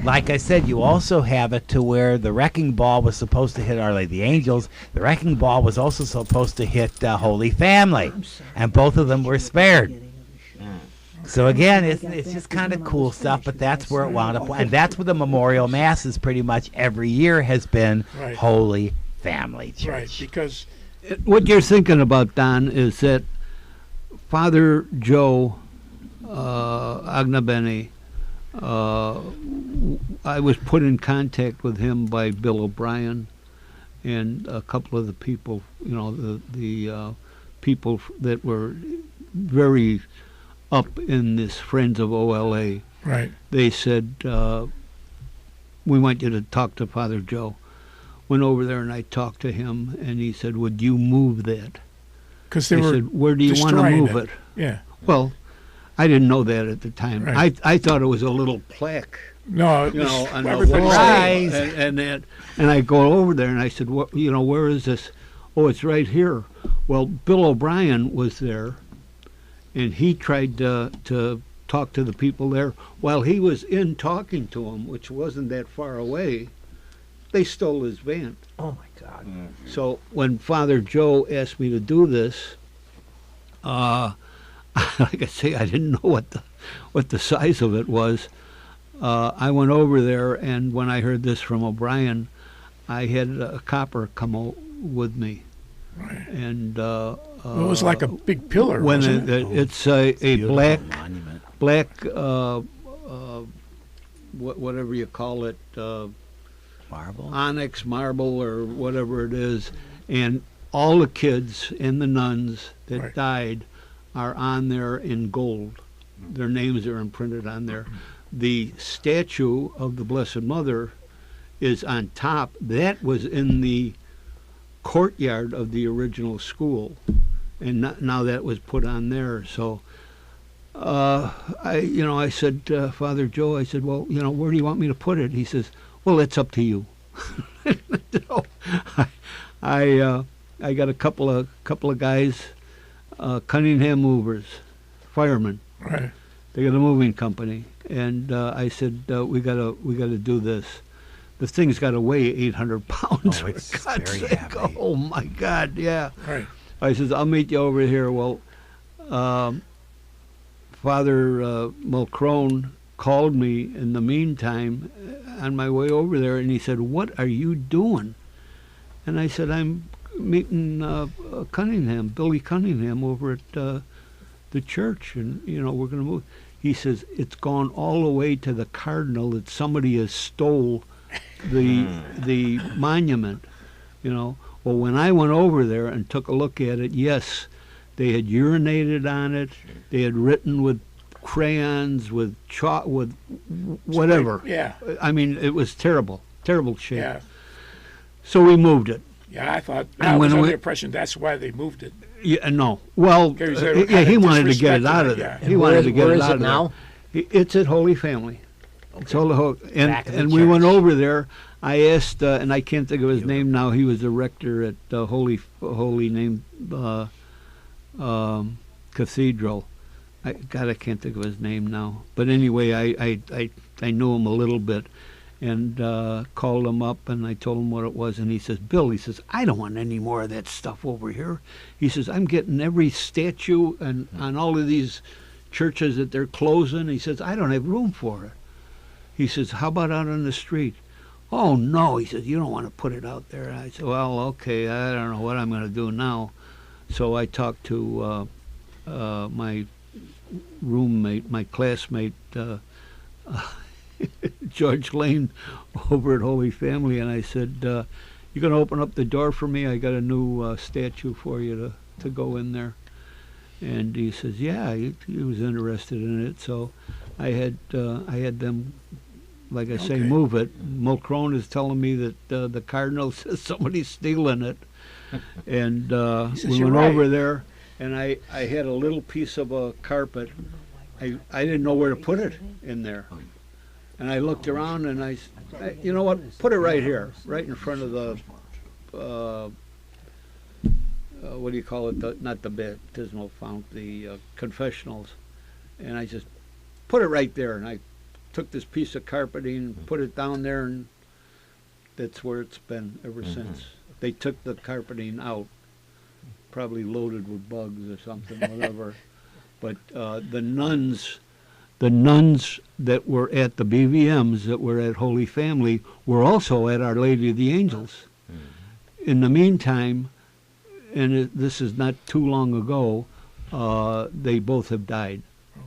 Like I said, you also have it to where the wrecking ball was supposed to hit Our Lady of the Angels. The wrecking ball was also supposed to hit Holy Family, and both of them were spared. So again, it's just kind of cool stuff, but that's where it wound up. And that's where the memorial masses pretty much every year has been Holy Family Church.
Right, because
what you're thinking about, Don, is that Father Joe Agnabeni, I was put in contact with him by Bill O'Brien and a couple of the people, the people that were very up in this Friends of OLA.
Right.
They said, we want you to talk to Father Joe. Went over there and I talked to him, and he said, would you move that?
Because they
said, where do you want to move it?
Yeah.
Well, I didn't know that at the time.
Right.
I thought it was a little plaque,
No, it
you
was
know, on the
everybody
wall.
saying-
And I go over there and I said, "What? You know, where is this?" "Oh, it's right here." Well, Bill O'Brien was there, and he tried to talk to the people there. While he was in talking to them, which wasn't that far away, they stole his van.
Oh my God.
So when Father Joe asked me to do this, like I say, I didn't know what the size of it was. I went over there, and when I heard this from O'Brien, I had a copper come with me, and
it was like a big pillar.
when
Wasn't it?
it's a
Beautiful
black
monument.
whatever you call it,
Marble.
onyx marble or whatever it is, and all the kids and the nuns that
Right.
died are on there in gold. Their names are imprinted on there. The statue of the Blessed Mother is on top. That was in the courtyard of the original school, and now that was put on there. So I said, Father Joe, I said, well, where do you want me to put it? He says, well, it's up to you. So I got a couple of guys, Cunningham Movers, firemen.
Right.
They got a moving company, and I said, we gotta do this. The thing's got to weigh 800 pounds.
Oh, it's
for God's
very
sake.
heavy.
Oh my God, yeah.
Right.
I says, I'll meet you over here. Well, Father Mulcrone called me in the meantime on my way over there, and he said, what are you doing? And I said, I'm meeting Cunningham, Billy Cunningham, over at the church, and we're going to move. He says, it's gone all the way to the Cardinal that somebody has stole the monument. Well, when I went over there and took a look at it, yes, they had urinated on it. They had written with crayons, with chalk, with whatever.
Yeah.
I mean, it was terrible shape.
Yeah.
So we moved it.
Yeah, I thought
And
I was
when
under
we-
the impression that's why they moved it.
Yeah, no. Well,
Okay, so they were
yeah,
kind
he
of
wanted to get it
disrespecting
out
it,
of there.
yeah.
He
And
wanted to get
where
it
is
out
it
of there.
now?
It's at Holy Family. It's all
Back of the
and we went
church.
over there. I asked, and I can't think of his name now. He was the rector at Holy Name Cathedral. I can't think of his name now. But anyway, I knew him a little bit, and called him up, and I told him what it was, and he says, Bill, he says, I don't want any more of that stuff over here. He says, I'm getting every statue and on all of these churches that they're closing. He says, I don't have room for it. He says, how about out on the street? Oh, no. He says, you don't want to put it out there. I said, well, okay, I don't know what I'm going to do now. So I talked to my roommate, my classmate, George Lane over at Holy Family, and I said, you going to open up the door for me? I got a new statue for you to go in there. And he says, yeah, he was interested in it. So I had them, like I say,
Okay.
move it. Mulcrone is telling me that the Cardinal says somebody's stealing it. And
says,
we
"You're
went
right."
over there, and I had a little piece of a carpet. I didn't know where to put it in there. And I looked around, and I you know what, put it right here, right in front of the, what do you call it, not the baptismal fount, the confessionals. And I just put it right there, and I took this piece of carpeting, put it down there, and that's where it's been ever since. They took the carpeting out, probably loaded with bugs or something, whatever. But the nuns that were at the BVMs, that were at Holy Family, were also at Our Lady of the Angels. In the meantime, and this is not too long ago, they both have died.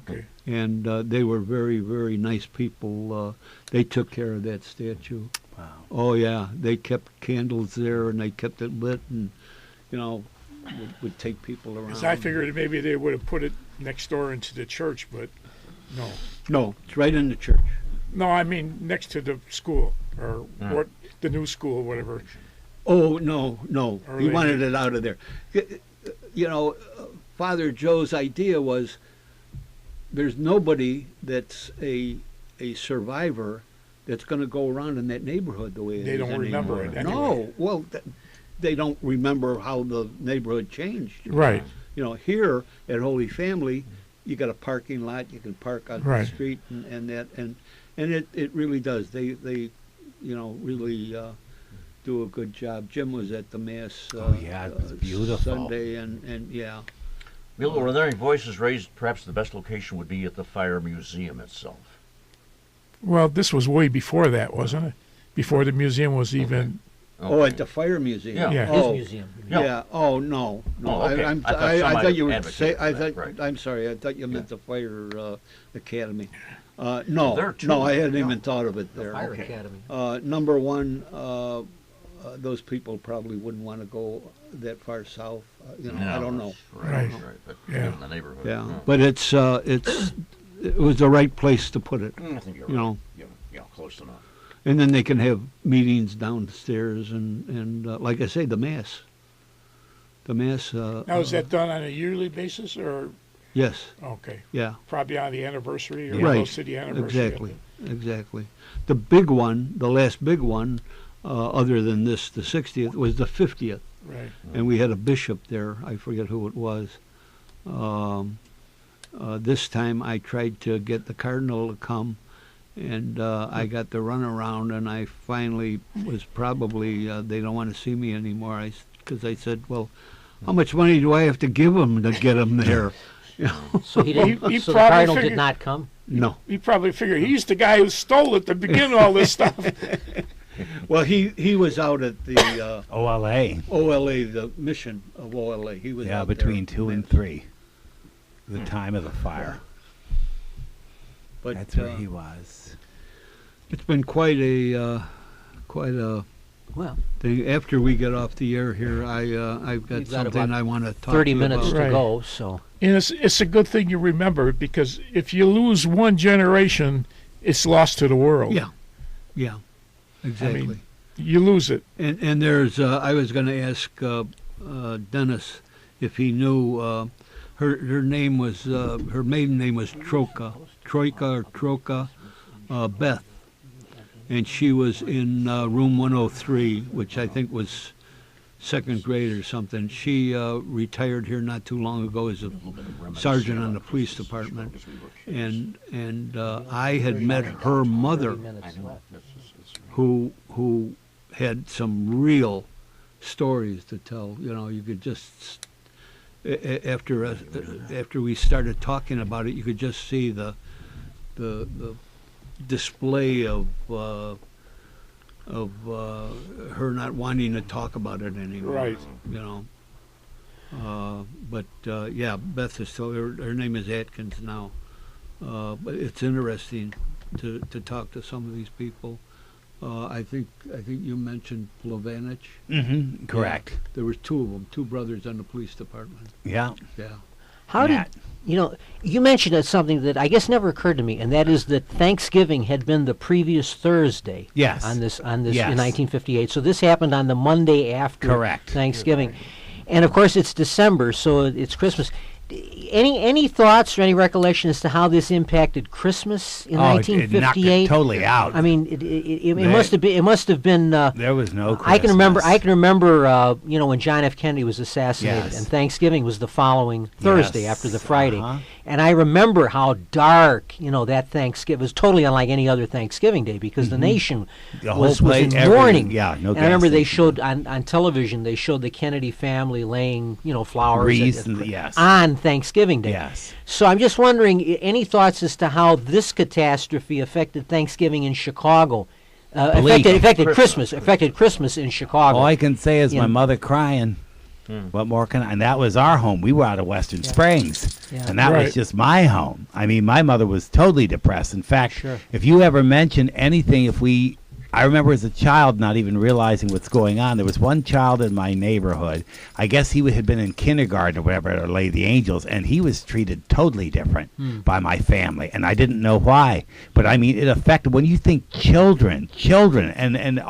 Okay.
And they were very, very nice people. They took care of that statue.
Wow.
Oh, yeah. They kept candles there, and they kept it lit, and, would take people around.
Because I figured maybe they would have put it next door into the church, but no.
No, it's right in the church.
No, I mean next to the school or what the new school, whatever.
Oh, no.
Or
He
they-
wanted it out of there. Father Joe's idea was there's nobody that's a survivor that's going to go around in that neighborhood the way it is
They don't remember
anymore.
it anyway.
No, well, they don't remember how the neighborhood changed.
Right.
You know, here at Holy Family, you got a parking lot. You can park on
Right.
the street and it really does. They really do a good job. Jim was at the mass.
Oh, yeah, it was beautiful.
Sunday and yeah.
Bill, were there any voices raised? Perhaps the best location would be at the Fire Museum itself.
Well, this was way before that, wasn't it? Before the museum was even.
Oh, at the fire museum.
Yeah.
Yeah.
His
Oh,
museum.
Yeah.
yeah. Oh no.
Oh, okay.
I
I thought
thought you
some
would
advocated
say. I
for
thought.
that, right.
I'm sorry. I thought you meant the fire academy.
There
No,
too.
no, I hadn't
Yeah.
even thought of it
The
there.
Fire
Okay.
Academy.
Number one, those people probably wouldn't want to go that far south. I don't know.
Right.
Right.
But
Yeah.
in the neighborhood.
Yeah, but it was the right place to put it.
I think you're
You
right.
know,
Yeah, close enough.
and then they can have meetings downstairs and like I say, the mass. The mass.
Now, is that done on a yearly basis or?
Yes.
Okay.
Yeah.
Probably on the anniversary or
Right.
close to the anniversary.
Exactly. The big one, the last big one, other than this, the 60th, was the 50th.
Right.
And we had a bishop there. I forget who it was. This time I tried to get the cardinal to come, and I got the runaround, and I finally was probably, they don't want to see me anymore, because I said, well, how much money do I have to give them to get them there? You know?
So he didn't.
He
so the
probably
cardinal did
figured-
not come.
No.
He probably figured he's the guy who stole it to begin all this stuff.
Well, he was out at the
OLA.
OLA, the mission of OLA. He was
Yeah,
out
between
there.
2 and 3. The time of the fire.
But
That's where he was.
it's been quite a
Well,
thing. After we get off the air here, I've got
We've got
something
about
I want to talk
30
to you
minutes
about.
to
Right.
go. So
And it's a good thing you remember because if you lose one generation, it's lost to the world.
Yeah, exactly.
You lose it.
And there's I was going to ask Dennis if he knew her name was her maiden name was Troika Beth, and she was in room 103, which I think was second grade or something. She retired here not too long ago as a sergeant on the police department, and I had met her mother,
30 minutes left.
who had some real stories to tell. You know, you could just after we started talking about it, you could just see the display of her not wanting to talk about it anymore.
Right.
You know. But yeah, Beth is still. Her name is Atkins now. But it's interesting to talk to some of these people. I think you mentioned Plovanich.
Mm-hmm. Correct.
Yeah, there was two of them, two brothers on the police department.
Yeah.
Yeah.
How
Matt.
did you mentioned something that I guess never occurred to me, and that is that Thanksgiving had been the previous Thursday.
Yes.
On this
Yes.
in 1958. So this happened on the Monday after
Correct.
Thanksgiving, and of course it's December, so it's Christmas. Any thoughts or any recollection as to how this impacted Christmas in
It knocked it
1958?
totally out.
I mean, it must have been.
There was no Christmas.
I can remember. When John F. Kennedy was assassinated,
Yes.
and Thanksgiving was the following Thursday
Yes,
after the Friday,
uh-huh.
and I remember how dark that Thanksgiving was. Totally unlike any other Thanksgiving day because the nation
The whole
was
place,
in
everything,
mourning.
yeah, no
And I remember
gas
they
station.
showed on television. They showed the Kennedy family laying flowers
Wreaths and- yes.
on Thanksgiving Day.
Yes.
So I'm just wondering, any thoughts as to how this catastrophe affected Thanksgiving in Chicago?
Bleak.
Affected Christmas in Chicago.
All I can say is
Yeah.
my mother crying. What more can I? And that was our home. We were out of Western Springs.
Yeah.
And that
Right.
was just my home. I mean, my mother was totally depressed. In fact,
Sure.
if you ever mention anything, I remember as a child not even realizing what's going on. There was one child in my neighborhood. I guess he had been in kindergarten or whatever, or Lay the Angels, and he was treated totally different by my family, and I didn't know why. But I mean, it affected when you think children, and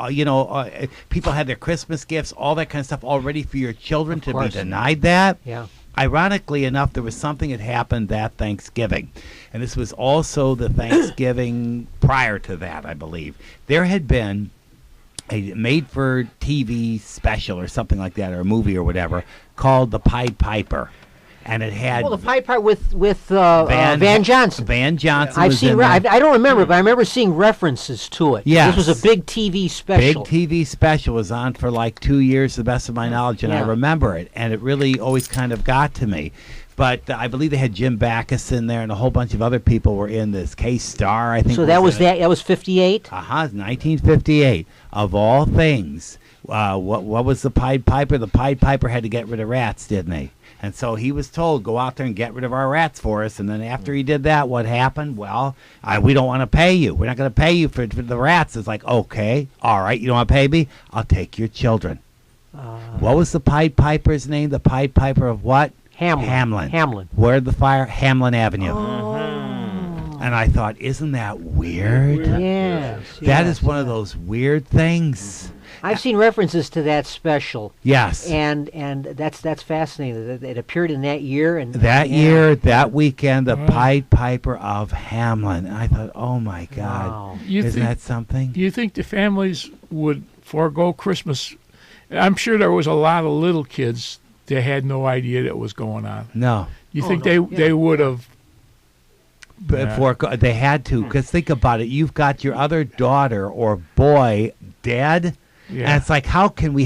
people had their Christmas gifts, all that kind of stuff, all ready for your children
Of
to
course.
be denied that.
Yeah.
ironically enough, there was something that happened that Thanksgiving. And this was also the Thanksgiving prior to that, I believe. There had been a made-for-TV special or something like that, or a movie or whatever, called The Pied Piper. And it had
Well, the Pied Piper with Van Johnson.
Van Johnson
I've
was
seen.
in there.
I don't remember, but I remember seeing references to it.
Yes.
This was a big TV special.
Big TV special was on for like 2 years, to the best of my knowledge, and I
Yeah.
remember it, and it really always kind of got to me. But I believe they had Jim Backus in there, and a whole bunch of other people were in this. K-Star, I think.
So that was
in it.
that. That was 58.
1958. Of all things, what was the Pied Piper? The Pied Piper had to get rid of rats, didn't he? And so he was told, go out there and get rid of our rats for us. And then after he did that, what happened? Well, we don't want to pay you. We're not going to pay you for the rats. It's like, okay, all right, you don't want to pay me? I'll take your children. What was the Pied Piper's name? The Pied Piper of what?
Hamlin.
Hamlin. Where'd the fire? Hamlin Avenue. And I thought, isn't that weird?
Yes.
That is one of those weird things.
I've seen references to that special.
Yes.
And that's fascinating. It appeared in that year. And
That year, that weekend, the Pied Piper of Hamlin. And I thought, oh my God,
Wow.
isn't that something?
Do you think the families would forego Christmas? I'm sure there was a lot of little kids that had no idea that was going on.
No.
You think they would have?
Before they had to, because think about it. You've got your other daughter or boy dead.
Yeah.
And it's like, how can we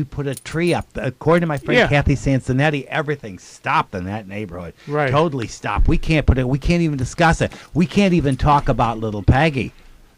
put a tree up? According to my friend Kathy Sansonetti, everything stopped in that neighborhood.
Right.
Totally stopped. We can't put it. We can't even discuss it. We can't even talk about little Peggy.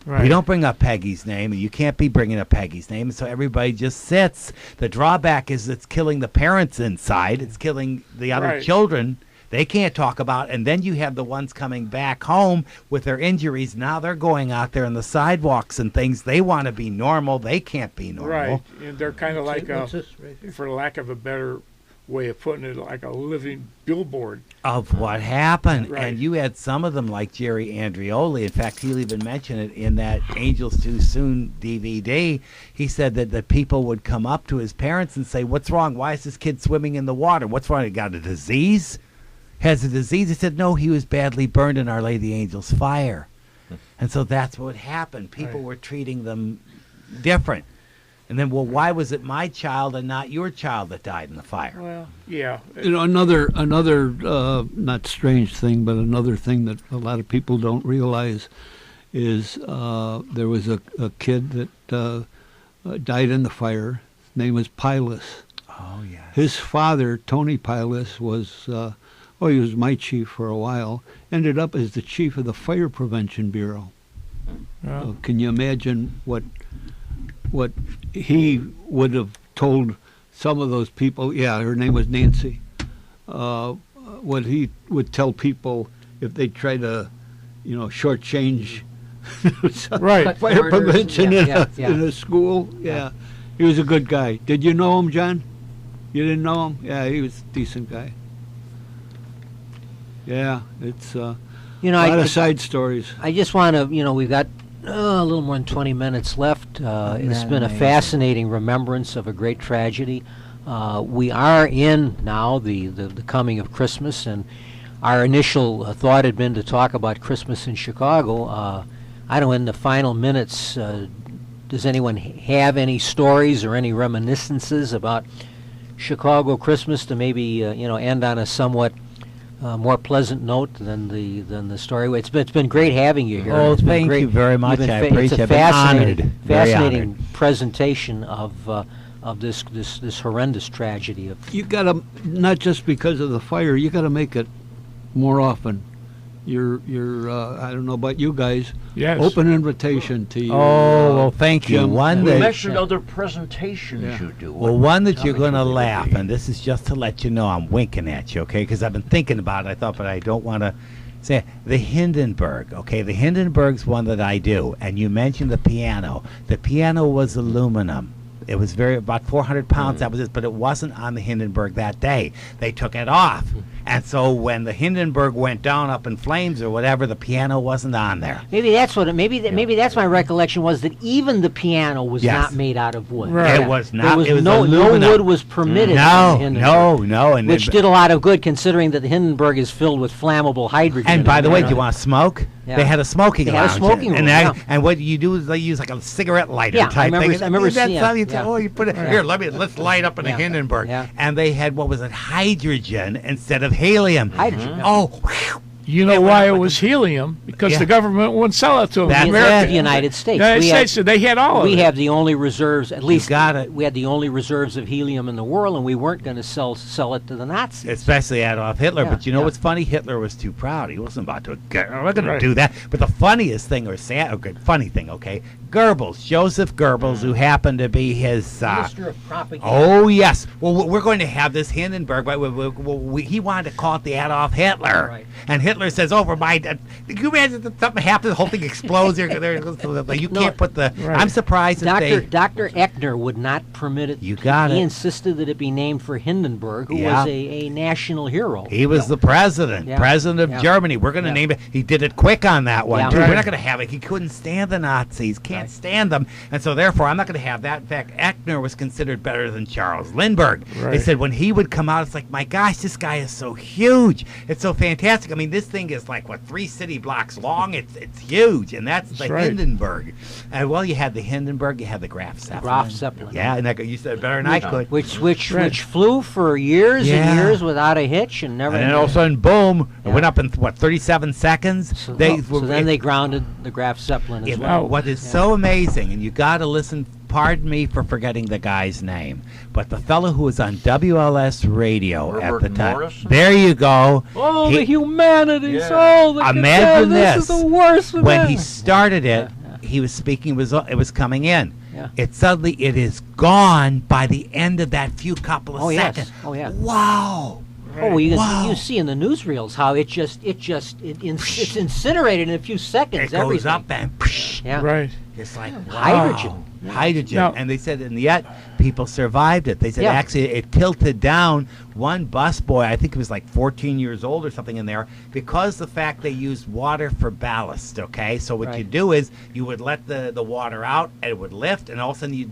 Right.
We don't bring up Peggy's name, and you can't be bringing up Peggy's name, and so everybody just sits. The drawback is it's killing the parents inside. It's killing the other
Right.
children. They can't talk about, and then you have the ones coming back home with their injuries. Now they're going out there on the sidewalks and things. They want to be normal. They can't be normal.
Right, and they're kind of like
What's this right here?
for lack of a better way of putting it, like a living billboard.
Of what happened.
Right.
And you had some of them like Jerry Andreoli. In fact, he'll even mention it in that Angels Too Soon DVD. He said that the people would come up to his parents and say, what's wrong? Why is this kid swimming in the water? What's wrong? He got a disease? Has a disease? He said, no, he was badly burned in Our Lady Angel's fire. And so that's what happened. People were treating them different. And then, well, why was it my child and not your child that died in the fire?
Well, yeah,
You know, another not strange thing, but another thing that a lot of people don't realize is there was a kid that died in the fire. His name was Pilas.
Oh, yeah.
His father, Tony Pilas, was he was my chief for a while. Ended up as the chief of the Fire Prevention Bureau.
yeah.
Can you imagine what he would have told some of those people? Yeah, her name was Nancy. What he would tell people if they try to, shortchange
Right.
fire prevention
Yeah,
in a school. Yeah, he was a good guy. Did you know him, John? You didn't know him? Yeah, he was a decent guy. Yeah, it's a lot of side stories.
I just want to, we've got a little more than 20 minutes left. It's been a fascinating remembrance of a great tragedy. We are in now the coming of Christmas, and our initial thought had been to talk about Christmas in Chicago. I don't know, in the final minutes, does anyone have any stories or any reminiscences about Chicago Christmas to maybe, end on a somewhat more pleasant note than the story? It's been great having you here.
Oh,
It's been
thank
great.
you very much.
You've been
I
fa-
appreciate it.
It's a
I've been honored. Very
fascinating
honored.
presentation of this horrendous tragedy.
You gotta, not just because of the fire, you gotta make it more often. You're I don't know about you guys.
Yes.
Open invitation to you.
Oh, well, thank you.
Jim.
One
You
that,
mentioned other presentations you do.
well, one that
Tell
you're
me
going to
who they would
laugh,
be.
and this is just to let you know I'm winking at you, okay? Because I've been thinking about it. I thought, but I don't want to say it. The Hindenburg, okay? The Hindenburg's one that I do, and you mentioned the piano. The piano was aluminum. It was about 400 pounds. That was it, but it wasn't on the Hindenburg that day. They took it off, and so when the Hindenburg went down up in flames or whatever, the piano wasn't on there.
Maybe that's what. Maybe that's my recollection was that even the piano was
Yes.
not made out of wood.
Right.
It was
There
not.
was
It was
no
aluminum.
wood was permitted. on the Hindenburg,
And
which did a lot of good considering that the Hindenburg is filled with flammable hydrogen.
And by the way, do
Right.
you want to smoke?
Yeah.
They had a smoking
They had a
lounge.
smoking room,
and,
yeah.
and what you do is they use like a cigarette lighter
Yeah, I
type
remember-
thing.
I remember
That's
seeing-
how you
yeah.
oh, you put it here. Let's light up in
Yeah.
a Hindenburg.
Yeah.
And they had what was it, hydrogen instead of helium.
Hydrogen.
Oh,
You know why it was helium? Because
Yeah.
the government wouldn't sell it to them.
That's
The
it.
United States.
United
We
States, they had all of
we
it.
have the only reserves, at least
got it.
we had the only reserves of helium in the world, and we weren't going to sell it to the Nazis.
especially Adolf Hitler.
Yeah,
But you know
yeah.
what's funny? Hitler was too proud. He wasn't about to. We're going to
Right.
do that. But the funniest thing, or sad, okay, funny thing, okay, Goebbels, Joseph Goebbels, who happened to be his.
Minister of propaganda.
Oh yes. Well, we're going to have this Hindenburg, but he wanted to call it the Adolf Hitler,
Right.
and Hitler says, "Over my." Can you imagine that something happens, the whole thing explodes? You
No.
can't put the.
Right.
I'm surprised that they.
Dr. Eckner would not permit it.
You got
he
it.
insisted that it be named for Hindenburg, who
Yeah.
was a national hero.
He was the president,
Yeah.
president of
Yeah.
Germany. We're going to
Yeah.
name it. He did it quick on that one,
Yeah.
too.
Right.
We're not going to have it. He couldn't stand the Nazis, can't stand them. And so, therefore, I'm not going to have that. In fact, Eckner was considered better than Charles Lindbergh. They
Right.
said when he would come out, it's like, my gosh, this guy is so huge. It's so fantastic. I mean, this thing is like, 3 city blocks long? It's huge. And that's the
right.
Hindenburg. And, well, you had the Hindenburg, you had the Graf Zeppelin.
Graf Zeppelin.
Yeah, and you said it better than I could.
Which
Right.
flew for years
Yeah.
and years without a hitch and never.
And then all of a sudden, boom, it
Yeah.
went up in, 37 seconds?
So then they grounded the Graf Zeppelin as
It-
well.
What is so amazing, and you got to listen, pardon me for forgetting the guy's name, but the fellow who was on WLS radio
Herbert
at the time.
Morrison?
There you go.
Oh,
He-
the humanities!
Yeah.
Oh, the
Imagine
this is
this.
the worst. of
When
it.
he started it, he was speaking, it was coming in.
Yeah.
It suddenly, it is gone by the end of that few couple of
Oh, yes.
seconds.
Oh, yeah.
Wow.
Oh,
Wow.
you see in the newsreels how it's incinerated in a few seconds.
It goes
everything.
up and
Yeah.
Right.
it's like,
Hydrogen.
wow. Hydrogen.
Now-
And they said, and yet people survived it. They said
Yeah.
actually it tilted down. One busboy, I think he was like 14 years old or something in there, because the fact they used water for ballast, okay? So what you
Right.
do is you would let the water out and it would lift, and all of a sudden you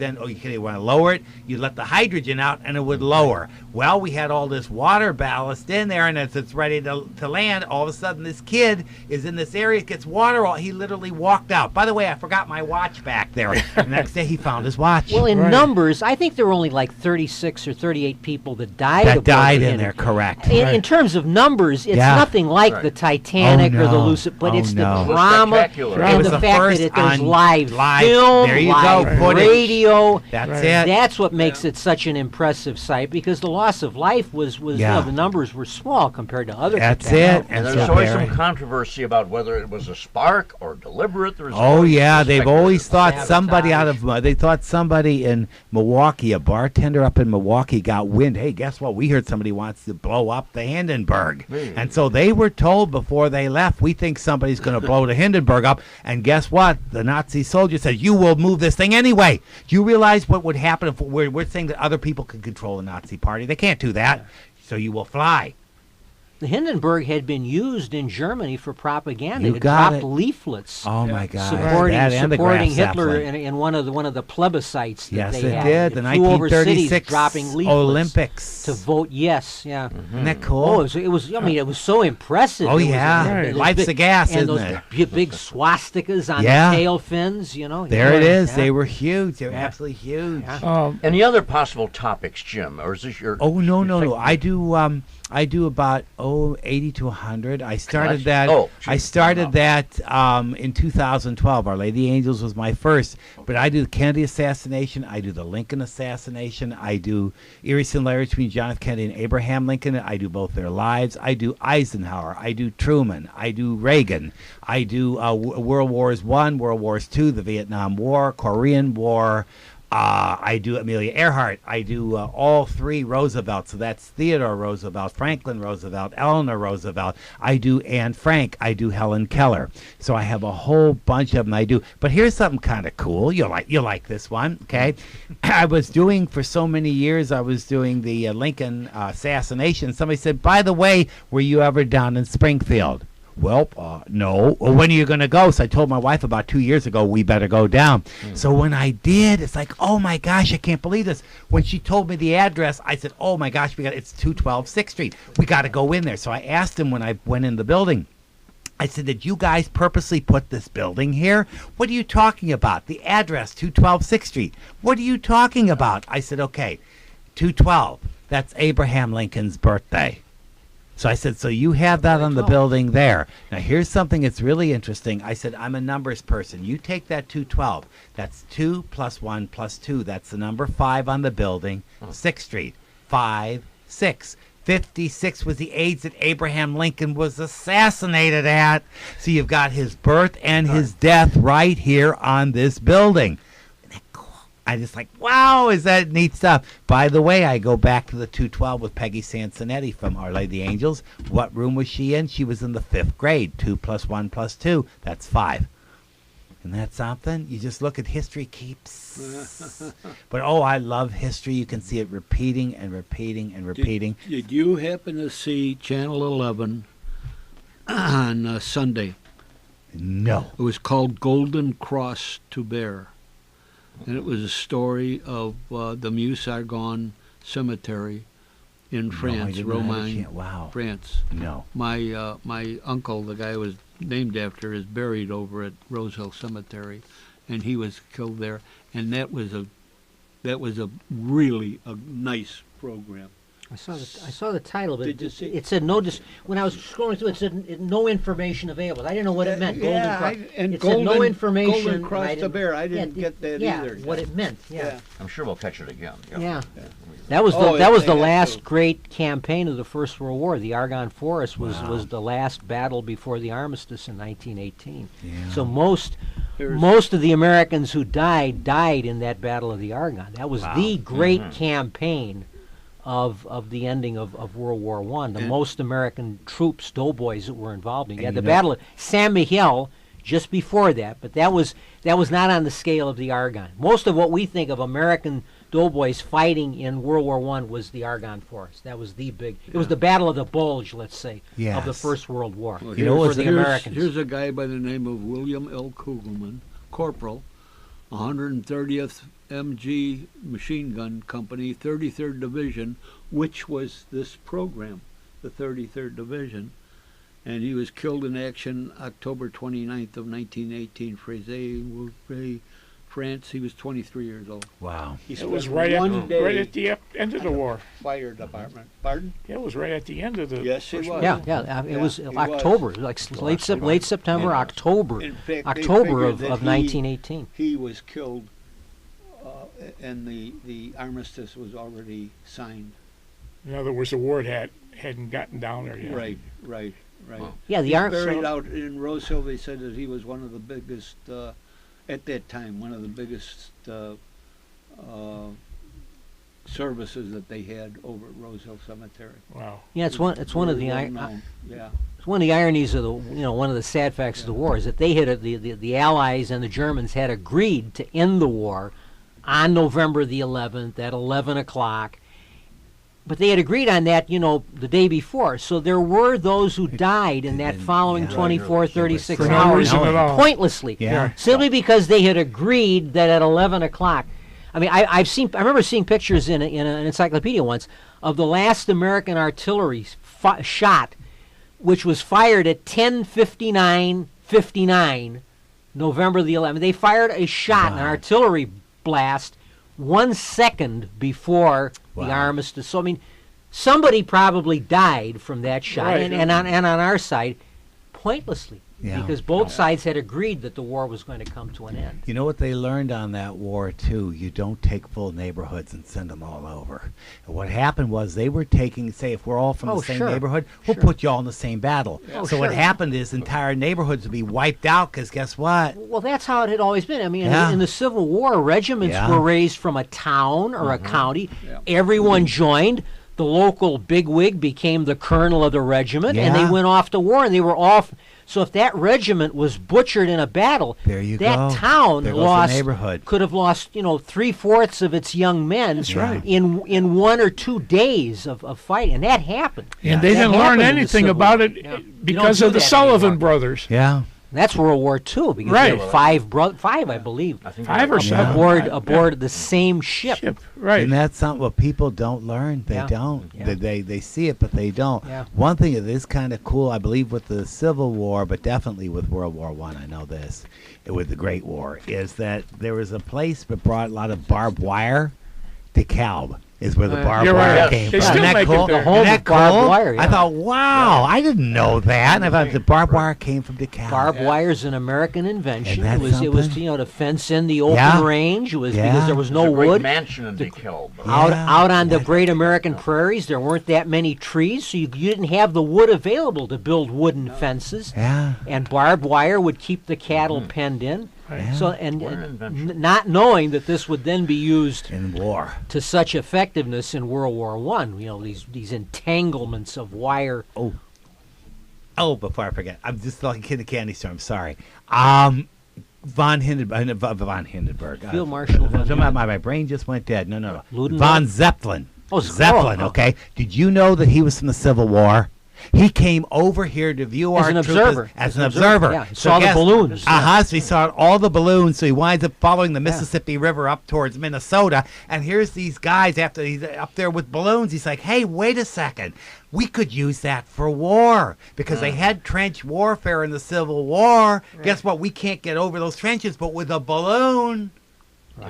want to lower it, you let the hydrogen out and it would lower. Well, we had all this water ballast in there, and as it's ready to land, all of a sudden this kid is in this area, gets water, he literally walked out. By the way, I forgot my watch back there. The next day he found his watch.
Well, in
Right.
numbers, I think there were only like 36 or 38 people that died.
that
aboard
died
the
in there,
Hindenburg.
correct.
In terms of numbers, it's
Yeah.
nothing like
Right.
the Titanic
Oh,
or the
no.
Lucid, but
Oh,
it's
no.
the
It was
drama
spectacular.
and
It was
the
the
fact
first
that there's
on
live
live-
film,
there you go,
live
footage.
radio.
That's
Right.
it.
That's what makes it such an impressive sight, because the loss of life was
Yeah.
the numbers were small compared to other.
That's
catastrophes.
it.
And
And
there's
so
always
Barry-
some controversy about whether it was a spark or deliberate. There's
Oh
always
yeah,
some
they've always
speculation.
thought somebody out of they thought somebody in Milwaukee, a bartender up in Milwaukee, got wind. Hey, guess what? We heard somebody wants to blow up the Hindenburg, and so they were told before they left, we think somebody's going to blow the Hindenburg up. And guess what? The Nazi soldier said, "You will move this thing anyway." Do you realize what would happen if we're saying that other people could control the Nazi Party? They can't do that. So you will fly.
The Hindenburg had been used in Germany for propaganda.
You
It
got
dropped
it.
leaflets
Oh my God!
supporting
That and the
supporting
Graf
Hitler
Zeppelin.
in one of the plebiscites that
Yes,
they
it
had.
did. The
flew over cities
1936
dropping leaflets
Olympics.
to vote yes. Yeah.
Isn't that cool?
Oh, it was. I mean, it was so impressive.
Oh,
It was-
yeah.
Right.
it was
Life's
big-
a gas,
and
isn't
those
it?
Big swastikas on
Yeah.
the tail fins. You know.
There it
Yeah.
is.
Yeah.
They were huge. They were
Yeah.
absolutely huge.
Yeah.
Any other possible topics, Jim? Or is this your?
Oh no
your
no
thing?
no! I do about 80 to 100. I started
Gosh.
that.
Oh,
I
geez.
started that in 2012. Our Lady Angels was my first, but I do the Kennedy assassination. I do the Lincoln assassination. I do eerie similarity between John F. Kennedy and Abraham Lincoln. I do both their lives. I do Eisenhower. I do Truman. I do Reagan. I do World Wars I, World Wars II, the Vietnam War, Korean War. I do Amelia Earhart. I do all three Roosevelts. So that's Theodore Roosevelt, Franklin Roosevelt, Eleanor Roosevelt. I do Anne Frank. I do Helen Keller. So I have a whole bunch of them I do. But here's something kind of cool. You'll like this one, okay? I was doing, for so many years, I was doing the Lincoln assassination. Somebody said, by the way, were you ever down in Springfield? Well, no. Well, when are you going to go? So I told my wife about 2 years ago, we better go down. So when I did, it's like, oh my gosh, I can't believe this. When she told me the address, I said, oh my gosh, it's 212 6th Street. We got to go in there. So I asked him when I went in the building, I said, did you guys purposely put this building here? What are you talking about? The address, 212 6th Street. What are you talking about? I said, okay, 212. That's Abraham Lincoln's birthday. So I said, so you have that on the building there. Now, here's something that's really interesting. I said, I'm a numbers person. You take that 212. That's 2 plus 1 plus 2. That's the number 5 on the building, 6th Street. 5, 6. 56 was the age that Abraham Lincoln was assassinated at. So you've got his birth and his death right here on this building. I just like, wow, is that neat stuff? By the way, I go back to the 212 with Peggy Sansonetti from Our Lady of the Angels. What room was she in? She was in the 5th grade. 2 plus 1 plus 2, that's 5. Isn't that something? You just look at history keeps. But, I love history. You can see it repeating and repeating and repeating.
Did you happen to see Channel 11 on Sunday?
No.
It was called Golden Cross to Bear. And it was a story of the Meuse-Argonne Cemetery in France, Romain, France.
No.
My uncle, the guy who was named after, is buried over at Rose Hill Cemetery, and he was killed there. And that was a really a nice program.
I saw the title, but
Did you see?
it said no. When I was scrolling through, it said no information available. I didn't know what it meant. Golden Cross.
And
it said no information.
Golden Cross to Bear. I didn't get that either.
What it meant. Yeah.
I'm sure we'll catch it again.
Yeah. That was the last great campaign of the First World War. The Argonne Forest was the last battle before the armistice in 1918.
Yeah.
So most of the Americans who died in that Battle of the Argonne. That was the great campaign of the ending of World War I. The most American troops, doughboys that were involved in. You had the Battle of Saint Mihiel just before that, but that was not on the scale of the Argonne. Most of what we think of American doughboys fighting in World War I was the Argonne Forest. That was the big. It was the Battle of the Bulge, let's say, of the First World War.
Well,
for the Americans.
Here's a guy by the name of William L. Kugelman, Corporal, 130th MG Machine Gun Company, 33rd Division, which was this program, the 33rd Division. And he was killed in action October 29th of 1918, Fraize, France. He was 23 years old.
Wow.
It was right at the end of the war.
Fire department. Pardon?
It was right at the end of the.
Yes, it was.
It was October, like late September, October,
In fact,
October of
they figured that
1918.
He was killed, and the armistice was already signed.
In other words, the war hadn't gotten down there yet.
Right.
Yeah,
He's buried out in Rose Hill. They said that he was one of the biggest, at that time, one of the biggest services that they had over at Rose Hill Cemetery.
Wow.
Yeah, it's one of the It's one of the ironies of one of the sad facts of the war is that they had the Allies and the Germans had agreed to end the war on November the 11th at 11 o'clock. But they had agreed on that, the day before. So there were those who died in that following 24, 36
For no
hours
reason at all.
pointlessly.
Yeah.
Simply because they had agreed that at 11 o'clock. I mean, I remember seeing pictures in an encyclopedia once of the last American artillery shot, which was fired at 10:59:59, November the 11th. They fired a shot, an artillery blast, 1 second before the armistice. So I mean, somebody probably died from that shot,
Right.
and on our side, pointlessly.
Yeah.
because both sides had agreed that the war was going to come to an end.
You know what they learned on that war, too? You don't take full neighborhoods and send them all over. And what happened was they were taking, say, if we're all from
Oh,
the same
sure.
neighborhood, we'll
Sure.
put you all in the same battle.
Oh,
So what
sure.
happened is entire neighborhoods would be wiped out because guess what?
Well, that's how it had always been. I mean,
Yeah.
in the Civil War, regiments
Yeah.
were raised from a town or a county. Everyone joined. The local bigwig became the colonel of the regiment, and they
Yeah.
went off to war, and they were off. So if that regiment was butchered in a battle,
There you
that
go.
town
There goes the
lost
neighborhood.
could have lost 3/4 of its young men. That's
right.
In 1 or 2 days of fighting, and that happened.
And they
That
didn't learn
happened in the
anything
Civil
about
War.
it
Yeah. You
because
don't
of
do
the
that
Sullivan
anymore.
brothers.
Yeah.
That's World War II because
Right.
there were 5, I believe,
I think
5 or
that's-
7.
aboard the same ship.
Right.
And that's something what people don't learn. They
Yeah.
don't.
Yeah.
They see it, but they don't.
Yeah.
One thing that is kind of cool, I believe, with the Civil War, but definitely with World War One, I know this, with the Great War, is that there was a place that brought a lot of barbed wire. DeKalb is where the barbed
You're
wire
right.
came
They
from.
still
Isn't that
make it
cool?
there.
The home
Isn't that
of barbed
cool?
wire,
I
yeah.
thought, wow, I didn't know that. And I thought the barbed wire came from DeKalb.
Barbed wire's an American invention.
Isn't that
It was
something?
to fence in the open
Yeah.
range. It was
Yeah.
because there was no
There's a great
wood.
mansion in DeKalb.
Out on the
Yeah.
great American prairies, there weren't that many trees, so you didn't have the wood available to build wooden fences.
Yeah.
And barbed wire would keep the cattle penned in.
Right.
So and
What an invention.
not knowing that this would then be used
In war.
to such effectiveness in World War One. These entanglements of wire.
Oh, before I forget, I'm just like in the candy store. I'm sorry. Von Hindenburg.
Field Marshal von
My brain just went dead. No.
Ludendorff?
Von Zeppelin.
Oh,
Zeppelin,
oh.
okay. Did you know that he was from the Civil War? He came over here to view
As
our
an
troops
observer.
as an observer.
Yeah, he saw the balloons.
So he saw all the balloons. So he winds up following the Mississippi River up towards Minnesota. And here's these guys after he's up there with balloons. He's like, hey, wait a second. We could use that for war because they had trench warfare in the Civil War. Guess what? We can't get over those trenches, but with a balloon.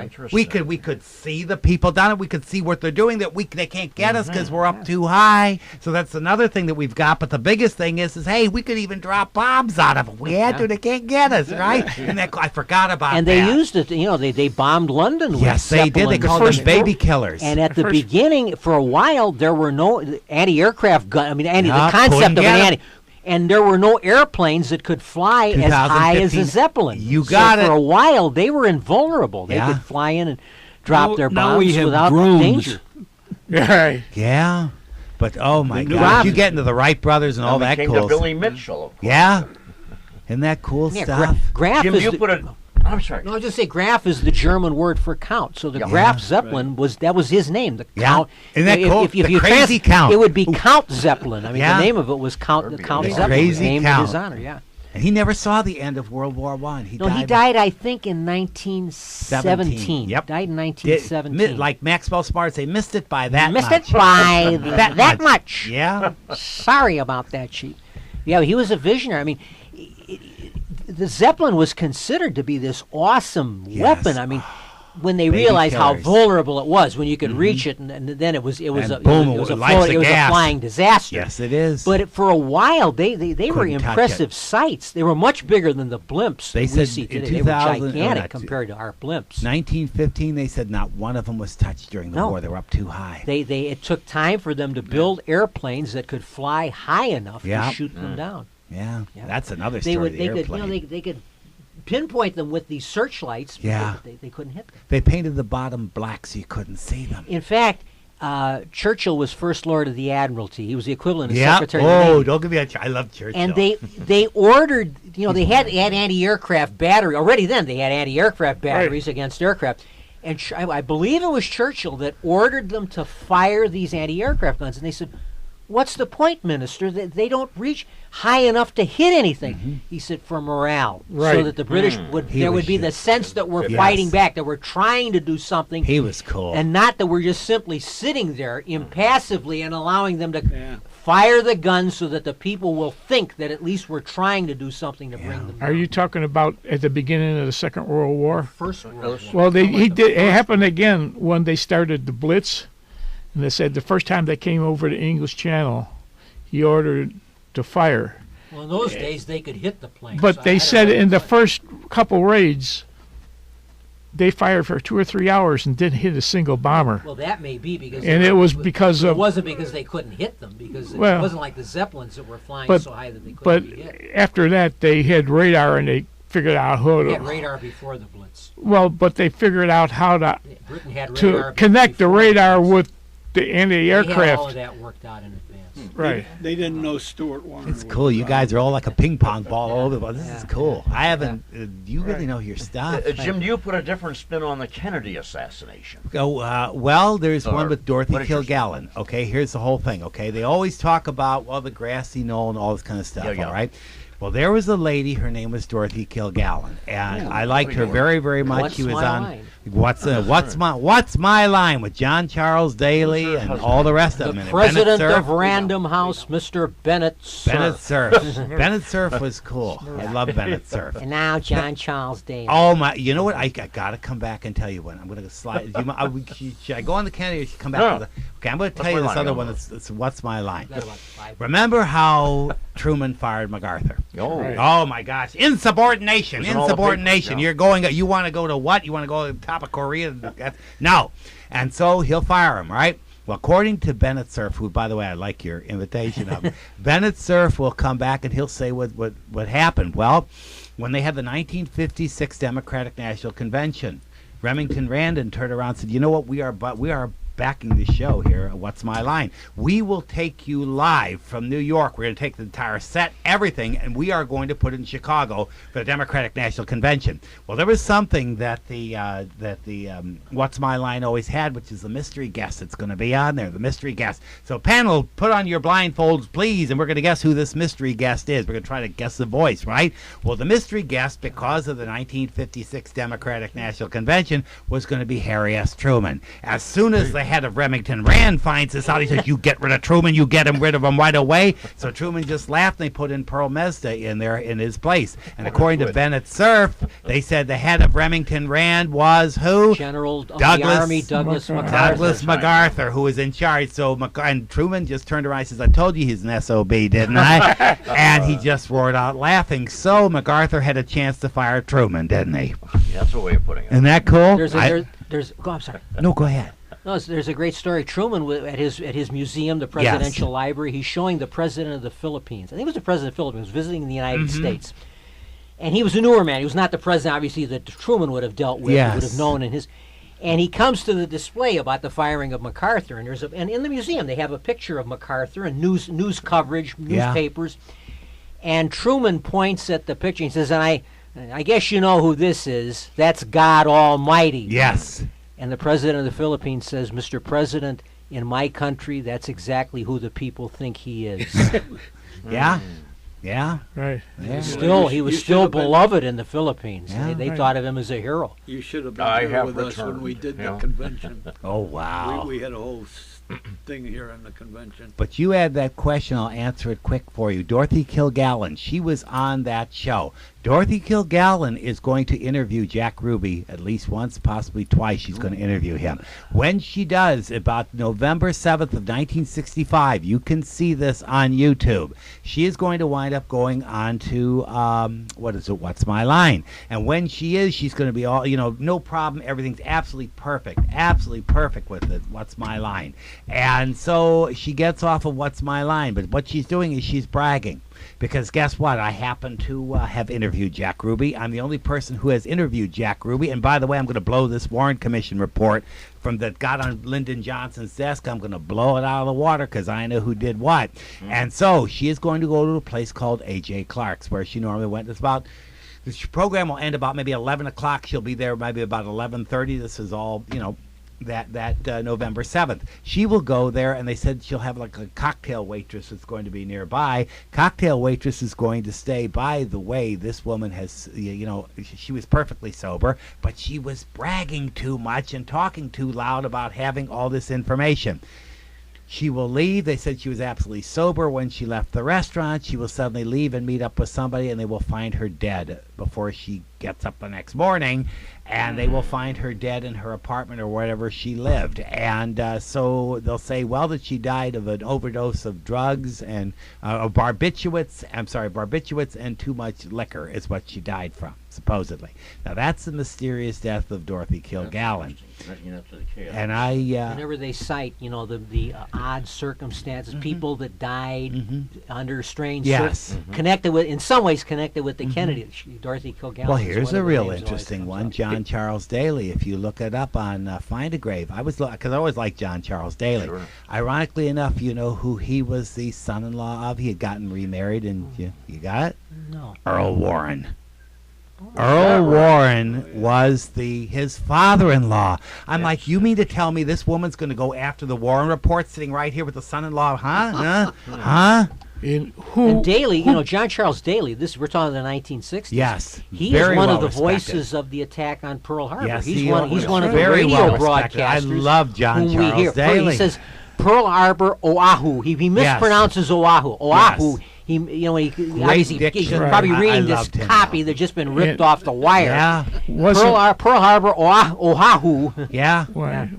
Interesting.
We could see the people down it. We could see what they're doing. They can't get us because we're up too high. So that's another thing that we've got. But the biggest thing is hey, we could even drop bombs out of them. We had to. They can't get us, right? And I forgot about
And
that.
they used it. They bombed London with
Yes, they did. They
Zeppelin.
called them baby killers.
And at the
First-
beginning, for a while, there were no anti-aircraft gun. I mean,
Yeah,
the
couldn't
concept of
get
an
'em.
anti. And there were no airplanes that could fly as high as a
2015.
Zeppelin.
You got
so
it.
For a while, they were invulnerable. They
Yeah.
could fly in and drop their
Now we
bombs
have
without
drones.
danger.
Right.
yeah. But oh my
new
God,
Rob-
you get into the Wright brothers and all that
came
cool.
to Billy Mitchell. Of course.
Yeah. Isn't that cool
Yeah,
stuff?
Graf
Jim,
is
you
the-
put a. I'm sorry.
No, I was just say Graf is the German word for count. So the
Yeah.
Graf Zeppelin was his name. The
Yeah.
count.
Isn't that cool? The
you
crazy count.
it would be Count Zeppelin. I mean,
Yeah.
the name of it was Count
That'd be
Count
amazing.
Zeppelin. It was
Crazy
named
count.
in his honor. Yeah.
And he never saw the end of World War One.
No, he died, I think, in 1917.
Yep.
Died in
Did-
1917.
like Maxwell Smart say, missed it by that
Missed
much.
it by that much.
Yeah.
Sorry about that, Chief. Yeah, he was a visionary. I mean, the Zeppelin was considered to be this awesome
Yes.
weapon. I mean, when they
Baby
realized how
killers.
vulnerable it was, when you could reach it, and then it was
And
a
boom,
it was a
it lights
float-
the
it was a
gas.
flying disaster.
Yes, it is.
But for a while, they were
Couldn't touch
impressive
it.
sights. They were much bigger than the blimps
They
that we
said
see
in
today. They were
2000
gigantic
not-
compared to our blimps.
1915, they said not one of them was touched during the
No.
war. They were up too high.
It took time for them to build airplanes that could fly high enough
Yeah.
to shoot them down.
yeah.
Yeah.
That's another
They
story.
would,
the
they could,
airplane.
they could pinpoint them with these searchlights. but
Yeah.
they couldn't hit them.
They painted the bottom black so you couldn't see them.
In fact, Churchill was First Lord of the Admiralty. He was the equivalent of
Yeah.
Secretary of the
Oh,
Navy.
don't give me a. I love Churchill.
And they ordered, they had anti-aircraft battery already. Then they had anti-aircraft batteries against aircraft, and I believe it was Churchill that ordered them to fire these anti-aircraft guns. And they said, "What's the point, Minister? They don't reach high enough to hit anything." He said, "For morale, so
Right.
that the British would
He
there
was
would be the
just-
sense that we're
Yes.
fighting back, that we're trying to do something."
He was cool.
And not that we're just simply sitting there impassively and allowing them to fire the guns so that the people will think that at least we're trying to do something to bring them
Are
down.
you talking about at the beginning of the Second World War?
First World War.
Well, it happened again when they started the Blitz, and they said the first time they came over the English Channel, he ordered to fire,
Well, in those days, they could hit the plane.
But
so I
they
don't
said
know.
in the first couple raids, they fired for 2 or 3 hours and didn't hit a single bomber.
Well, that may be because.
And it was because
It
of.
wasn't because they couldn't hit them, because it
Well,
wasn't like the Zeppelins that were flying
but-
so high that they couldn't
But
be hit.
after that, they had radar and they figured out how
They had
to.
radar before the Blitz.
Well, but they figured out how to
Britain had radar
connect the
before
radar
Blitz.
with the
They had all of
anti-aircraft.
that worked out in advance.
Right.
They didn't know Stuart Warner.
It's
was
cool. You
around.
guys are all like a ping pong ball all over. This
Yeah.
is cool. I haven't. You really know your stuff.
Jim, do you put a different spin on the Kennedy assassination?
Oh, well, there's one
Or
with Dorothy
what is your
Kilgallen. Okay, here's the whole thing. Okay, they always talk about, well, the grassy knoll and all this kind of stuff.
Yeah.
All right. Well, there was a lady. Her name was Dorothy Kilgallen, and I liked her very, very much.
What's
She was
My
on
Line?
What's my line with John Charles Daly
her
and
husband?
all the rest of
The
them. And
president
Bennett
of
Cerf.
Random House, Mr. Bennett
Bennett
Cerf.
Cerf. Bennett Cerf was cool. I love Bennett Cerf.
And now John Charles Daly.
Oh my! You know what? I gotta come back and tell you one. I'm gonna slide. Should I go on the Kennedy? Or should I come back?
No.
To the, okay, I'm gonna tell
What's
you
my
this
line?
other
Go
one.
on.
That's what's my line.
Got about 5
Remember how Truman fired MacArthur?
Oh,
Right.
Oh my gosh! Insubordination!
It was in all the
Insubordination!
papers, yeah.
You're going. You want to go to what? You want to go to the top of Korea? No. And so he'll fire him, right? Well, according to Bennett Cerf, who, by the way, I like your invitation of, Bennett Cerf will come back and he'll say what happened. Well, when they had the 1956 Democratic National Convention, Remington Randall turned around and said, "You know what? We are backing the show here. What's my line? We will take you live from New York. We're going to take the entire set, everything, and we are going to put it in Chicago for the Democratic National Convention." Well, there was something that the What's My Line always had, which is the mystery guest that's going to be on there. The mystery guest. So, panel, put on your blindfolds, please, and we're going to guess who this mystery guest is. We're going to try to guess the voice, right? Well, the mystery guest, because of the 1956 Democratic National Convention, was going to be Harry S. Truman. As soon as the head of Remington Rand finds this out, he says, "You get rid of Truman, you get rid of him right away." So Truman just laughed, and they put in Pearl Mesda in there in his place. And according to Bennett Cerf, they said the head of Remington Rand was who?
General of the
Douglas-
Army, Douglas MacArthur.
Douglas MacArthur, who was in charge. So and Truman just turned around and says, "I told you he's an SOB, didn't I?" And he just roared out laughing. So MacArthur had a chance to fire Truman, didn't he?
Yeah, that's a way of putting it.
Isn't that cool?
I'm sorry.
No, go ahead.
No, there's a great story. Truman, at his museum, the Presidential Library, he's showing the president of the Philippines. I think it was the president of the Philippines, visiting the United States. And he was a newer man. He was not the president, obviously, that Truman would have dealt with, he would have known in his. And he comes to the display about the firing of MacArthur, and and in the museum they have a picture of MacArthur and news coverage, newspapers. And Truman points at the picture and says, "And I guess you know who this is. That's God Almighty."
Yes.
And the president of the Philippines says, "Mr. President, in my country, that's exactly who the people think he is."
Yeah. Yeah.
Right.
Yeah.
He was
You
still
should've been-
beloved in the Philippines.
Yeah.
they
Right.
thought of him as a hero.
You should have been
I
here
have
with us when
returned,
we did
yeah.
the convention.
Oh, wow.
We had a whole thing here in the convention.
But you had that question. I'll answer it quick for you. Dorothy Kilgallen, she was on that show. Dorothy Kilgallen is going to interview Jack Ruby at least once, possibly twice. She's going to interview him. When she does, about November 7th of 1965, you can see this on YouTube. She is going to wind up going on to, What's My Line? And when she is, she's going to be all, no problem. Everything's absolutely perfect with it. What's My Line? And so she gets off of What's My Line. But what she's doing is she's bragging. Because guess what? I happen to have interviewed Jack Ruby. I'm the only person who has interviewed Jack Ruby. And by the way, I'm going to blow this Warren Commission report that got on Lyndon Johnson's desk. I'm going to blow it out of the water because I know who did what. And so she is going to go to a place called A.J. Clark's, where she normally went. It's about... This program will end about maybe 11 o'clock. She'll be there maybe about 11:30. This is all, that November 7th. She will go there, and they said she'll have like a cocktail waitress that's going to be nearby. Cocktail waitress is going to stay. By the way, this woman has, she was perfectly sober, but she was bragging too much and talking too loud about having all this information. She will leave. They said she was absolutely sober when she left the restaurant. She will suddenly leave and meet up with somebody, and they will find her dead before she gets up the next morning, and they will find her dead in her apartment or wherever she lived. And so they'll say, well, that she died of an overdose of drugs and of barbiturates. I'm sorry, barbiturates and too much liquor is what she died from, supposedly. Now, that's the mysterious death of Dorothy Kilgallen. And
whenever they cite, the odd circumstances, people that died under strange connected with, in some ways connected with the Kennedy, Dorothy Kilgallen.
Well, here's a real interesting one, John Charles Daly. If you look it up on Find a Grave, because I always liked John Charles Daly.
Sure.
Ironically enough, you know who he was the son-in-law of? He had gotten remarried, and you got it?
No.
Earl Warren. Earl Warren was his father-in-law. I'm like, you mean to tell me this woman's going to go after the Warren report sitting right here with the son-in-law? Huh?
And Daly, John Charles Daly, we're talking the 1960s.
Yes.
He is one of the voices of the attack on Pearl Harbor.
Yes,
he's one of the
very
radio
broadcasters. I love John Charles Daly.
He says Pearl Harbor, Oahu. He mispronounces Oahu. Oahu.
Yes.
He's probably reading this copy that's just been ripped off the wire.
Yeah.
Pearl Harbor, Oahu.
Yeah.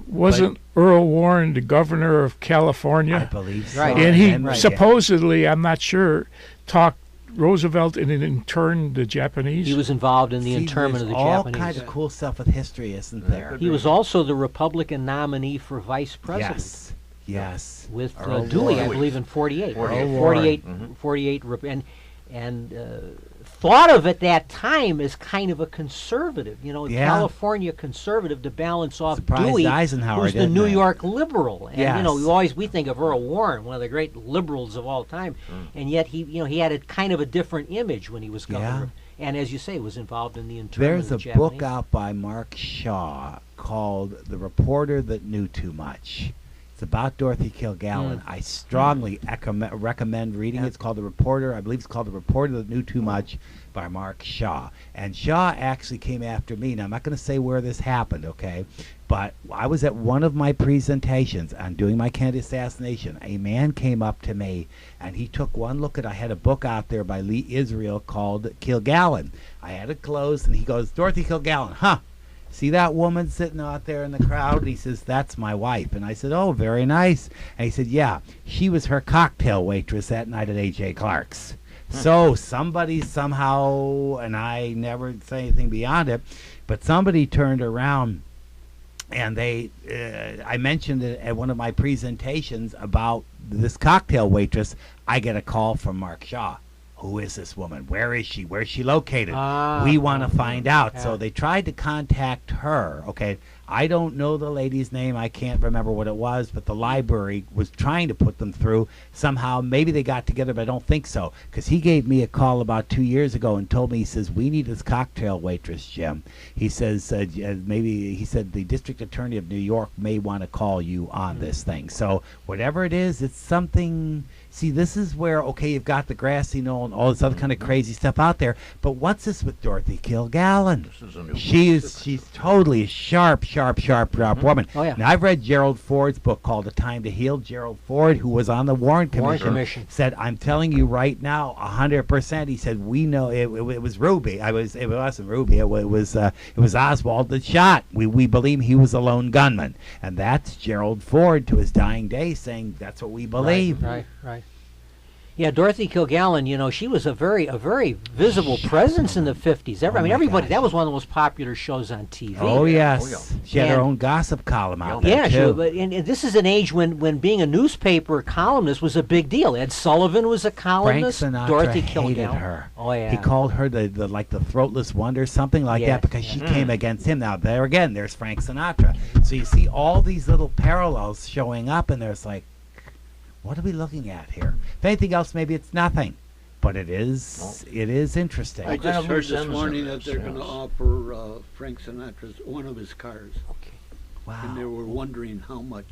Wasn't Earl Warren the governor of California?
I believe so.
Right.
And he supposedly, I'm not sure, talked Roosevelt and interned the Japanese.
He was involved in the internment of the Japanese.
All kinds of cool stuff with history, isn't there?
He was also the Republican nominee for vice president.
Yes.
With Dewey, I believe, in 48. 48, and thought of at that time as kind of a conservative, California conservative to balance off Dewey,
Eisenhower,
who's the New York liberal. And we think of Earl Warren, one of the great liberals of all time, and yet he had a kind of a different image when he was governor. And as you say, was involved in the internment of the Japanese.
There's a book out by Mark Shaw called The Reporter That Knew Too Much. It's about Dorothy Kilgallen. I strongly recommend reading it. It's called The Reporter. I believe it's called The Reporter That Knew Too Much by Mark Shaw. And Shaw actually came after me. Now, I'm not going to say where this happened, okay? But I was at one of my presentations on doing my Kennedy assassination. A man came up to me, and he took one look at, I had a book out there by Lee Israel called Kilgallen. I had it closed, and he goes, Dorothy Kilgallen, huh? See that woman sitting out there in the crowd? And he says, that's my wife. And I said, oh, very nice. And he said, yeah, she was her cocktail waitress that night at A.J. Clark's. So somebody somehow, and I never say anything beyond it, but somebody turned around and I mentioned it at one of my presentations about this cocktail waitress. I get a call from Mark Shaw. Who is this woman? Where is she? Where's she located? We want to find out. Yeah. So they tried to contact her. Okay, I don't know the lady's name. I can't remember what it was, but the library was trying to put them through. Somehow, maybe they got together, but I don't think so. Because he gave me a call about 2 years ago and told me, he says, we need this cocktail waitress, Jim. He says, maybe, he said, the district attorney of New York may want to call you on this thing. So whatever it is, it's something... See, this is where, okay, you've got the grassy knoll and all this other kind of crazy stuff out there, but what's this with Dorothy Kilgallen? She's totally a sharp woman.
Oh, yeah.
Now, I've read Gerald Ford's book called A Time to Heal. Gerald Ford, who was on the Warren Commission, said, I'm telling you right now, 100%. He said, we know it was Ruby. It wasn't Ruby. It was Oswald that shot. We believe he was a lone gunman, and that's Gerald Ford to his dying day saying that's what we believe.
Right. Yeah, Dorothy Kilgallen, she was a very visible presence in the 50s. Everybody, that was one of the most popular shows on TV.
Oh, yes. She had her own gossip column out there, too.
And this is an age when being a newspaper columnist was a big deal. Ed Sullivan was a columnist.
Frank Sinatra
Dorothy
hated
Kilgallen.
her.
Oh, yeah.
He called her the throatless wonder, something like that, because she came against him. Now, there again, there's Frank Sinatra. So you see all these little parallels showing up, and there's like, what are we looking at here? If anything else, maybe it's nothing, but it is interesting.
I just heard this morning that they're going to offer Frank Sinatra's one of his cars.
Okay.
Wow.
And they were wondering how much.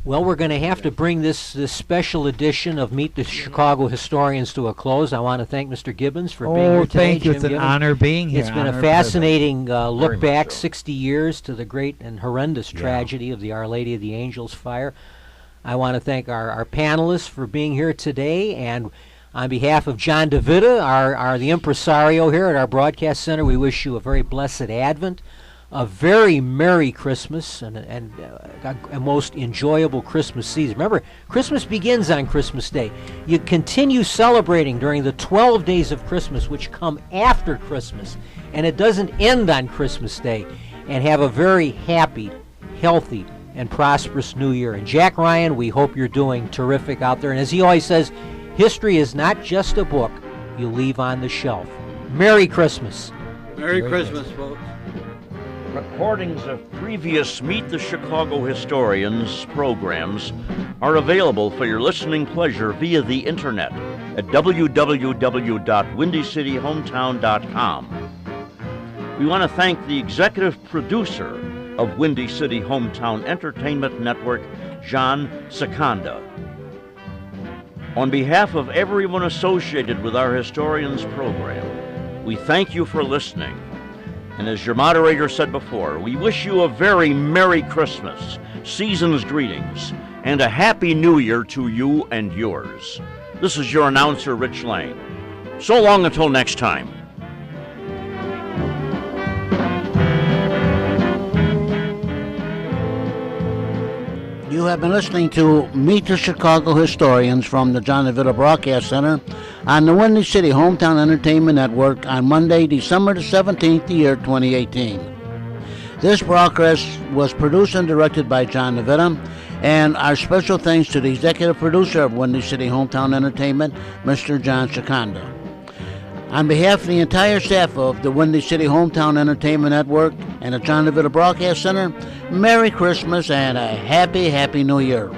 Well, we're going to have to bring this special edition of Meet the Chicago Historians to a close. I want to thank Mr. Gibbons for being here today.
Thank you. It's an honor being here.
It's been a fascinating look back 60 years to the great and horrendous tragedy of the Our Lady of the Angels fire. I want to thank our panelists for being here today, and On behalf of John DeVita, the impresario here at our broadcast center, we wish you a very blessed Advent, a very Merry Christmas, and a most enjoyable Christmas season. Remember, Christmas begins on Christmas Day. You continue celebrating during the 12 days of Christmas, which come after Christmas, and it doesn't end on Christmas Day. And have a very happy, healthy, and prosperous New Year. And Jack Ryan, we hope you're doing terrific out there. And as he always says, history is not just a book you leave on the shelf. Merry Christmas.
Merry Christmas, folks.
Recordings of previous Meet the Chicago Historians programs are available for your listening pleasure via the internet at www.windycityhometown.com. We want to thank the executive producer of Windy City Hometown Entertainment Network, John Seconda. On behalf of everyone associated with our Historians program, we thank you for listening. And as your moderator said before, we wish you a very Merry Christmas, season's greetings, and a Happy New Year to you and yours. This is your announcer, Rich Lane. So long until next time.
You have been listening to Meet the Chicago Historians from the John DeVita Broadcast Center on the Windy City Hometown Entertainment Network on Monday, December the 17th, the year 2018. This broadcast was produced and directed by John DeVita, and our special thanks to the executive producer of Windy City Hometown Entertainment, Mr. John Seconda. On behalf of the entire staff of the Windy City Hometown Entertainment Network and the John DeVita Broadcast Center, Merry Christmas and a Happy, Happy New Year.